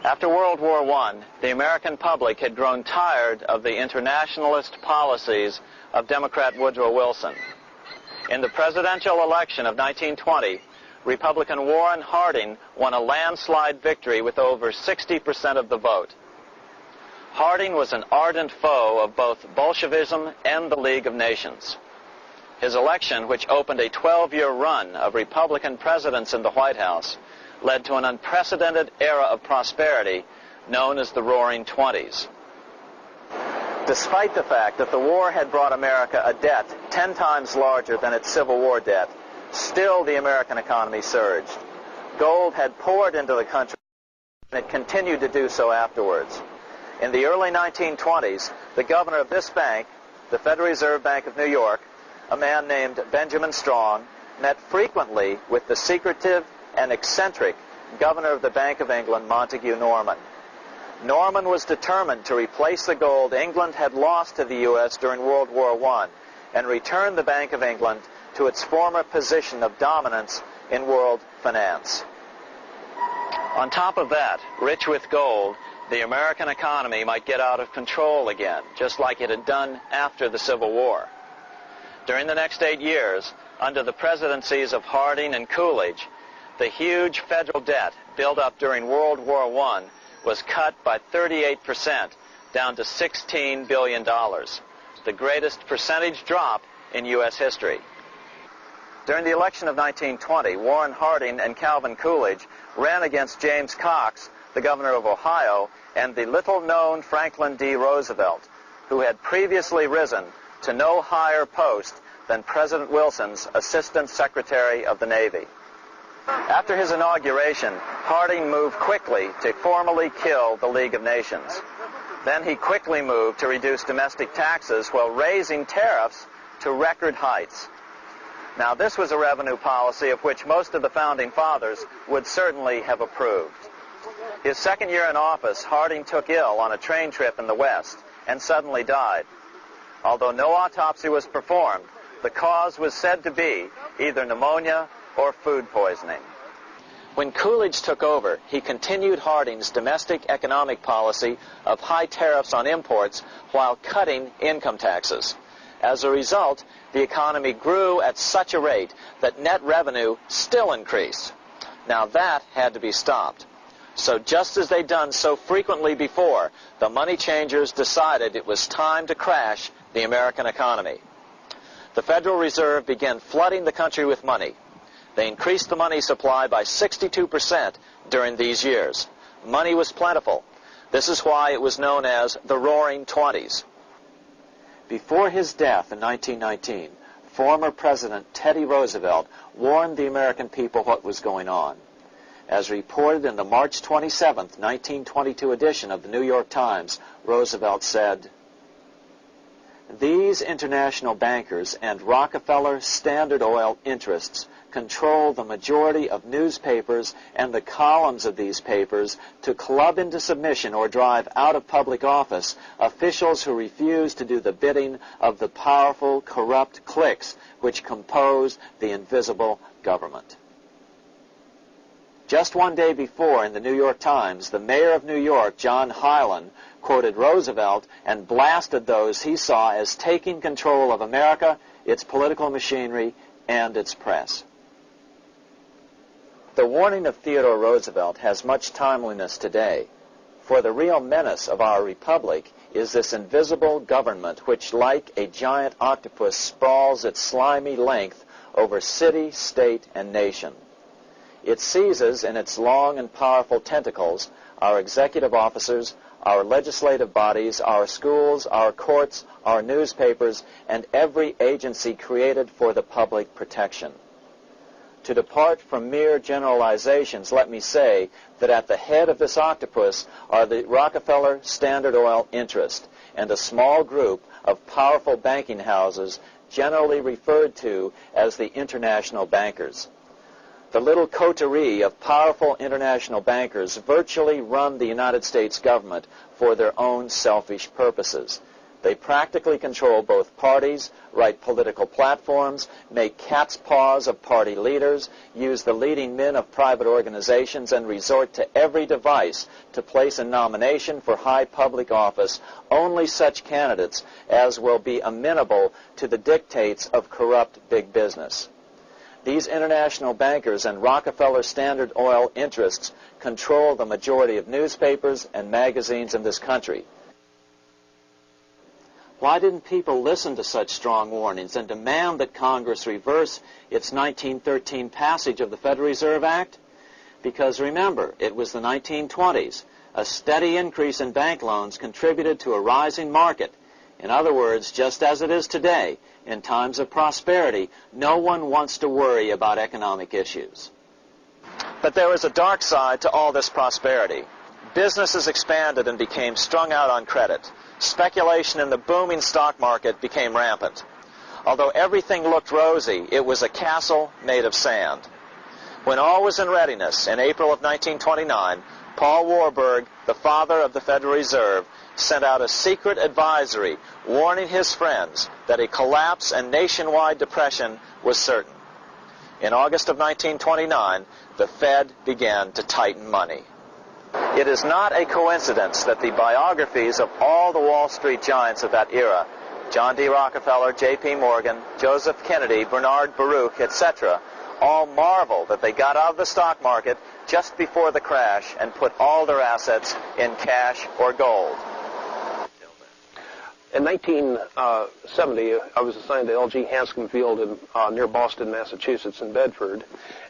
After World War I, the American public had grown tired of the internationalist policies of Democrat Woodrow Wilson. In the presidential election of 1920, Republican Warren Harding won a landslide victory with over 60% of the vote. Harding was an ardent foe of both Bolshevism and the League of Nations. His election, which opened a 12-year run of Republican presidents in the White House, led to an unprecedented era of prosperity known as the Roaring Twenties. Despite the fact that the war had brought America a debt 10 times larger than its Civil War debt, still the American economy surged. Gold had poured into the country, and it continued to do so afterwards. In the early 1920s, the governor of this bank, the Federal Reserve Bank of New York, a man named Benjamin Strong, met frequently with the secretive and eccentric governor of the Bank of England, Montague Norman. Norman was determined to replace the gold England had lost to the U.S. during World War I and return the Bank of England to its former position of dominance in world finance. On top of that, rich with gold, the American economy might get out of control again, just like it had done after the Civil War. During the next 8 years, under the presidencies of Harding and Coolidge, the huge federal debt built up during World War I was cut by 38%, down to $16 billion, the greatest percentage drop in U.S. history. During the election of 1920, Warren Harding and Calvin Coolidge ran against James Cox, the governor of Ohio, and the little-known Franklin D. Roosevelt, who had previously risen to no higher post than President Wilson's Assistant Secretary of the Navy. After his inauguration, Harding moved quickly to formally kill the League of Nations. Then he quickly moved to reduce domestic taxes while raising tariffs to record heights. Now, this was a revenue policy of which most of the Founding Fathers would certainly have approved. His second year in office, Harding took ill on a train trip in the West and suddenly died. Although no autopsy was performed, the cause was said to be either pneumonia or food poisoning. When Coolidge took over, he continued Harding's domestic economic policy of high tariffs on imports while cutting income taxes. As a result, the economy grew at such a rate that net revenue still increased. Now that had to be stopped. So just as they'd done so frequently before, the money changers decided it was time to crash the American economy. The Federal Reserve began flooding the country with money. They increased the money supply by 62% during these years. Money was plentiful. This is why it was known as the Roaring Twenties. Before his death in 1919, former President Teddy Roosevelt warned the American people what was going on. As reported in the March 27, 1922 edition of the New York Times, Roosevelt said, "These international bankers and Rockefeller Standard Oil interests control the majority of newspapers and the columns of these papers to club into submission or drive out of public office officials who refuse to do the bidding of the powerful, corrupt cliques which compose the invisible government." Just one day before, in the New York Times, the mayor of New York, John Hylan, quoted Roosevelt and blasted those he saw as taking control of America, its political machinery, and its press. The warning of Theodore Roosevelt has much timeliness today, for the real menace of our republic is this invisible government which, like a giant octopus, sprawls its slimy length over city, state, and nation. It seizes in its long and powerful tentacles our executive officers, our legislative bodies, our schools, our courts, our newspapers, and every agency created for the public protection. To depart from mere generalizations, let me say that at the head of this octopus are the Rockefeller Standard Oil interest and a small group of powerful banking houses generally referred to as the international bankers. The little coterie of powerful international bankers virtually run the United States government for their own selfish purposes. They practically control both parties, write political platforms, make cat's paws of party leaders, use the leading men of private organizations, and resort to every device to place in nomination for high public office only such candidates as will be amenable to the dictates of corrupt big business. These international bankers and Rockefeller Standard Oil interests control the majority of newspapers and magazines in this country. Why didn't people listen to such strong warnings and demand that Congress reverse its 1913 passage of the Federal Reserve Act? Because remember, it was the 1920s. A steady increase in bank loans contributed to a rising market. In other words, just as it is today, in times of prosperity, no one wants to worry about economic issues. But there was a dark side to all this prosperity. Businesses expanded and became strung out on credit. Speculation in the booming stock market became rampant. Although everything looked rosy, it was a castle made of sand. When all was in readiness, in April of 1929, Paul Warburg, the father of the Federal Reserve, sent out a secret advisory warning his friends that a collapse and nationwide depression was certain. In August of 1929, the Fed began to tighten money. It is not a coincidence that the biographies of all the Wall Street giants of that era, John D. Rockefeller, J.P. Morgan, Joseph Kennedy, Bernard Baruch, etc., all marvel that they got out of the stock market just before the crash and put all their assets in cash or gold. In 1970, I was assigned to L.G. Hanscom Field near Boston, Massachusetts, in Bedford.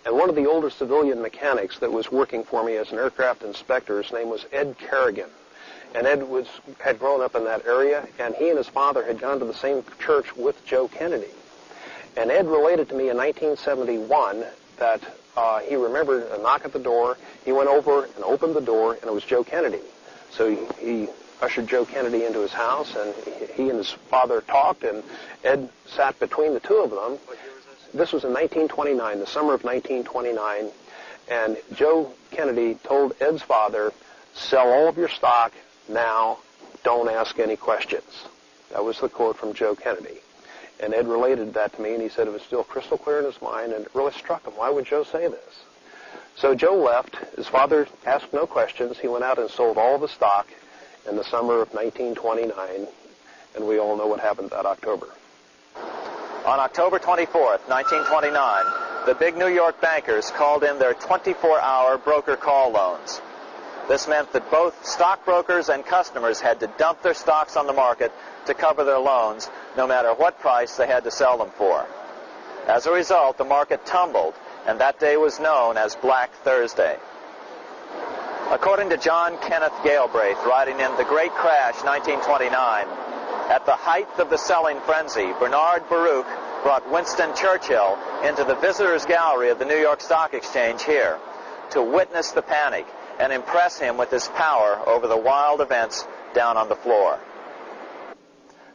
And one of the older civilian mechanics that was working for me as an aircraft inspector, his name was Ed Kerrigan. And Ed had grown up in that area, and he and his father had gone to the same church with Joe Kennedy. And Ed related to me in 1971 that he remembered a knock at the door. He went over and opened the door, and it was Joe Kennedy. So he ushered Joe Kennedy into his house, and he and his father talked, and Ed sat between the two of them. This was in 1929, the summer of 1929, and Joe Kennedy told Ed's father, "Sell all of your stock now, don't ask any questions." That was the quote from Joe Kennedy. And Ed related that to me, and he said it was still crystal clear in his mind, and it really struck him. Why would Joe say this? So Joe left. His father asked no questions. He went out and sold all of the stock in the summer of 1929, and we all know what happened that October. On October 24th, 1929, the big New York bankers called in their 24-hour broker call loans. This meant that both stockbrokers and customers had to dump their stocks on the market to cover their loans, no matter what price they had to sell them for. As a result, the market tumbled, and that day was known as Black Thursday. According to John Kenneth Galbraith, writing in The Great Crash, 1929, at the height of the selling frenzy, Bernard Baruch brought Winston Churchill into the visitors' gallery of the New York Stock Exchange here to witness the panic and impress him with his power over the wild events down on the floor.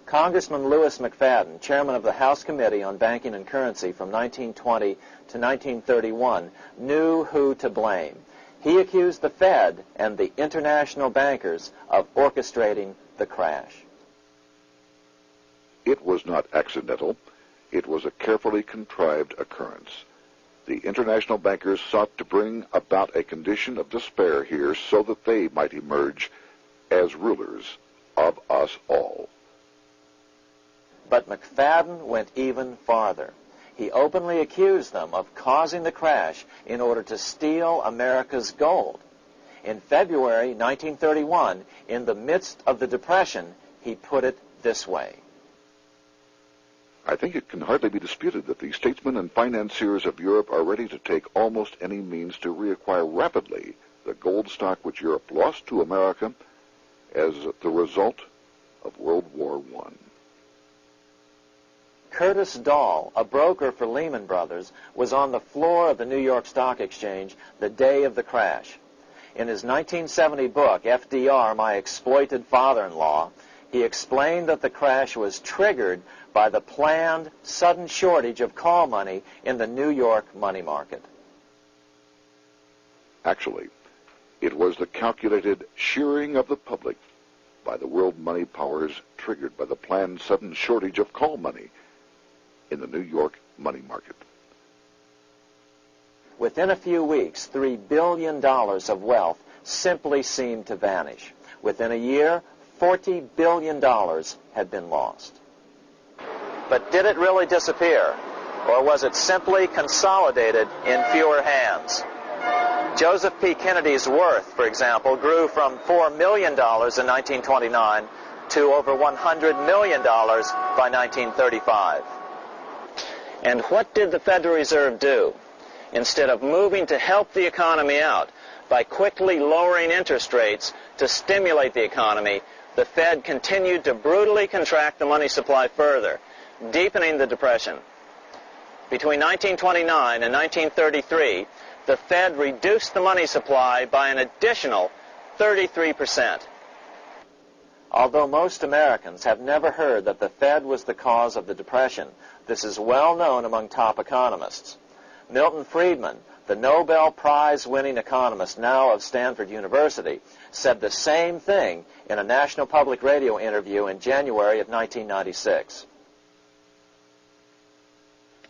Congressman Louis McFadden, chairman of the House Committee on Banking and Currency from 1920 to 1931, knew who to blame. He accused the Fed and the international bankers of orchestrating the crash. It was not accidental. It was a carefully contrived occurrence. The international bankers sought to bring about a condition of despair here so that they might emerge as rulers of us all. But McFadden went even farther. He openly accused them of causing the crash in order to steal America's gold. In February 1931, in the midst of the Depression, he put it this way. I think it can hardly be disputed that the statesmen and financiers of Europe are ready to take almost any means to reacquire rapidly the gold stock which Europe lost to America as the result of World War I. Curtis Dahl, a broker for Lehman Brothers, was on the floor of the New York Stock Exchange the day of the crash. In his 1970 book, FDR, My Exploited Father-in-Law, he explained that the crash was triggered by the planned sudden shortage of call money in the New York money market. Actually, it was the calculated shearing of the public by the world money powers triggered by the planned sudden shortage of call money in the New York money market. Within a few weeks, $3 billion of wealth simply seemed to vanish. Within a year, $40 billion had been lost. But did it really disappear? Or was it simply consolidated in fewer hands? Joseph P. Kennedy's worth, for example, grew from $4 million in 1929 to over $100 million by 1935. And what did the Federal Reserve do? Instead of moving to help the economy out by quickly lowering interest rates to stimulate the economy, the Fed continued to brutally contract the money supply further, deepening the Depression. Between 1929 and 1933, the Fed reduced the money supply by an additional 33%. Although most Americans have never heard that the Fed was the cause of the Depression, this is well known among top economists. Milton Friedman, the Nobel Prize-winning economist now of Stanford University, said the same thing in a National Public Radio interview in January of 1996.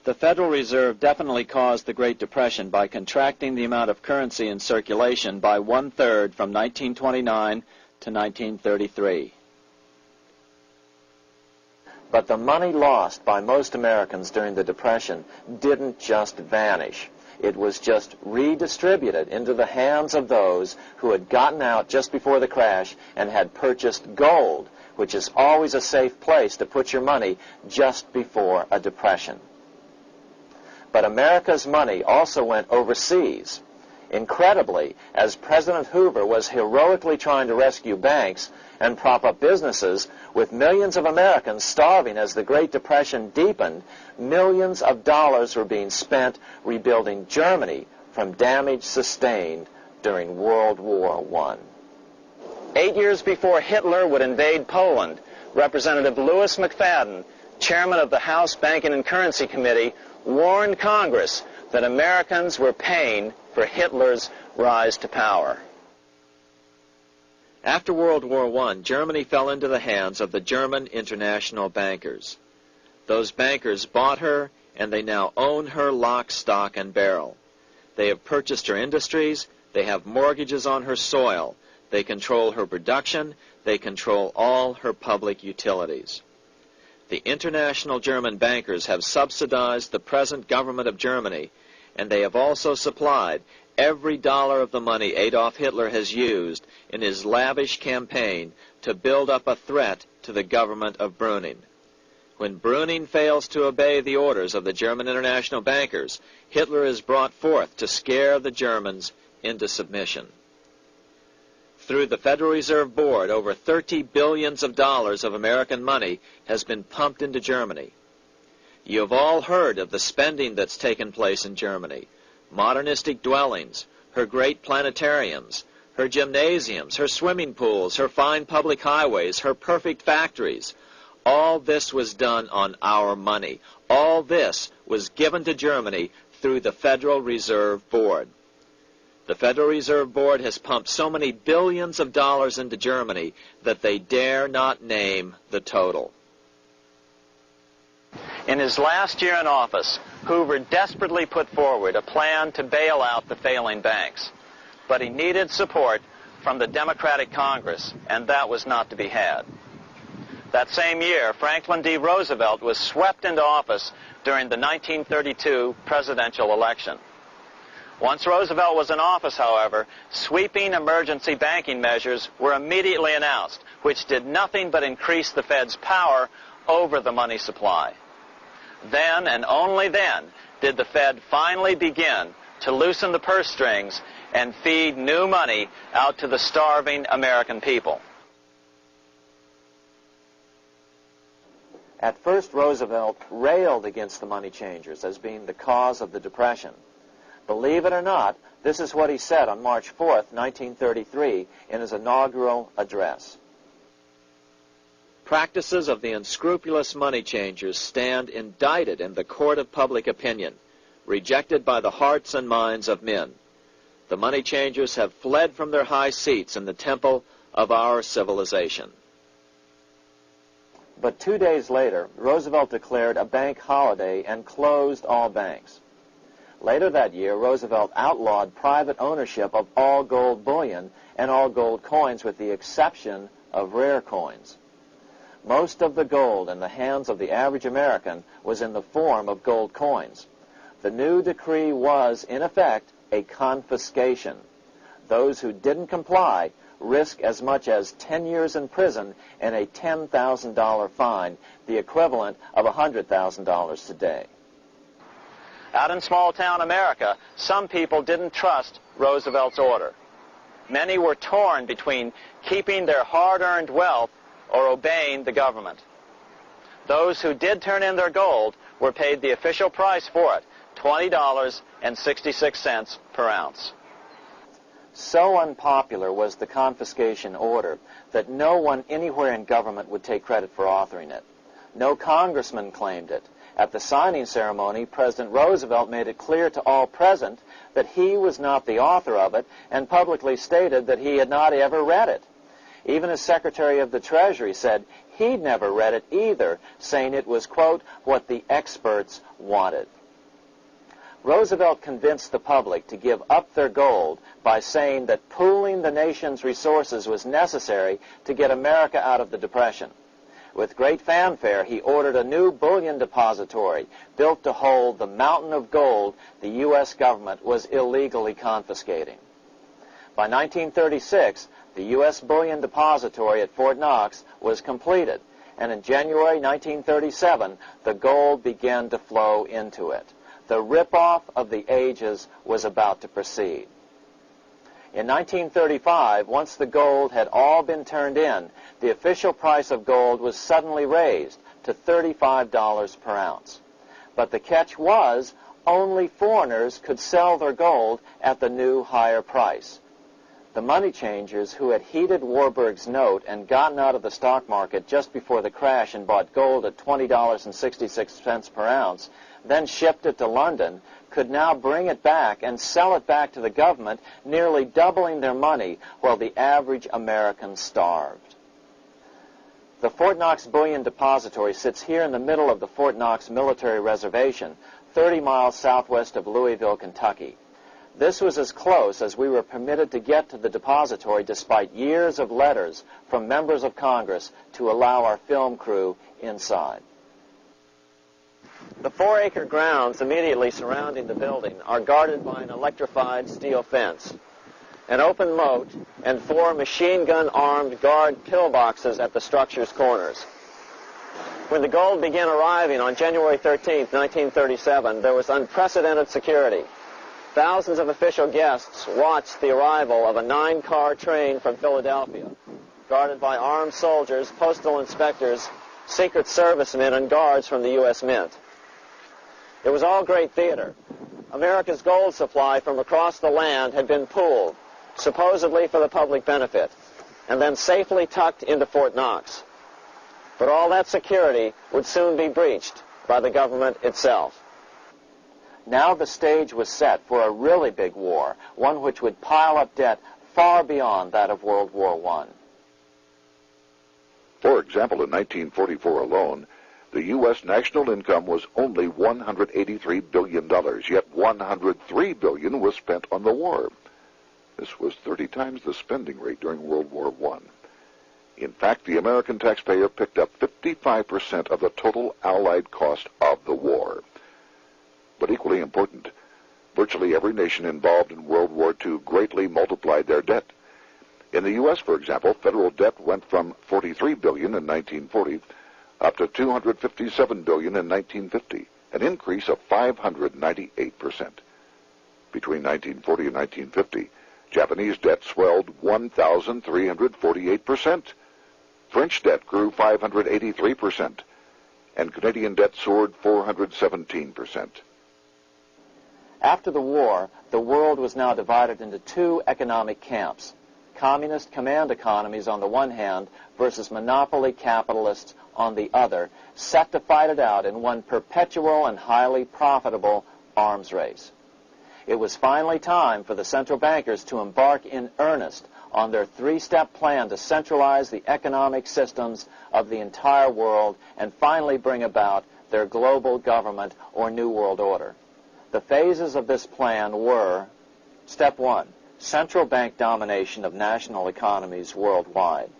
The Federal Reserve definitely caused the Great Depression by contracting the amount of currency in circulation by 1/3 from 1929 to 1933. But the money lost by most Americans during the Depression didn't just vanish. It was just redistributed into the hands of those who had gotten out just before the crash and had purchased gold, which is always a safe place to put your money just before a depression. But America's money also went overseas. Incredibly, as President Hoover was heroically trying to rescue banks and prop up businesses, with millions of Americans starving as the Great Depression deepened, millions of dollars were being spent rebuilding Germany from damage sustained during World War I. 8 years before Hitler would invade Poland, Representative Louis McFadden, chairman of the House Banking and Currency Committee, warned Congress that Americans were paying for Hitler's rise to power. After World War I, Germany fell into the hands of the German international bankers. Those bankers bought her, and they now own her lock, stock, and barrel. They have purchased her industries, they have mortgages on her soil, they control her production, they control all her public utilities. The international German bankers have subsidized the present government of Germany, and they have also supplied every dollar of the money Adolf Hitler has used in his lavish campaign to build up a threat to the government of Brüning. When Brüning fails to obey the orders of the German international bankers, Hitler is brought forth to scare the Germans into submission. Through the Federal Reserve Board, over $30 billion of American money has been pumped into Germany. You have all heard of the spending that's taken place in Germany. Modernistic dwellings, her great planetariums, her gymnasiums, her swimming pools, her fine public highways, her perfect factories. All this was done on our money. All this was given to Germany through the Federal Reserve Board. The Federal Reserve Board has pumped so many billions of dollars into Germany that they dare not name the total. In his last year in office, Hoover desperately put forward a plan to bail out the failing banks. But he needed support from the Democratic Congress, and that was not to be had. That same year, Franklin D. Roosevelt was swept into office during the 1932 presidential election. Once Roosevelt was in office, however, sweeping emergency banking measures were immediately announced, which did nothing but increase the Fed's power over the money supply. Then, and only then, did the Fed finally begin to loosen the purse strings and feed new money out to the starving American people. At first, Roosevelt railed against the money changers as being the cause of the Depression. Believe it or not, this is what he said on March 4th, 1933, in his inaugural address. Practices of the unscrupulous money changers stand indicted in the court of public opinion, rejected by the hearts and minds of men. The money changers have fled from their high seats in the temple of our civilization. But 2 days later, Roosevelt declared a bank holiday and closed all banks. Later that year, Roosevelt outlawed private ownership of all gold bullion and all gold coins with the exception of rare coins. Most of the gold in the hands of the average American was in the form of gold coins. The new decree was, in effect, a confiscation. Those who didn't comply risk as much as 10 years in prison and a $10,000 fine, the equivalent of $100,000 today. Out in small-town America, some people didn't trust Roosevelt's order. Many were torn between keeping their hard-earned wealth or obeying the government. Those who did turn in their gold were paid the official price for it, $20.66 per ounce. So unpopular was the confiscation order that no one anywhere in government would take credit for authoring it. No congressman claimed it. At the signing ceremony, President Roosevelt made it clear to all present that he was not the author of it and publicly stated that he had not ever read it. Even his Secretary of the Treasury said he'd never read it either, saying it was, quote, what the experts wanted. Roosevelt convinced the public to give up their gold by saying that pooling the nation's resources was necessary to get America out of the Depression. With great fanfare, he ordered a new bullion depository built to hold the mountain of gold the U.S. government was illegally confiscating. By 1936, the U.S. bullion depository at Fort Knox was completed, and in January 1937, the gold began to flow into it. The rip-off of the ages was about to proceed. In 1935, once the gold had all been turned in, the official price of gold was suddenly raised to $35 per ounce. But the catch was, only foreigners could sell their gold at the new higher price. The money changers who had heeded Warburg's note and gotten out of the stock market just before the crash and bought gold at $20.66 per ounce, then shipped it to London, could now bring it back and sell it back to the government, nearly doubling their money while the average American starved. The Fort Knox Bullion Depository sits here in the middle of the Fort Knox Military Reservation, 30 miles southwest of Louisville, Kentucky. This was as close as we were permitted to get to the depository despite years of letters from members of Congress to allow our film crew inside. The 4-acre grounds immediately surrounding the building are guarded by an electrified steel fence, an open moat, and 4 machine-gun-armed guard pillboxes at the structure's corners. When the gold began arriving on January 13, 1937, there was unprecedented security. Thousands of official guests watched the arrival of a 9-car train from Philadelphia, guarded by armed soldiers, postal inspectors, Secret Servicemen, and guards from the U.S. Mint. It was all great theater. America's gold supply from across the land had been pooled, supposedly for the public benefit, and then safely tucked into Fort Knox. But all that security would soon be breached by the government itself. Now the stage was set for a really big war, one which would pile up debt far beyond that of World War I. For example, in 1944 alone, the U.S. national income was only $183 billion, yet $103 billion was spent on the war. This was 30 times the spending rate during World War I. In fact, the American taxpayer picked up 55% of the total Allied cost of the war. But equally important, virtually every nation involved in World War II greatly multiplied their debt. In the U.S., for example, federal debt went from $43 billion in 1940 up to $257 billion in 1950, an increase of 598%. Between 1940 and 1950, Japanese debt swelled 1,348%. French debt grew 583%, and Canadian debt soared 417%. After the war, the world was now divided into 2 economic camps: communist command economies on the one hand versus monopoly capitalists on the other, set to fight it out in one perpetual and highly profitable arms race. It was finally time for the central bankers to embark in earnest on their 3-step plan to centralize the economic systems of the entire world and finally bring about their global government or New World Order. The phases of this plan were: Step 1, central bank domination of national economies worldwide.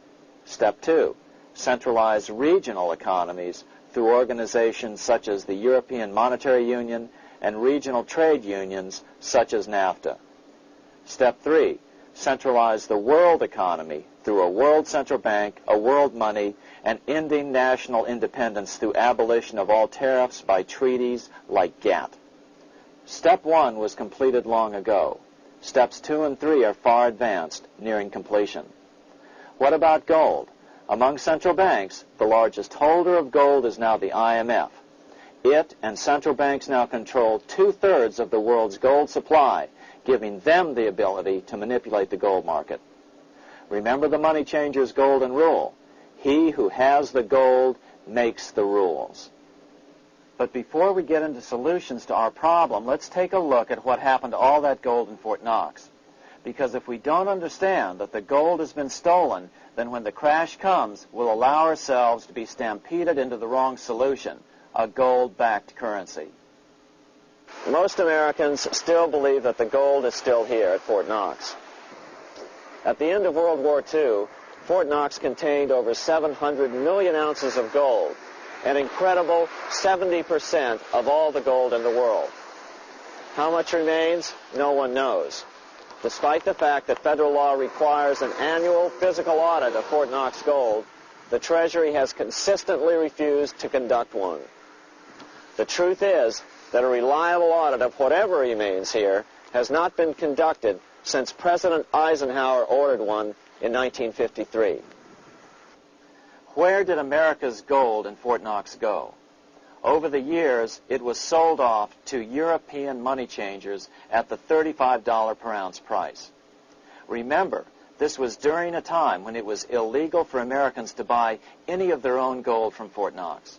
Step 2, centralize regional economies through organizations such as the European Monetary Union and regional trade unions such as NAFTA. Step 3, centralize the world economy through a world central bank, a world money, and ending national independence through abolition of all tariffs by treaties like GATT. Step 1 was completed long ago. Steps 2 and 3 are far advanced, nearing completion. What about gold? Among central banks, the largest holder of gold is now the IMF. It and central banks now control 2/3 of the world's gold supply, giving them the ability to manipulate the gold market. Remember the money changer's golden rule: he who has the gold makes the rules. But before we get into solutions to our problem, let's take a look at what happened to all that gold in Fort Knox. Because if we don't understand that the gold has been stolen, then when the crash comes, we'll allow ourselves to be stampeded into the wrong solution: a gold-backed currency. Most Americans still believe that the gold is still here at Fort Knox. At the end of World War II, Fort Knox contained over 700 million ounces of gold, an incredible 70% of all the gold in the world. How much remains? No one knows, despite the fact that federal law requires an annual physical audit of Fort Knox gold. The Treasury has consistently refused to conduct one. The truth is that a reliable audit of whatever remains here has not been conducted since President Eisenhower ordered one in 1953. Where did America's gold in Fort Knox go? Over the years, it was sold off to European money changers at the $35 per ounce price. Remember, this was during a time when it was illegal for Americans to buy any of their own gold from Fort Knox.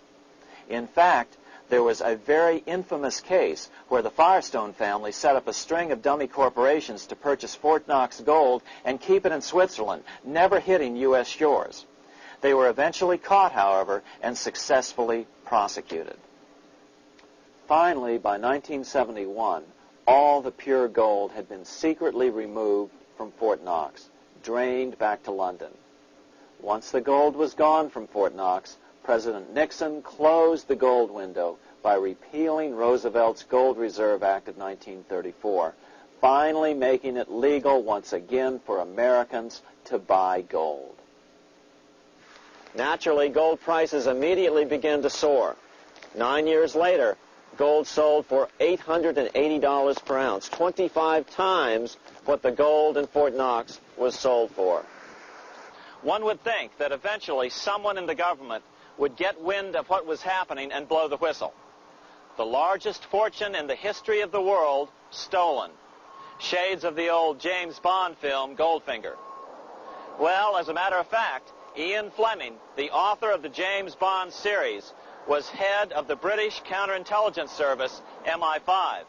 In fact, there was a very infamous case where the Firestone family set up a string of dummy corporations to purchase Fort Knox gold and keep it in Switzerland, never hitting U.S. shores. They were eventually caught, however, and successfully prosecuted. Finally, by 1971, all the pure gold had been secretly removed from Fort Knox, drained back to London. Once the gold was gone from Fort Knox, President Nixon closed the gold window by repealing Roosevelt's Gold Reserve Act of 1934, finally making it legal once again for Americans to buy gold. Naturally, gold prices immediately began to soar. 9 years later, gold sold for $880 per ounce, 25 times what the gold in Fort Knox was sold for. One would think that eventually someone in the government would get wind of what was happening and blow the whistle. The largest fortune in the history of the world stolen. Shades of the old James Bond film, Goldfinger. Well, as a matter of fact, Ian Fleming, the author of the James Bond series, was head of the British counterintelligence service, MI5.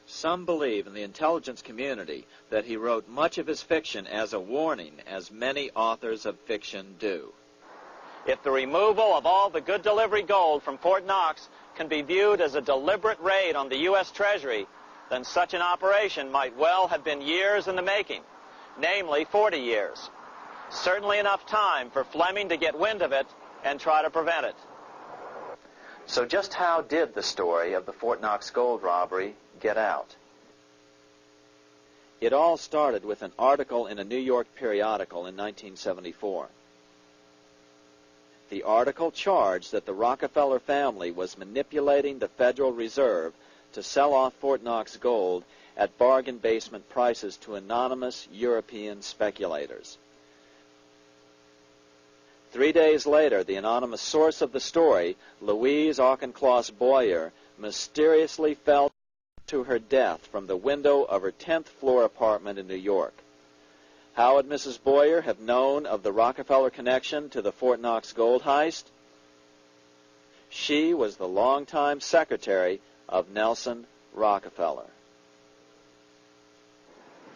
Some believe in the intelligence community that he wrote much of his fiction as a warning, as many authors of fiction do. If the removal of all the good delivery gold from Fort Knox can be viewed as a deliberate raid on the U.S. Treasury, then such an operation might well have been years in the making, namely 40 years. Certainly enough time for Fleming to get wind of it and try to prevent it. So just how did the story of the Fort Knox gold robbery get out? It all started with an article in a New York periodical in 1974. The article charged that the Rockefeller family was manipulating the Federal Reserve to sell off Fort Knox gold at bargain basement prices to anonymous European speculators. 3 days later, the anonymous source of the story, Louise Auchincloss Boyer, mysteriously fell to her death from the window of her 10th floor apartment in New York. How would Mrs. Boyer have known of the Rockefeller connection to the Fort Knox gold heist? She was the longtime secretary of Nelson Rockefeller.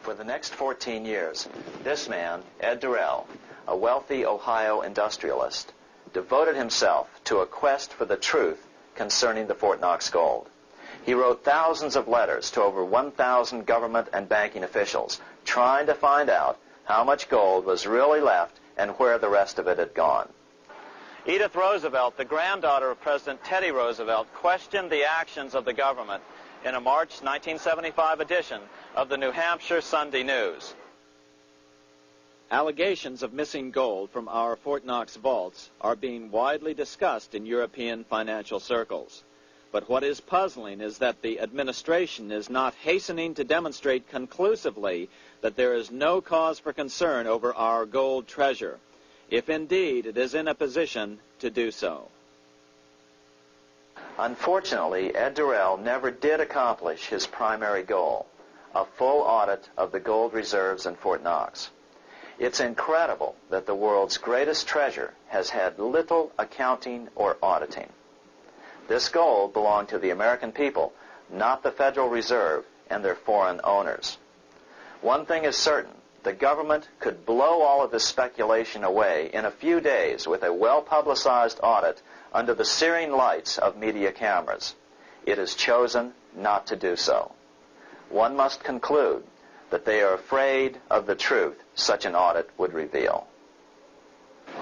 For the next 14 years, this man, Ed Durrell, a wealthy Ohio industrialist, devoted himself to a quest for the truth concerning the Fort Knox gold. He wrote thousands of letters to over 1,000 government and banking officials, trying to find out how much gold was really left and where the rest of it had gone. Edith Roosevelt, the granddaughter of President Teddy Roosevelt, questioned the actions of the government in a March 1975 edition of the New Hampshire Sunday News. Allegations of missing gold from our Fort Knox vaults are being widely discussed in European financial circles. But what is puzzling is that the administration is not hastening to demonstrate conclusively that there is no cause for concern over our gold treasure, if indeed it is in a position to do so. Unfortunately, Ed Durrell never did accomplish his primary goal, a full audit of the gold reserves in Fort Knox. It's incredible that the world's greatest treasure has had little accounting or auditing. This gold belonged to the American people, not the Federal Reserve and their foreign owners. One thing is certain, the government could blow all of this speculation away in a few days with a well-publicized audit under the searing lights of media cameras. It has chosen not to do so. One must conclude that they are afraid of the truth such an audit would reveal.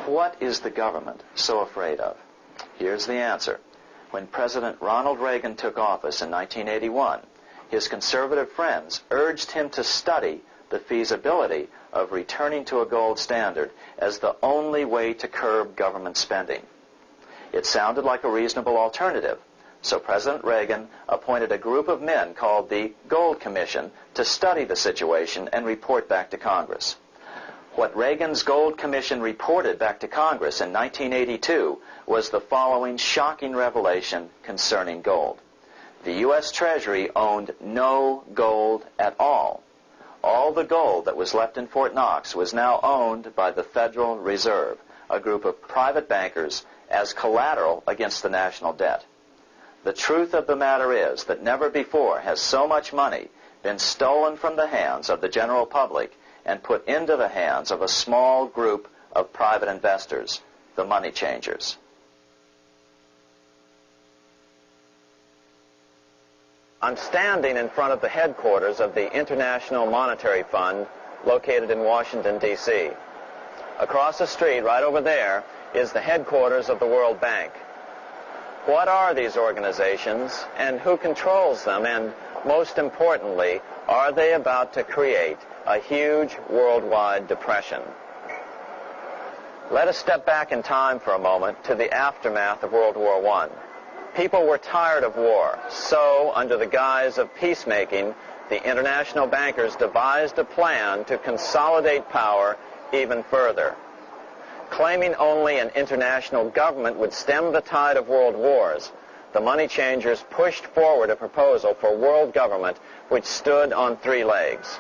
What is the government so afraid of? Here's the answer. When President Ronald Reagan took office in 1981, his conservative friends urged him to study the feasibility of returning to a gold standard as the only way to curb government spending. It sounded like a reasonable alternative, so President Reagan appointed a group of men called the Gold Commission to study the situation and report back to Congress. What Reagan's Gold Commission reported back to Congress in 1982 was the following shocking revelation concerning gold. The U.S. Treasury owned no gold at all. all the gold that was left in Fort Knox was now owned by the Federal Reserve, a group of private bankers, as collateral against the national debt. The truth of the matter is that never before has so much money been stolen from the hands of the general public and put into the hands of a small group of private investors, the money changers. I'm standing in front of the headquarters of the International Monetary Fund located in Washington, D.C. Across the street, right over there, is the headquarters of the World Bank. What are these organizations and who controls them? And most importantly, are they about to create a huge worldwide depression? Let us step back in time for a moment to the aftermath of World War I. People were tired of war, so under the guise of peacemaking, the international bankers devised a plan to consolidate power even further. Claiming only an international government would stem the tide of world wars, the money changers pushed forward a proposal for world government which stood on three legs.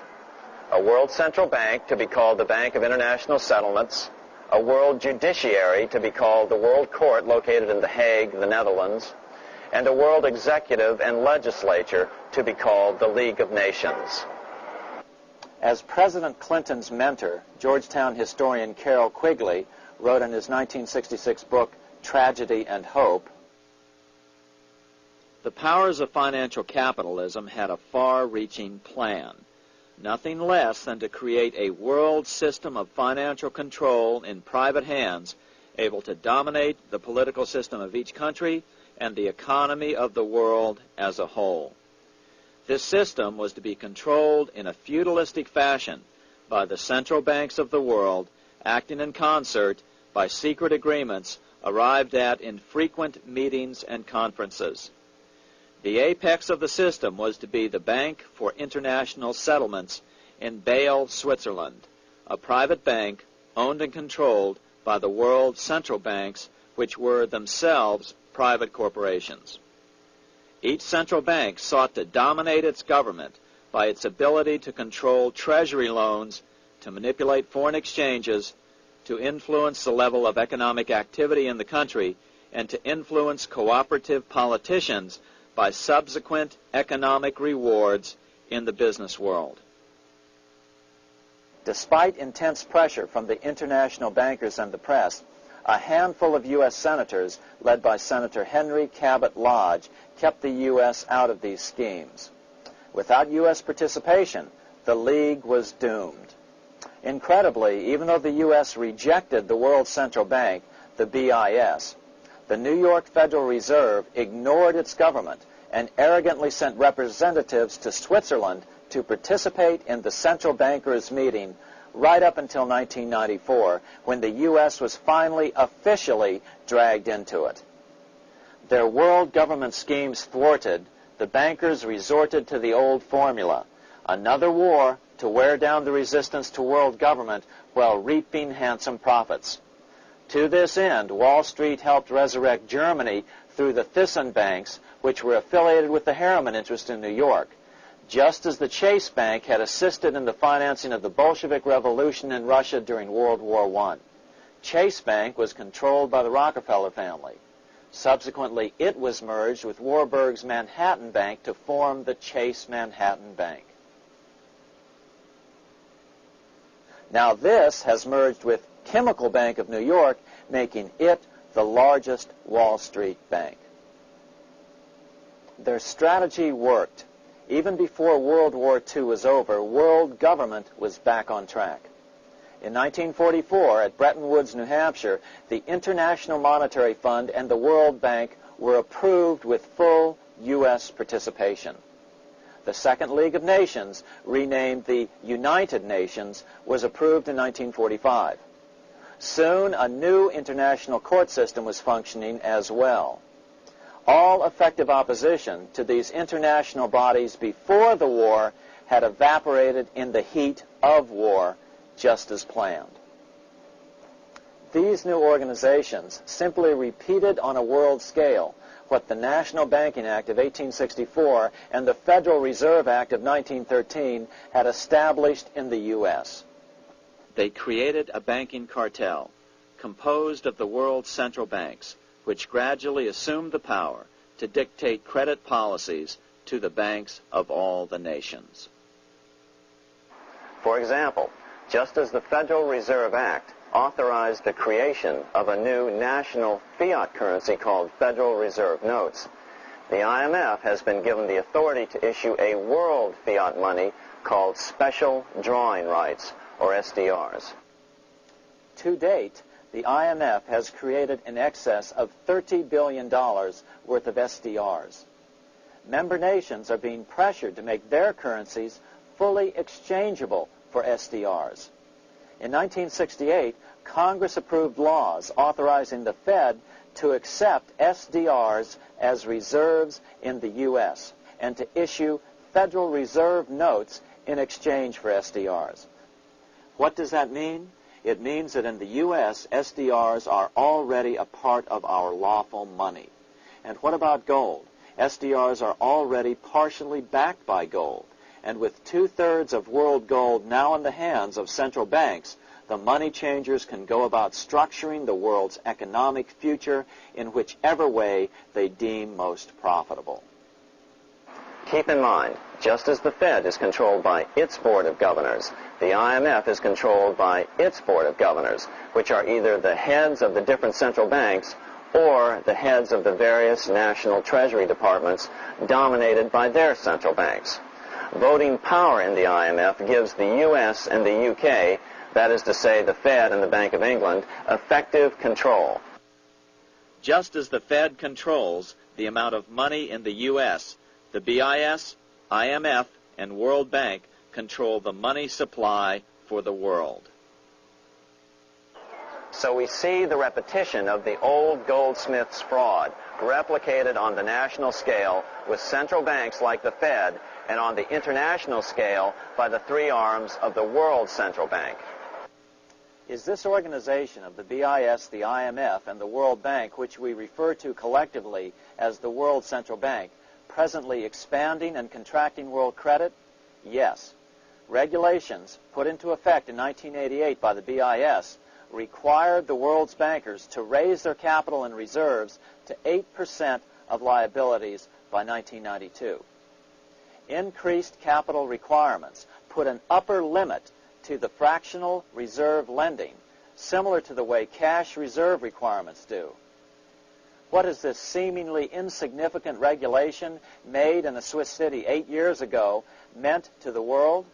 A world central bank to be called the Bank of International Settlements, a world judiciary to be called the World Court located in The Hague, the Netherlands, and a world executive and legislature to be called the League of Nations. As President Clinton's mentor, Georgetown historian Carroll Quigley wrote in his 1966 book, Tragedy and Hope, the powers of financial capitalism had a far-reaching plan, nothing less than to create a world system of financial control in private hands, able to dominate the political system of each country and the economy of the world as a whole. This system was to be controlled in a feudalistic fashion by the central banks of the world, acting in concert by secret agreements arrived at in frequent meetings and conferences. The apex of the system was to be the Bank for International Settlements in Basel, Switzerland, a private bank owned and controlled by the world central banks, which were themselves private corporations. Each central bank sought to dominate its government by its ability to control treasury loans, to manipulate foreign exchanges, to influence the level of economic activity in the country, and to influence cooperative politicians by subsequent economic rewards in the business world. Despite intense pressure from the international bankers and the press, a handful of U.S. senators, led by Senator Henry Cabot Lodge, kept the U.S. out of these schemes. Without U.S. participation, the League was doomed. Incredibly, even though the U.S. rejected the World Central Bank, the BIS, the New York Federal Reserve ignored its government and arrogantly sent representatives to Switzerland to participate in the central bankers' meeting right up until 1994, when the U.S. was finally officially dragged into it. Their world government schemes thwarted, the bankers resorted to the old formula, another war to wear down the resistance to world government while reaping handsome profits. To this end, Wall Street helped resurrect Germany through the Thyssen banks, which were affiliated with the Harriman interest in New York, just as the Chase Bank had assisted in the financing of the Bolshevik Revolution in Russia during World War I. Chase Bank was controlled by the Rockefeller family. Subsequently, it was merged with Warburg's Manhattan Bank to form the Chase Manhattan Bank. Now this has merged with Chemical Bank of New York, making it the largest Wall Street bank. Their strategy worked. Even before World War II was over, world government was back on track. In 1944, at Bretton Woods, New Hampshire, the International Monetary Fund and the World Bank were approved with full U.S. participation. The Second League of Nations, renamed the United Nations, was approved in 1945. Soon, a new international court system was functioning as well. All effective opposition to these international bodies before the war had evaporated in the heat of war, just as planned. these new organizations simply repeated on a world scale what the National Banking Act of 1864 and the Federal Reserve Act of 1913 had established in the U.S. They created a banking cartel composed of the world's central banks, which gradually assumed the power to dictate credit policies to the banks of all the nations. For example, just as the Federal Reserve Act authorized the creation of a new national fiat currency called Federal Reserve Notes, the IMF has been given the authority to issue a world fiat money called Special Drawing Rights, or SDRs. To date, the IMF has created in excess of $30 billion worth of SDRs. Member nations are being pressured to make their currencies fully exchangeable for SDRs. In 1968, Congress approved laws authorizing the Fed to accept SDRs as reserves in the U.S. and to issue Federal Reserve notes in exchange for SDRs. What does that mean? It means that in the U.S., SDRs are already a part of our lawful money. And what about gold? SDRs are already partially backed by gold. And with 2/3 of world gold now in the hands of central banks, the money changers can go about structuring the world's economic future in whichever way they deem most profitable. Keep in mind, just as the Fed is controlled by its Board of Governors, the IMF is controlled by its Board of Governors, which are either the heads of the different central banks or the heads of the various national treasury departments dominated by their central banks. Voting power in the IMF gives the U.S. and the UK, that is to say the Fed and the Bank of England, effective control. Just as the Fed controls the amount of money in the U.S., the BIS, IMF, and World Bank control the money supply for the world. So we see the repetition of the old goldsmith's fraud replicated on the national scale with central banks like the Fed and on the international scale by the three arms of the world central bank. Is this organization of the BIS, the IMF, and the World Bank, which we refer to collectively as the World Central Bank, presently expanding and contracting world credit? Yes. Regulations put into effect in 1988 by the BIS required the world's bankers to raise their capital and reserves to 8% of liabilities by 1992. Increased capital requirements put an upper limit to the fractional reserve lending, similar to the way cash reserve requirements do. What has this seemingly insignificant regulation made in a Swiss city 8 years ago meant to the world?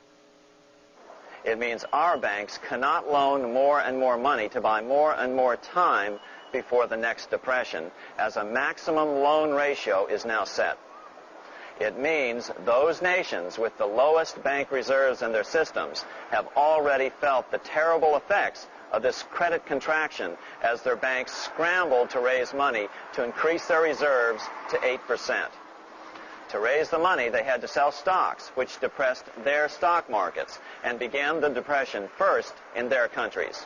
It means our banks cannot loan more and more money to buy more and more time before the next depression, as a maximum loan ratio is now set. It means those nations with the lowest bank reserves in their systems have already felt the terrible effects of this credit contraction as their banks scrambled to raise money to increase their reserves to 8%. To raise the money, they had to sell stocks, which depressed their stock markets and began the depression first in their countries.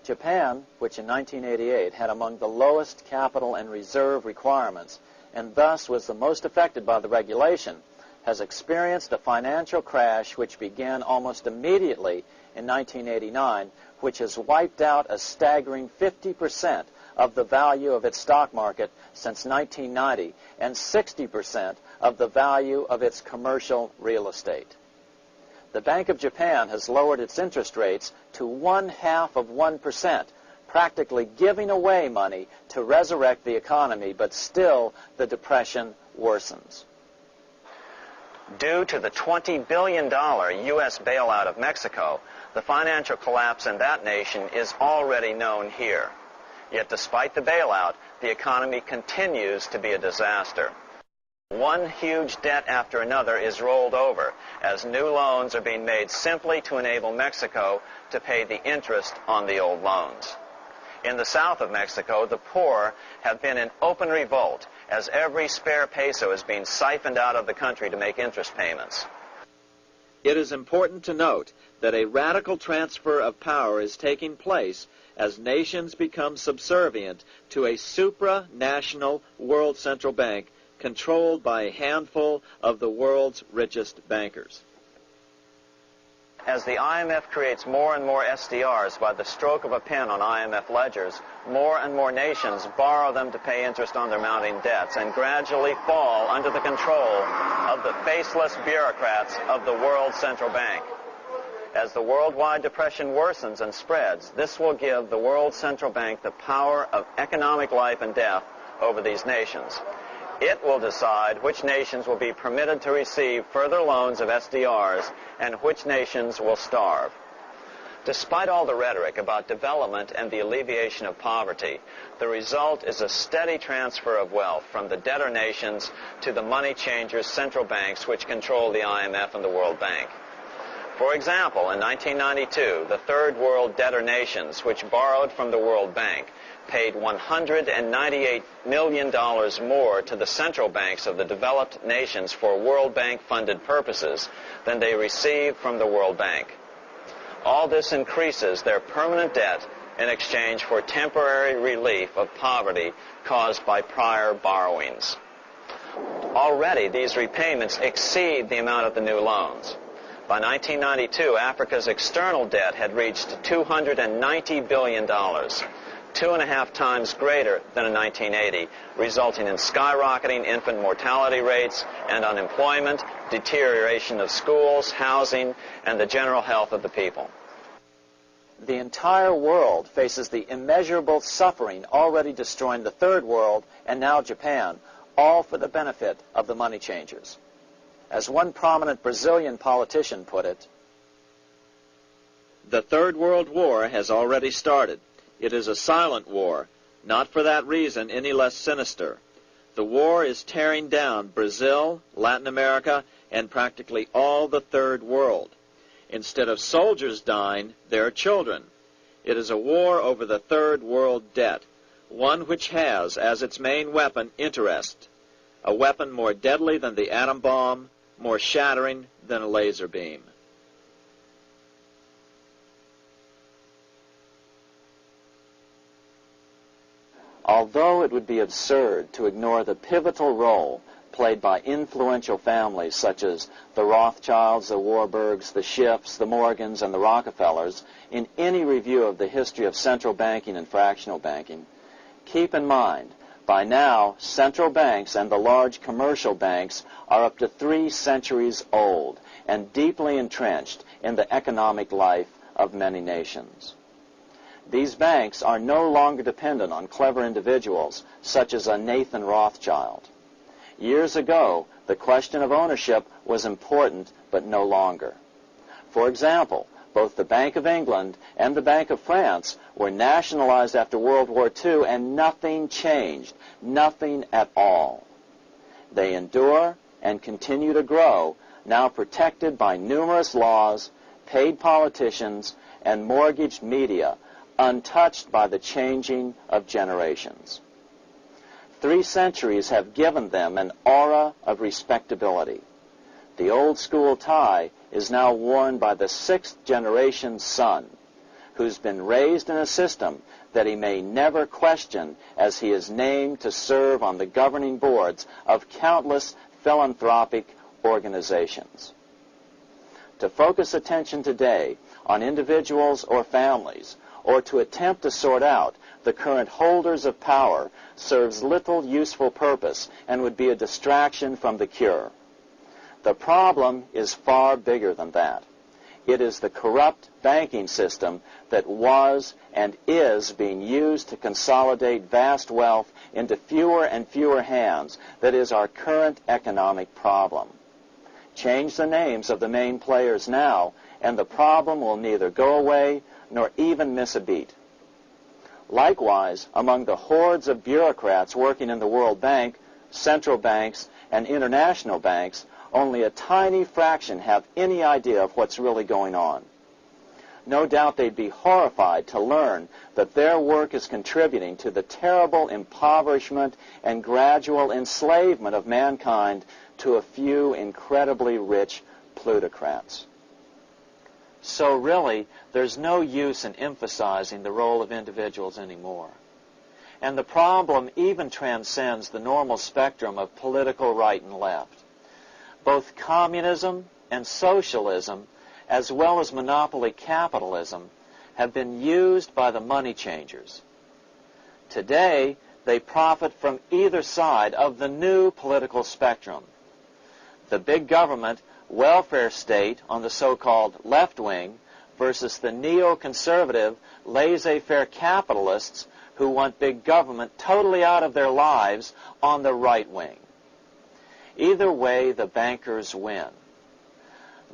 Japan, which in 1988 had among the lowest capital and reserve requirements and thus was the most affected by the regulation, has experienced a financial crash which began almost immediately in 1989, which has wiped out a staggering 50% of the value of its stock market since 1990 and 60% of the value of its commercial real estate. The Bank of Japan has lowered its interest rates to 0.5%, practically giving away money to resurrect the economy, but still the depression worsens. Due to the $20 billion U.S. bailout of Mexico, the financial collapse in that nation is already known here. Yet despite the bailout, the economy continues to be a disaster. One huge debt after another is rolled over as new loans are being made simply to enable Mexico to pay the interest on the old loans. In the south of Mexico, the poor have been in open revolt as every spare peso is being siphoned out of the country to make interest payments. It is important to note that a radical transfer of power is taking place as nations become subservient to a supranational world central bank controlled by a handful of the world's richest bankers. As the IMF creates more and more SDRs by the stroke of a pen on IMF ledgers, more and more nations borrow them to pay interest on their mounting debts and gradually fall under the control of the faceless bureaucrats of the World Central Bank. As the worldwide depression worsens and spreads, this will give the World Central Bank the power of economic life and death over these nations. It will decide which nations will be permitted to receive further loans of SDRs and which nations will starve. Despite all the rhetoric about development and the alleviation of poverty, the result is a steady transfer of wealth from the debtor nations to the money changers' central banks which control the IMF and the World Bank. For example, in 1992, the Third World debtor nations, which borrowed from the World Bank, paid $198 million more to the central banks of the developed nations for World Bank-funded purposes than they received from the World Bank. All this increases their permanent debt in exchange for temporary relief of poverty caused by prior borrowings. Already, these repayments exceed the amount of the new loans. By 1992, Africa's external debt had reached $290 billion, 2.5 times greater than in 1980, resulting in skyrocketing infant mortality rates and unemployment, deterioration of schools, housing, and the general health of the people. The entire world faces the immeasurable suffering already destroying the Third World and now Japan, all for the benefit of the money changers. As one prominent Brazilian politician put it, "The Third World War has already started. It is a silent war, not for that reason any less sinister. The war is tearing down Brazil, Latin America, and practically all the Third World. Instead of soldiers dying, there are children. It is a war over the Third World debt, one which has as its main weapon interest, a weapon more deadly than the atom bomb, more shattering than a laser beam." Although it would be absurd to ignore the pivotal role played by influential families such as the Rothschilds, the Warburgs, the Schiffs, the Morgans, and the Rockefellers in any review of the history of central banking and fractional banking, keep in mind, by now, central banks and the large commercial banks are up to 3 centuries old and deeply entrenched in the economic life of many nations. These banks are no longer dependent on clever individuals such as a Nathan Rothschild. Years ago, the question of ownership was important, but no longer. For example, both the Bank of England and the Bank of France were nationalized after World War II, and nothing changed, nothing at all. They endure and continue to grow, now protected by numerous laws, paid politicians, and mortgaged media, untouched by the changing of generations. 3 centuries have given them an aura of respectability. The old school tie is now worn by the 6th generation son, who's been raised in a system that he may never question as he is named to serve on the governing boards of countless philanthropic organizations. To focus attention today on individuals or families, or to attempt to sort out the current holders of power, serves little useful purpose and would be a distraction from the cure. The problem is far bigger than that. It is the corrupt banking system that was and is being used to consolidate vast wealth into fewer and fewer hands that is our current economic problem. Change the names of the main players now, and the problem will neither go away nor even miss a beat. Likewise, among the hordes of bureaucrats working in the World Bank, central banks, and international banks, only a tiny fraction have any idea of what's really going on. No doubt they'd be horrified to learn that their work is contributing to the terrible impoverishment and gradual enslavement of mankind to a few incredibly rich plutocrats. So really, there's no use in emphasizing the role of individuals anymore. And the problem even transcends the normal spectrum of political right and left. Both communism and socialism, as well as monopoly capitalism, have been used by the money changers. Today, they profit from either side of the new political spectrum. The big government, welfare state on the so-called left wing versus the neoconservative, laissez-faire capitalists who want big government totally out of their lives on the right wing. Either way, the bankers win.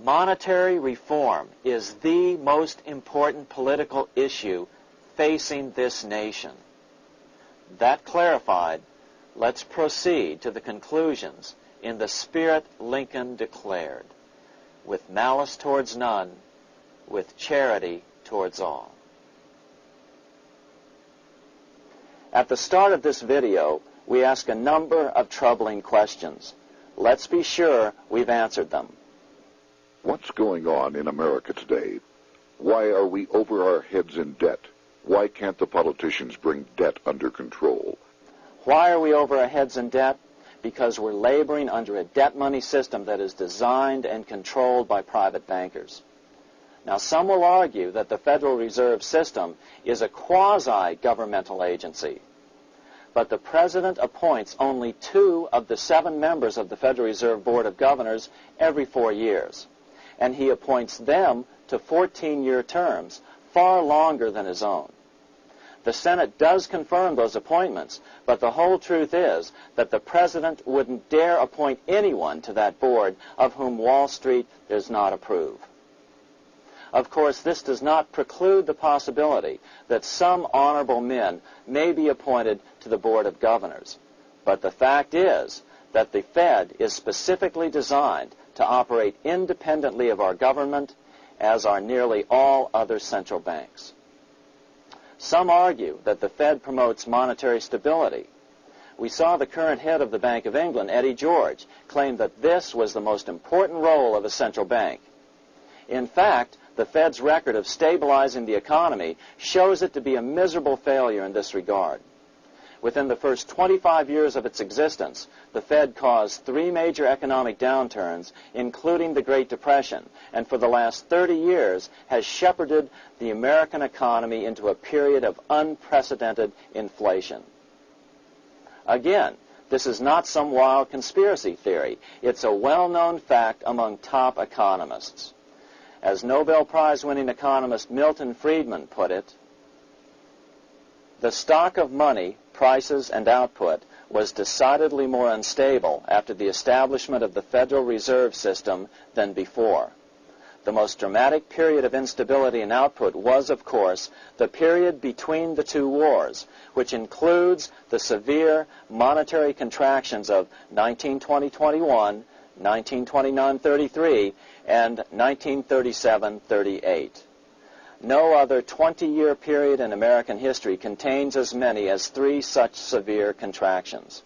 Monetary reform is the most important political issue facing this nation. That clarified, let's proceed to the conclusions in the spirit Lincoln declared, with malice towards none, with charity towards all. At the start of this video, we ask a number of troubling questions. Let's be sure we've answered them. What's going on in America today? Why are we over our heads in debt? Why can't the politicians bring debt under control? Why are we over our heads in debt? Because we're laboring under a debt money system that is designed and controlled by private bankers. Now, some will argue that the Federal Reserve System is a quasi-governmental agency. But the President appoints only 2 of the 7 members of the Federal Reserve Board of Governors every 4 years. And he appoints them to 14-year terms, far longer than his own. The Senate does confirm those appointments, but the whole truth is that the President wouldn't dare appoint anyone to that board of whom Wall Street does not approve. Of course, this does not preclude the possibility that some honorable men may be appointed to the Board of Governors. But the fact is that the Fed is specifically designed to operate independently of our government, as are nearly all other central banks. Some argue that the Fed promotes monetary stability. We saw the current head of the Bank of England, Eddie George, claim that this was the most important role of a central bank. In fact, the Fed's record of stabilizing the economy shows it to be a miserable failure in this regard. Within the first 25 years of its existence, the Fed caused 3 major economic downturns, including the Great Depression, and for the last 30 years has shepherded the American economy into a period of unprecedented inflation. Again, this is not some wild conspiracy theory. It's a well-known fact among top economists. As Nobel Prize-winning economist Milton Friedman put it, the stock of money, prices, and output was decidedly more unstable after the establishment of the Federal Reserve System than before. The most dramatic period of instability in output was, of course, the period between the 2 wars, which includes the severe monetary contractions of 1920-21, 1929-33, and 1937-38. No other 20-year period in American history contains as many as 3 such severe contractions.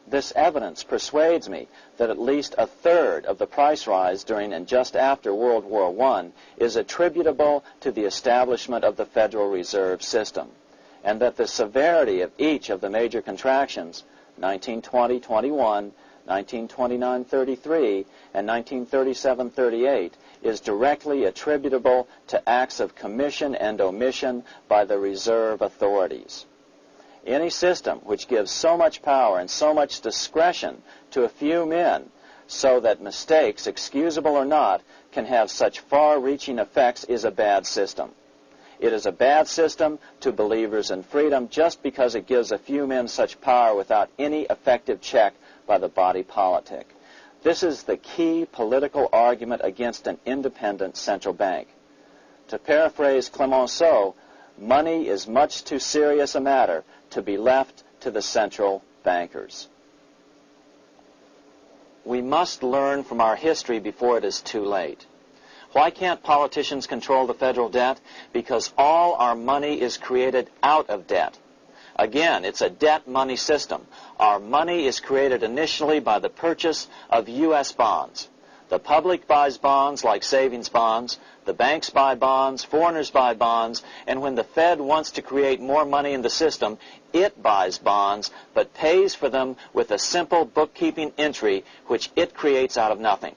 This evidence persuades me that at least a third of the price rise during and just after World War I is attributable to the establishment of the Federal Reserve System, and that the severity of each of the major contractions, 1920-21, 1929-33, and 1937-38, is directly attributable to acts of commission and omission by the reserve authorities. Any system which gives so much power and so much discretion to a few men so that mistakes, excusable or not, can have such far-reaching effects is a bad system. It is a bad system to believers in freedom just because it gives a few men such power without any effective check by the body politic. This is the key political argument against an independent central bank. To paraphrase Clemenceau, money is much too serious a matter to be left to the central bankers. We must learn from our history before it is too late. Why can't politicians control the federal debt? Because all our money is created out of debt. Again, it's a debt money system. Our money is created initially by the purchase of U.S. bonds. The public buys bonds like savings bonds, the banks buy bonds, foreigners buy bonds, and when the Fed wants to create more money in the system, it buys bonds, but pays for them with a simple bookkeeping entry which it creates out of nothing.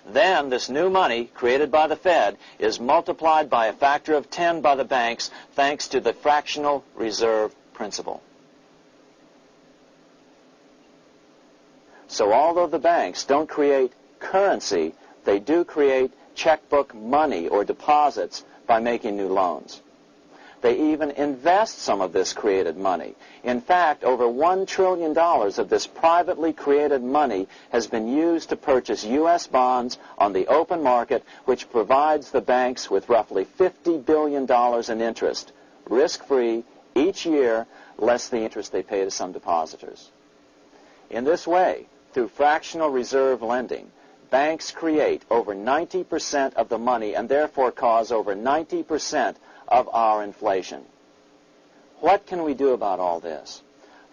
Then this new money created by the Fed is multiplied by a factor of 10 by the banks thanks to the fractional reserve principle. So although the banks don't create currency, they do create checkbook money or deposits by making new loans. They even invest some of this created money. In fact, over $1 trillion of this privately created money has been used to purchase U.S. bonds on the open market, which provides the banks with roughly $50 billion in interest, risk-free, each year, less the interest they pay to some depositors. In this way, through fractional reserve lending, banks create over 90% of the money and therefore cause over 90% of our inflation. What can we do about all this?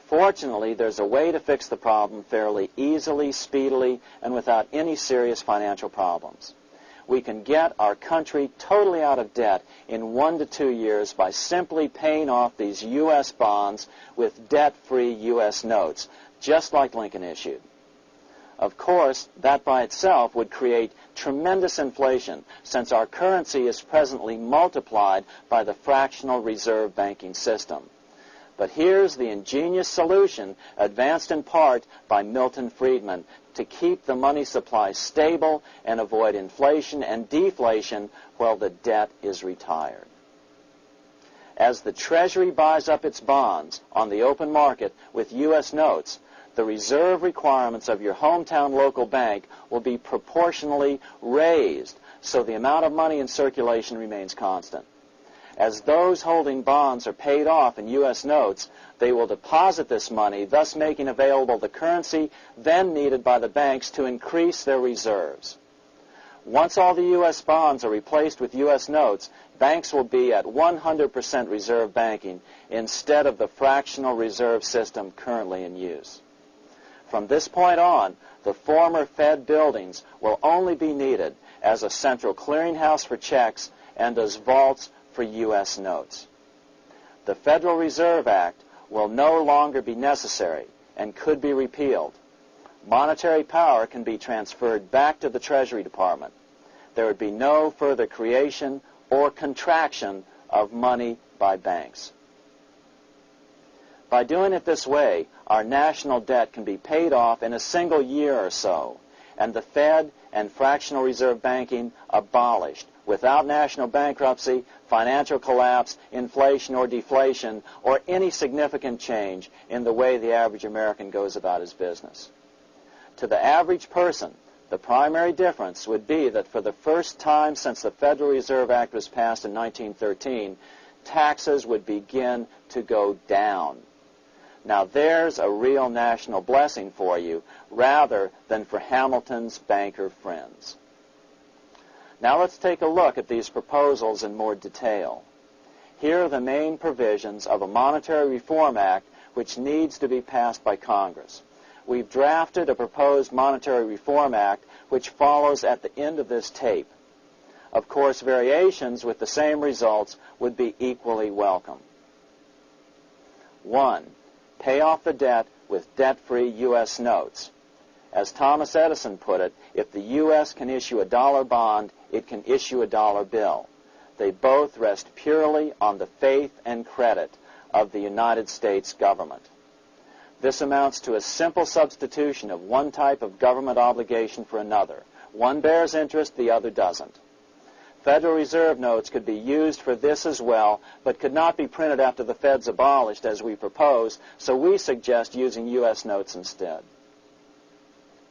Fortunately, there's a way to fix the problem fairly easily, speedily, and without any serious financial problems. We can get our country totally out of debt in 1 to 2 years by simply paying off these U.S. bonds with debt-free U.S. notes, just like Lincoln issued. Of course, that by itself would create tremendous inflation, since our currency is presently multiplied by the fractional reserve banking system. But here's the ingenious solution, advanced in part by Milton Friedman, to keep the money supply stable and avoid inflation and deflation while the debt is retired. As the Treasury buys up its bonds on the open market with U.S. notes, the reserve requirements of your hometown local bank will be proportionally raised, so the amount of money in circulation remains constant. As those holding bonds are paid off in U.S. notes, they will deposit this money, thus making available the currency then needed by the banks to increase their reserves. Once all the U.S. bonds are replaced with U.S. notes, banks will be at 100% reserve banking instead of the fractional reserve system currently in use. From this point on, the former Fed buildings will only be needed as a central clearinghouse for checks and as vaults for U.S. notes. The Federal Reserve Act will no longer be necessary and could be repealed. Monetary power can be transferred back to the Treasury Department. There would be no further creation or contraction of money by banks. By doing it this way, our national debt can be paid off in a single year or so, and the Fed and fractional reserve banking abolished, without national bankruptcy, financial collapse, inflation or deflation, or any significant change in the way the average American goes about his business. To the average person, the primary difference would be that for the first time since the Federal Reserve Act was passed in 1913, taxes would begin to go down. Now there's a real national blessing for you, rather than for Hamilton's banker friends. Now let's take a look at these proposals in more detail. Here are the main provisions of a Monetary Reform Act which needs to be passed by Congress. We've drafted a proposed Monetary Reform Act which follows at the end of this tape. Of course, variations with the same results would be equally welcome. 1. Pay off the debt with debt-free U.S. notes. As Thomas Edison put it, if the U.S. can issue a dollar bond, it can issue a dollar bill. They both rest purely on the faith and credit of the United States government. This amounts to a simple substitution of one type of government obligation for another. One bears interest, the other doesn't. Federal Reserve notes could be used for this as well, but could not be printed after the Fed's abolished as we propose, so we suggest using U.S. notes instead.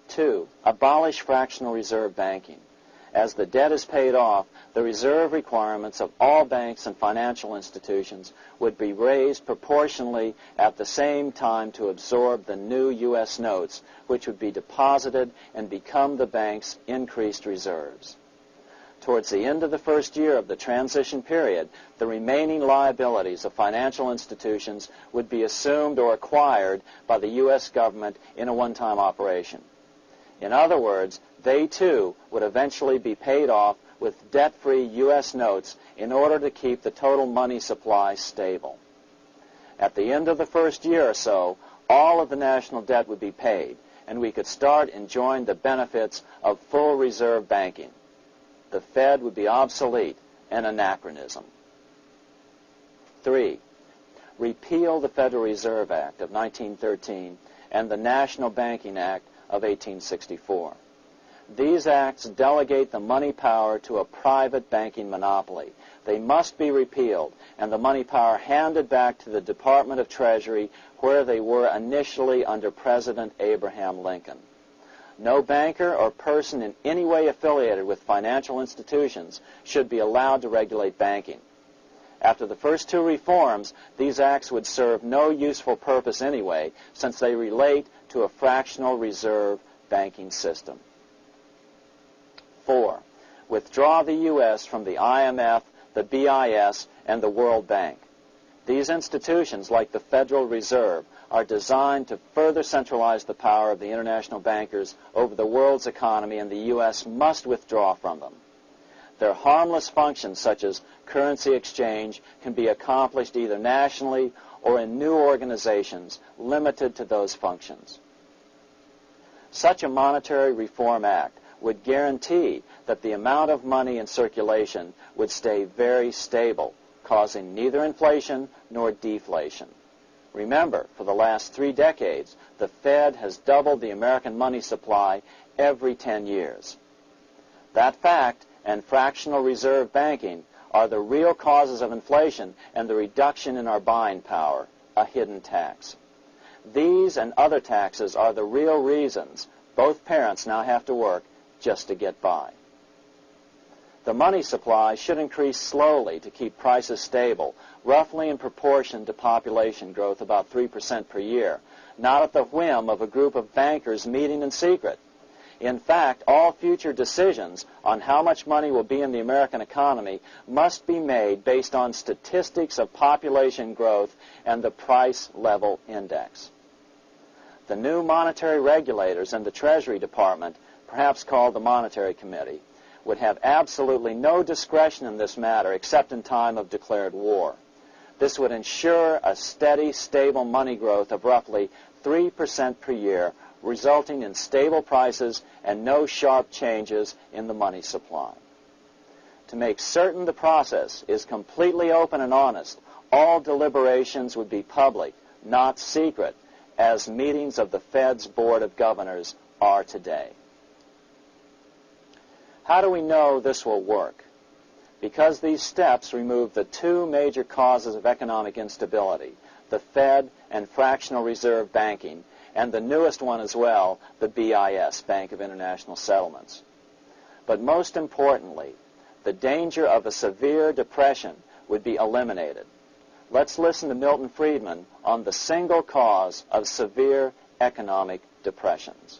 2. Abolish fractional reserve banking. As the debt is paid off, the reserve requirements of all banks and financial institutions would be raised proportionally at the same time to absorb the new U.S. notes, which would be deposited and become the bank's increased reserves. Towards the end of the first year of the transition period, the remaining liabilities of financial institutions would be assumed or acquired by the U.S. government in a one-time operation. In other words, they too would eventually be paid off with debt-free U.S. notes in order to keep the total money supply stable. At the end of the first year or so, all of the national debt would be paid, and we could start enjoying the benefits of full reserve banking. The Fed would be obsolete, an anachronism. 3. Repeal the Federal Reserve Act of 1913 and the National Banking Act of 1864. These acts delegate the money power to a private banking monopoly. They must be repealed, and the money power handed back to the Department of Treasury, where they were initially under President Abraham Lincoln. No banker or person in any way affiliated with financial institutions should be allowed to regulate banking. After the first two reforms, these acts would serve no useful purpose anyway, since they relate to a fractional reserve banking system. 4. Withdraw the U.S. from the IMF, the BIS, and the World Bank. These institutions, like the Federal Reserve, are designed to further centralize the power of the international bankers over the world's economy, and the U.S. must withdraw from them. Their harmless functions, such as currency exchange, can be accomplished either nationally or in new organizations limited to those functions. Such a monetary reform act would guarantee that the amount of money in circulation would stay very stable, causing neither inflation nor deflation. Remember, for the last 3 decades, the Fed has doubled the American money supply every 10 years. That fact and fractional reserve banking are the real causes of inflation and the reduction in our buying power, a hidden tax. These and other taxes are the real reasons both parents now have to work just to get by. The money supply should increase slowly to keep prices stable, roughly in proportion to population growth, about 3% per year, not at the whim of a group of bankers meeting in secret. In fact, all future decisions on how much money will be in the American economy must be made based on statistics of population growth and the price level index. The new monetary regulators and the Treasury Department, perhaps called the Monetary Committee, would have absolutely no discretion in this matter except in time of declared war. This would ensure a steady, stable money growth of roughly 3% per year, resulting in stable prices and no sharp changes in the money supply. To make certain the process is completely open and honest, all deliberations would be public, not secret, as meetings of the Fed's Board of Governors are today. How do we know this will work? Because these steps remove the 2 major causes of economic instability, the Fed and fractional reserve banking, and the newest one as well, the BIS, Bank of International Settlements. But most importantly, the danger of a severe depression would be eliminated. Let's listen to Milton Friedman on the single cause of severe economic depressions.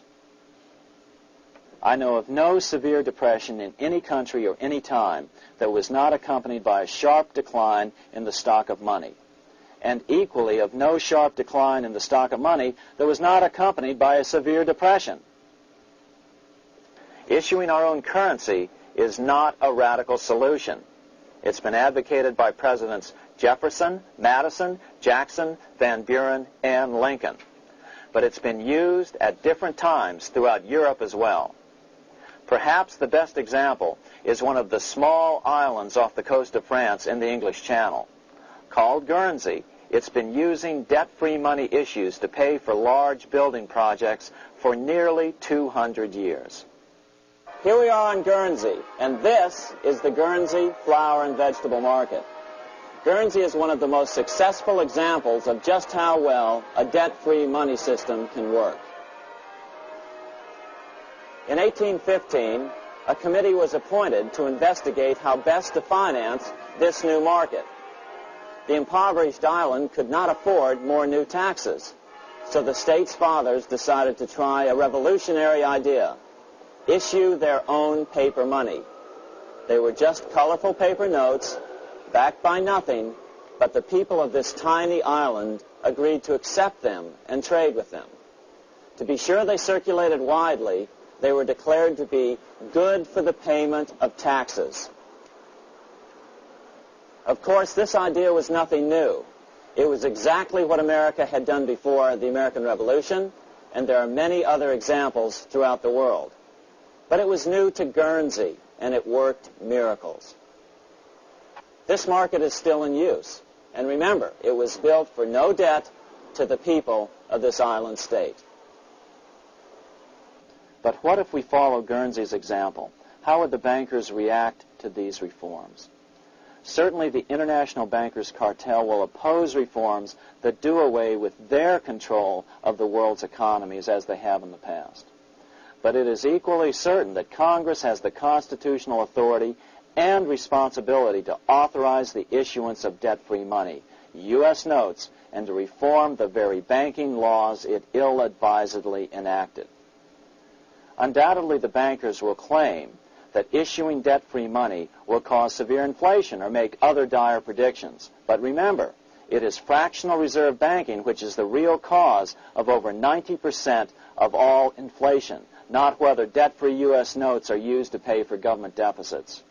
I know of no severe depression in any country or any time that was not accompanied by a sharp decline in the stock of money, and equally of no sharp decline in the stock of money that was not accompanied by a severe depression. Issuing our own currency is not a radical solution. It's been advocated by Presidents Jefferson, Madison, Jackson, Van Buren, and Lincoln. But it's been used at different times throughout Europe as well. Perhaps the best example is one of the small islands off the coast of France in the English Channel. Called Guernsey, it's been using debt-free money issues to pay for large building projects for nearly 200 years. Here we are on Guernsey, and this is the Guernsey flower and vegetable market. Guernsey is one of the most successful examples of just how well a debt-free money system can work. In 1815, a committee was appointed to investigate how best to finance this new market. The impoverished island could not afford more new taxes, so the state's fathers decided to try a revolutionary idea: issue their own paper money. They were just colorful paper notes, backed by nothing, but the people of this tiny island agreed to accept them and trade with them. To be sure they circulated widely, They were declared to be good for the payment of taxes. Of course, this idea was nothing new. It was exactly what America had done before the American Revolution, and there are many other examples throughout the world. But it was new to Guernsey, and it worked miracles. This market is still in use. And remember, it was built for no debt to the people of this island state. But what if we follow Guernsey's example? How would the bankers react to these reforms? Certainly the international bankers cartel will oppose reforms that do away with their control of the world's economies as they have in the past. But it is equally certain that Congress has the constitutional authority and responsibility to authorize the issuance of debt-free money, U.S. notes, and to reform the very banking laws it ill-advisedly enacted. Undoubtedly, the bankers will claim that issuing debt-free money will cause severe inflation or make other dire predictions. But remember, it is fractional reserve banking which is the real cause of over 90% of all inflation, not whether debt-free U.S. notes are used to pay for government deficits.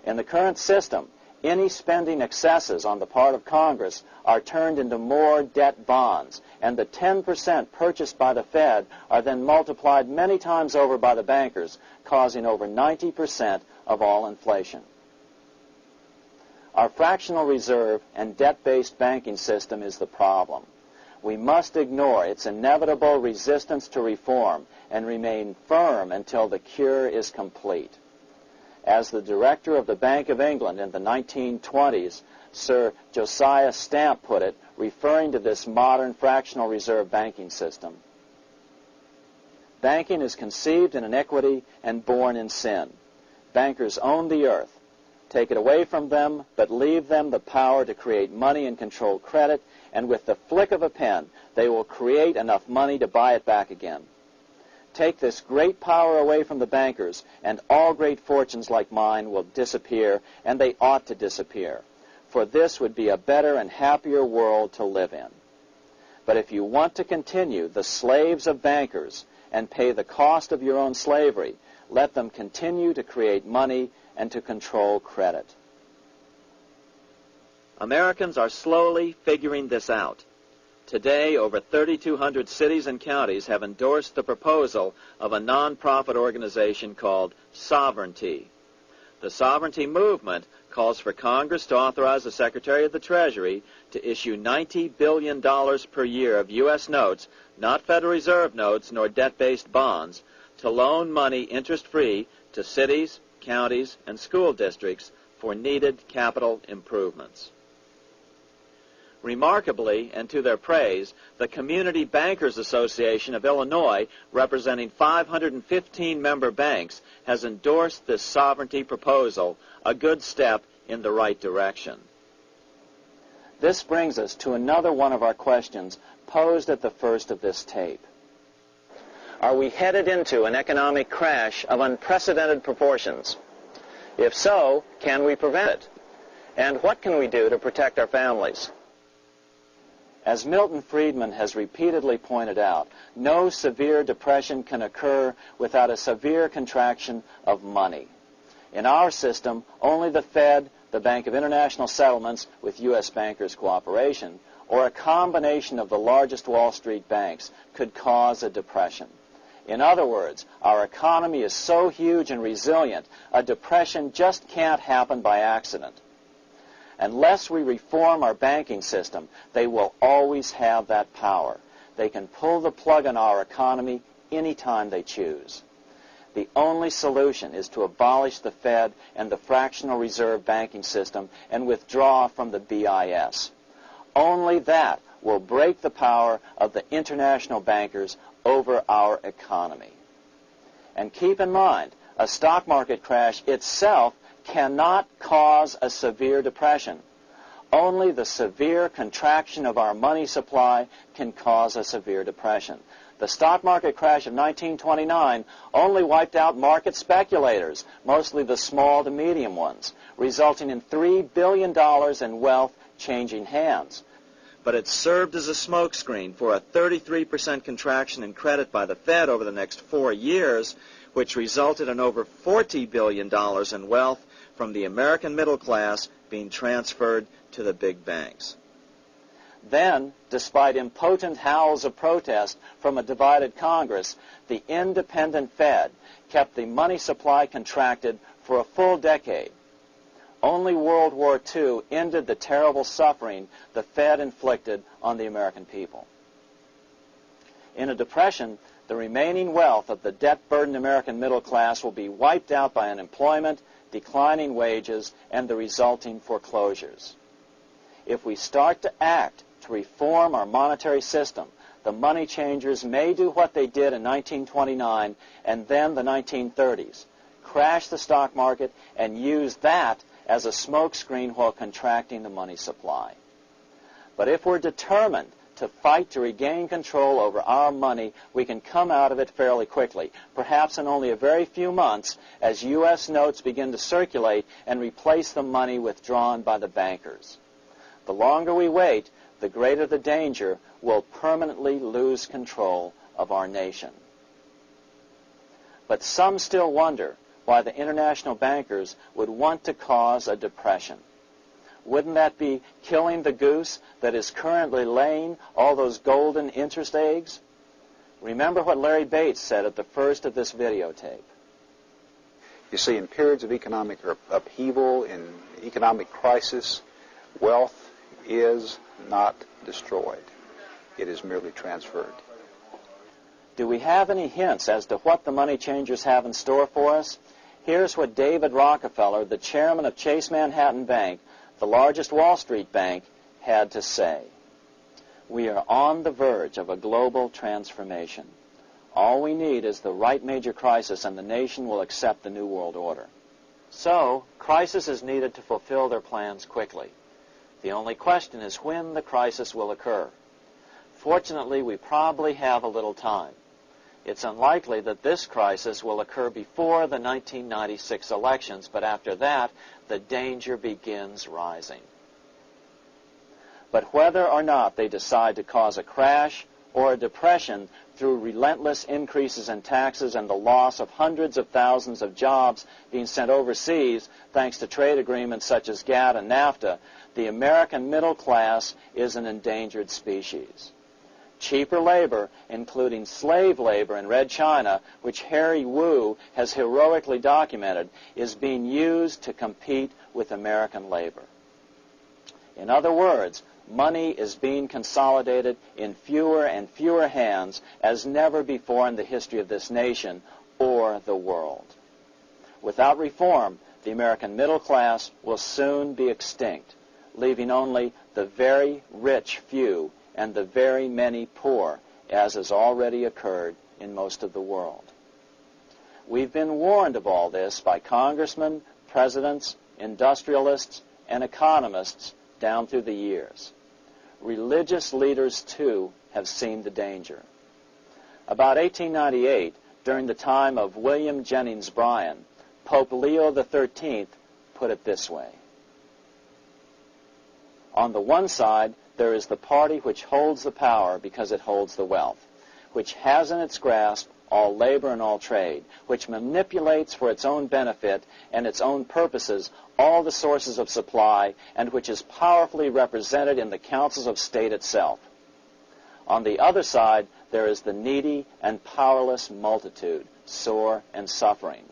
In the current system, any spending excesses on the part of Congress are turned into more debt bonds, and the 10% purchased by the Fed are then multiplied many times over by the bankers, causing over 90% of all inflation. Our fractional reserve and debt-based banking system is the problem. We must ignore its inevitable resistance to reform and remain firm until the cure is complete. As the director of the Bank of England in the 1920s, Sir Josiah Stamp put it, referring to this modern fractional reserve banking system, banking is conceived in iniquity and born in sin. Bankers own the earth. Take it away from them, but leave them the power to create money and control credit, and with the flick of a pen, they will create enough money to buy it back again. Take this great power away from the bankers, and all great fortunes like mine will disappear, and they ought to disappear, for this would be a better and happier world to live in. But if you want to continue the slaves of bankers and pay the cost of your own slavery, let them continue to create money and to control credit. Americans are slowly figuring this out. Today, over 3,200 cities and counties have endorsed the proposal of a nonprofit organization called Sovereignty. The Sovereignty movement calls for Congress to authorize the Secretary of the Treasury to issue $90 billion per year of U.S. notes, not Federal Reserve notes nor debt-based bonds, to loan money interest-free to cities, counties, and school districts for needed capital improvements. Remarkably, and to their praise, the Community Bankers Association of Illinois, representing 515 member banks, has endorsed this sovereignty proposal, a good step in the right direction. This brings us to another one of our questions posed at the first of this tape. Are we headed into an economic crash of unprecedented proportions? If so, can we prevent it? And what can we do to protect our families? As Milton Friedman has repeatedly pointed out, no severe depression can occur without a severe contraction of money. In our system, only the Fed, the Bank of International Settlements with U.S. bankers' cooperation, or a combination of the largest Wall Street banks could cause a depression. In other words, our economy is so huge and resilient, a depression just can't happen by accident. Unless we reform our banking system, they will always have that power. They can pull the plug on our economy anytime they choose. The only solution is to abolish the Fed and the fractional reserve banking system and withdraw from the BIS. Only that will break the power of the international bankers over our economy. And keep in mind, a stock market crash itself cannot cause a severe depression. Only the severe contraction of our money supply can cause a severe depression. The stock market crash of 1929 only wiped out market speculators, mostly the small to medium ones, resulting in $3 billion in wealth changing hands. but it served as a smokescreen for a 33% contraction in credit by the Fed over the next 4 years, which resulted in over $40 billion in wealth from the American middle class being transferred to the big banks. Then, despite impotent howls of protest from a divided Congress, the independent Fed kept the money supply contracted for a full decade. Only World War II ended the terrible suffering the Fed inflicted on the American people. In a depression, the remaining wealth of the debt-burdened American middle class will be wiped out by unemployment, declining wages, and the resulting foreclosures. If we start to act to reform our monetary system, the money changers may do what they did in 1929 and then the 1930s, crash the stock market and use that as a smokescreen while contracting the money supply. But if we're determined to fight to regain control over our money, we can come out of it fairly quickly, perhaps in only a very few months, as U.S. notes begin to circulate and replace the money withdrawn by the bankers. The longer we wait, the greater the danger we'll permanently lose control of our nation. But some still wonder why the international bankers would want to cause a depression. Wouldn't that be killing the goose that is currently laying all those golden interest eggs? Remember what Larry Bates said at the first of this videotape. You see, in periods of economic upheaval, in economic crisis, wealth is not destroyed. It is merely transferred. Do we have any hints as to what the money changers have in store for us? Here's what David Rockefeller, the chairman of Chase Manhattan Bank, the largest Wall Street bank, had to say. We are on the verge of a global transformation. All we need is the right major crisis and the nation will accept the New World Order. So, crisis is needed to fulfill their plans quickly. The only question is when the crisis will occur. Fortunately, we probably have a little time. It's unlikely that this crisis will occur before the 1996 elections, but after that, the danger begins rising. But whether or not they decide to cause a crash or a depression through relentless increases in taxes and the loss of hundreds of thousands of jobs being sent overseas thanks to trade agreements such as GATT and NAFTA, the American middle class is an endangered species. Cheaper labor, including slave labor in Red China, which Harry Wu has heroically documented, is being used to compete with American labor. In other words, money is being consolidated in fewer and fewer hands as never before in the history of this nation or the world. Without reform, the American middle class will soon be extinct, leaving only the very rich few and the very many poor, as has already occurred in most of the world. We've been warned of all this by congressmen, presidents, industrialists, and economists down through the years. Religious leaders, too, have seen the danger. About 1898, during the time of William Jennings Bryan, Pope Leo XIII put it this way. On the one side, there is the party which holds the power because it holds the wealth, which has in its grasp all labor and all trade, which manipulates for its own benefit and its own purposes all the sources of supply, and which is powerfully represented in the councils of state itself. On the other side, there is the needy and powerless multitude, sore and suffering.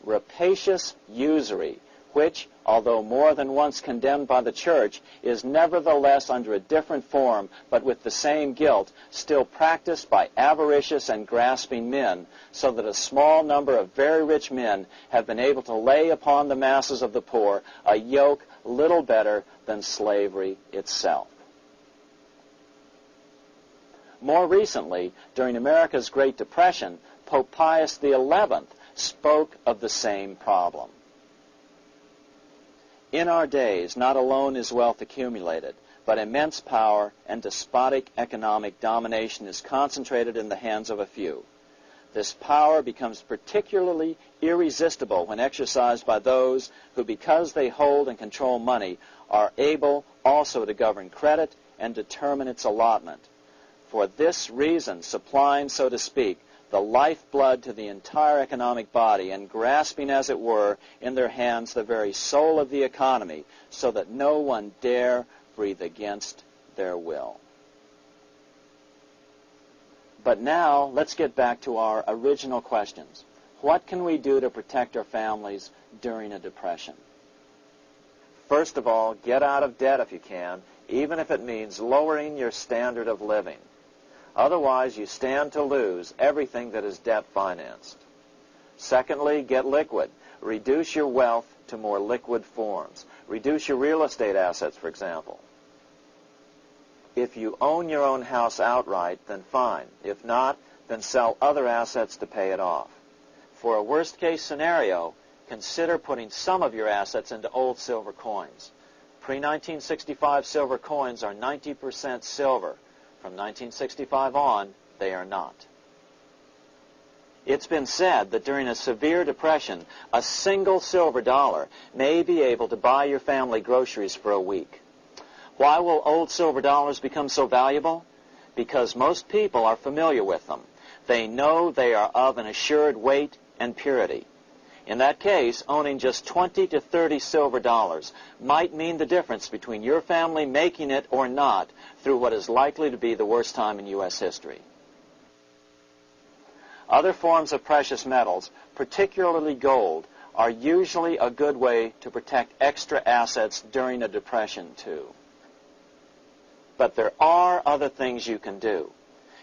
Rapacious usury, which, although more than once condemned by the Church, is nevertheless under a different form, but with the same guilt, still practiced by avaricious and grasping men, so that a small number of very rich men have been able to lay upon the masses of the poor a yoke little better than slavery itself. More recently, during America's Great Depression, Pope Pius XI spoke of the same problem. In our days, not alone is wealth accumulated, but immense power and despotic economic domination is concentrated in the hands of a few. This power becomes particularly irresistible when exercised by those who, because they hold and control money, are able also to govern credit and determine its allotment. For this reason, supplying, so to speak, the lifeblood to the entire economic body, and grasping, as it were, in their hands the very soul of the economy, so that no one dare breathe against their will. But now, let's get back to our original questions. What can we do to protect our families during a depression? First of all, get out of debt if you can, even if it means lowering your standard of living. Otherwise, you stand to lose everything that is debt-financed. Secondly, get liquid. Reduce your wealth to more liquid forms. Reduce your real estate assets, for example. If you own your own house outright, then fine. If not, then sell other assets to pay it off. For a worst-case scenario, consider putting some of your assets into old silver coins. Pre-1965 silver coins are 90% silver. From 1965 on, they are not. It's been said that during a severe depression, a single silver dollar may be able to buy your family groceries for a week. Why will old silver dollars become so valuable? Because most people are familiar with them. They know they are of an assured weight and purity. In that case, owning just 20 to 30 silver dollars might mean the difference between your family making it or not through what is likely to be the worst time in U.S. history. Other forms of precious metals, particularly gold, are usually a good way to protect extra assets during a depression, too. But there are other things you can do.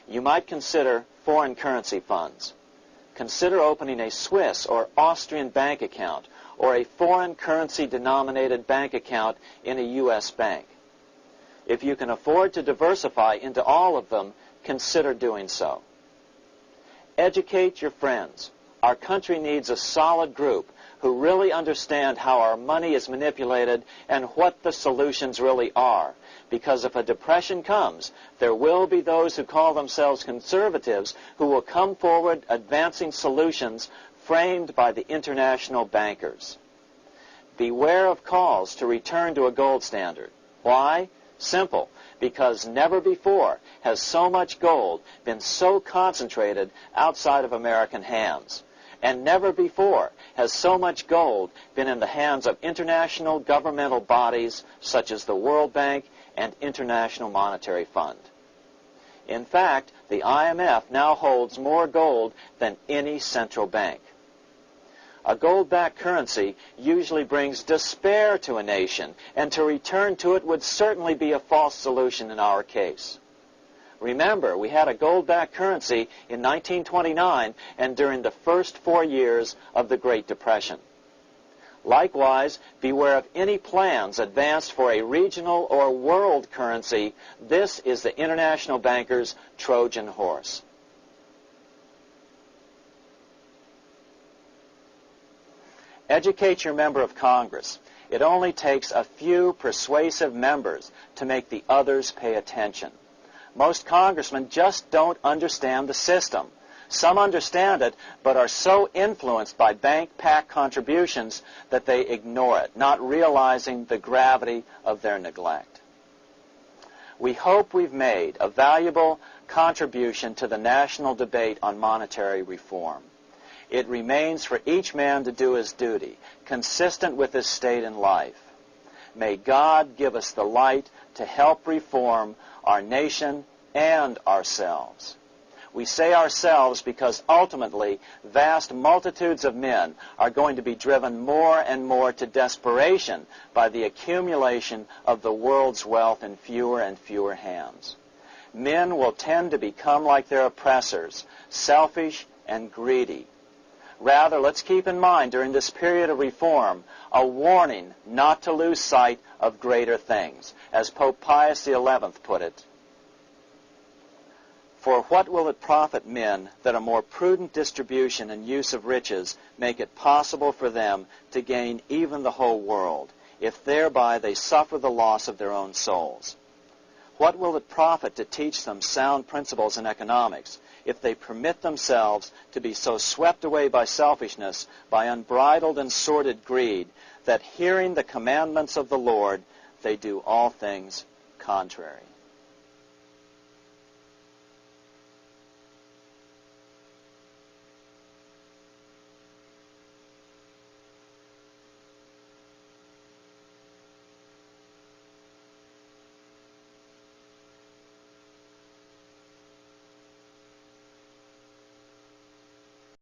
You might consider foreign currency funds. Consider opening a Swiss or Austrian bank account or a foreign currency denominated bank account in a U.S. bank. If you can afford to diversify into all of them, consider doing so. Educate your friends. Our country needs a solid group who really understand how our money is manipulated and what the solutions really are. Because if a depression comes, there will be those who call themselves conservatives who will come forward advancing solutions framed by the international bankers. Beware of calls to return to a gold standard. Why? Simple. Because never before has so much gold been so concentrated outside of American hands. And never before has so much gold been in the hands of international governmental bodies such as the World Bank and International Monetary Fund. In fact, the IMF now holds more gold than any central bank. A gold-backed currency usually brings despair to a nation, and to return to it would certainly be a false solution in our case. Remember, we had a gold-backed currency in 1929 and during the first 4 years of the Great Depression. Likewise, beware of any plans advanced for a regional or world currency. This is the international bankers' Trojan horse. Educate your member of Congress. It only takes a few persuasive members to make the others pay attention. Most congressmen just don't understand the system. Some understand it, but are so influenced by bank PAC contributions that they ignore it, not realizing the gravity of their neglect. We hope we've made a valuable contribution to the national debate on monetary reform. It remains for each man to do his duty, consistent with his state in life. May God give us the light to help reform our nation and ourselves. We say ourselves because ultimately vast multitudes of men are going to be driven more and more to desperation by the accumulation of the world's wealth in fewer and fewer hands. Men will tend to become like their oppressors, selfish and greedy. Rather, let's keep in mind during this period of reform a warning not to lose sight of greater things. As Pope Pius XI put it, "For what will it profit men that a more prudent distribution and use of riches make it possible for them to gain even the whole world, if thereby they suffer the loss of their own souls? What will it profit to teach them sound principles in economics, if they permit themselves to be so swept away by selfishness, by unbridled and sordid greed, that hearing the commandments of the Lord, they do all things contrary?"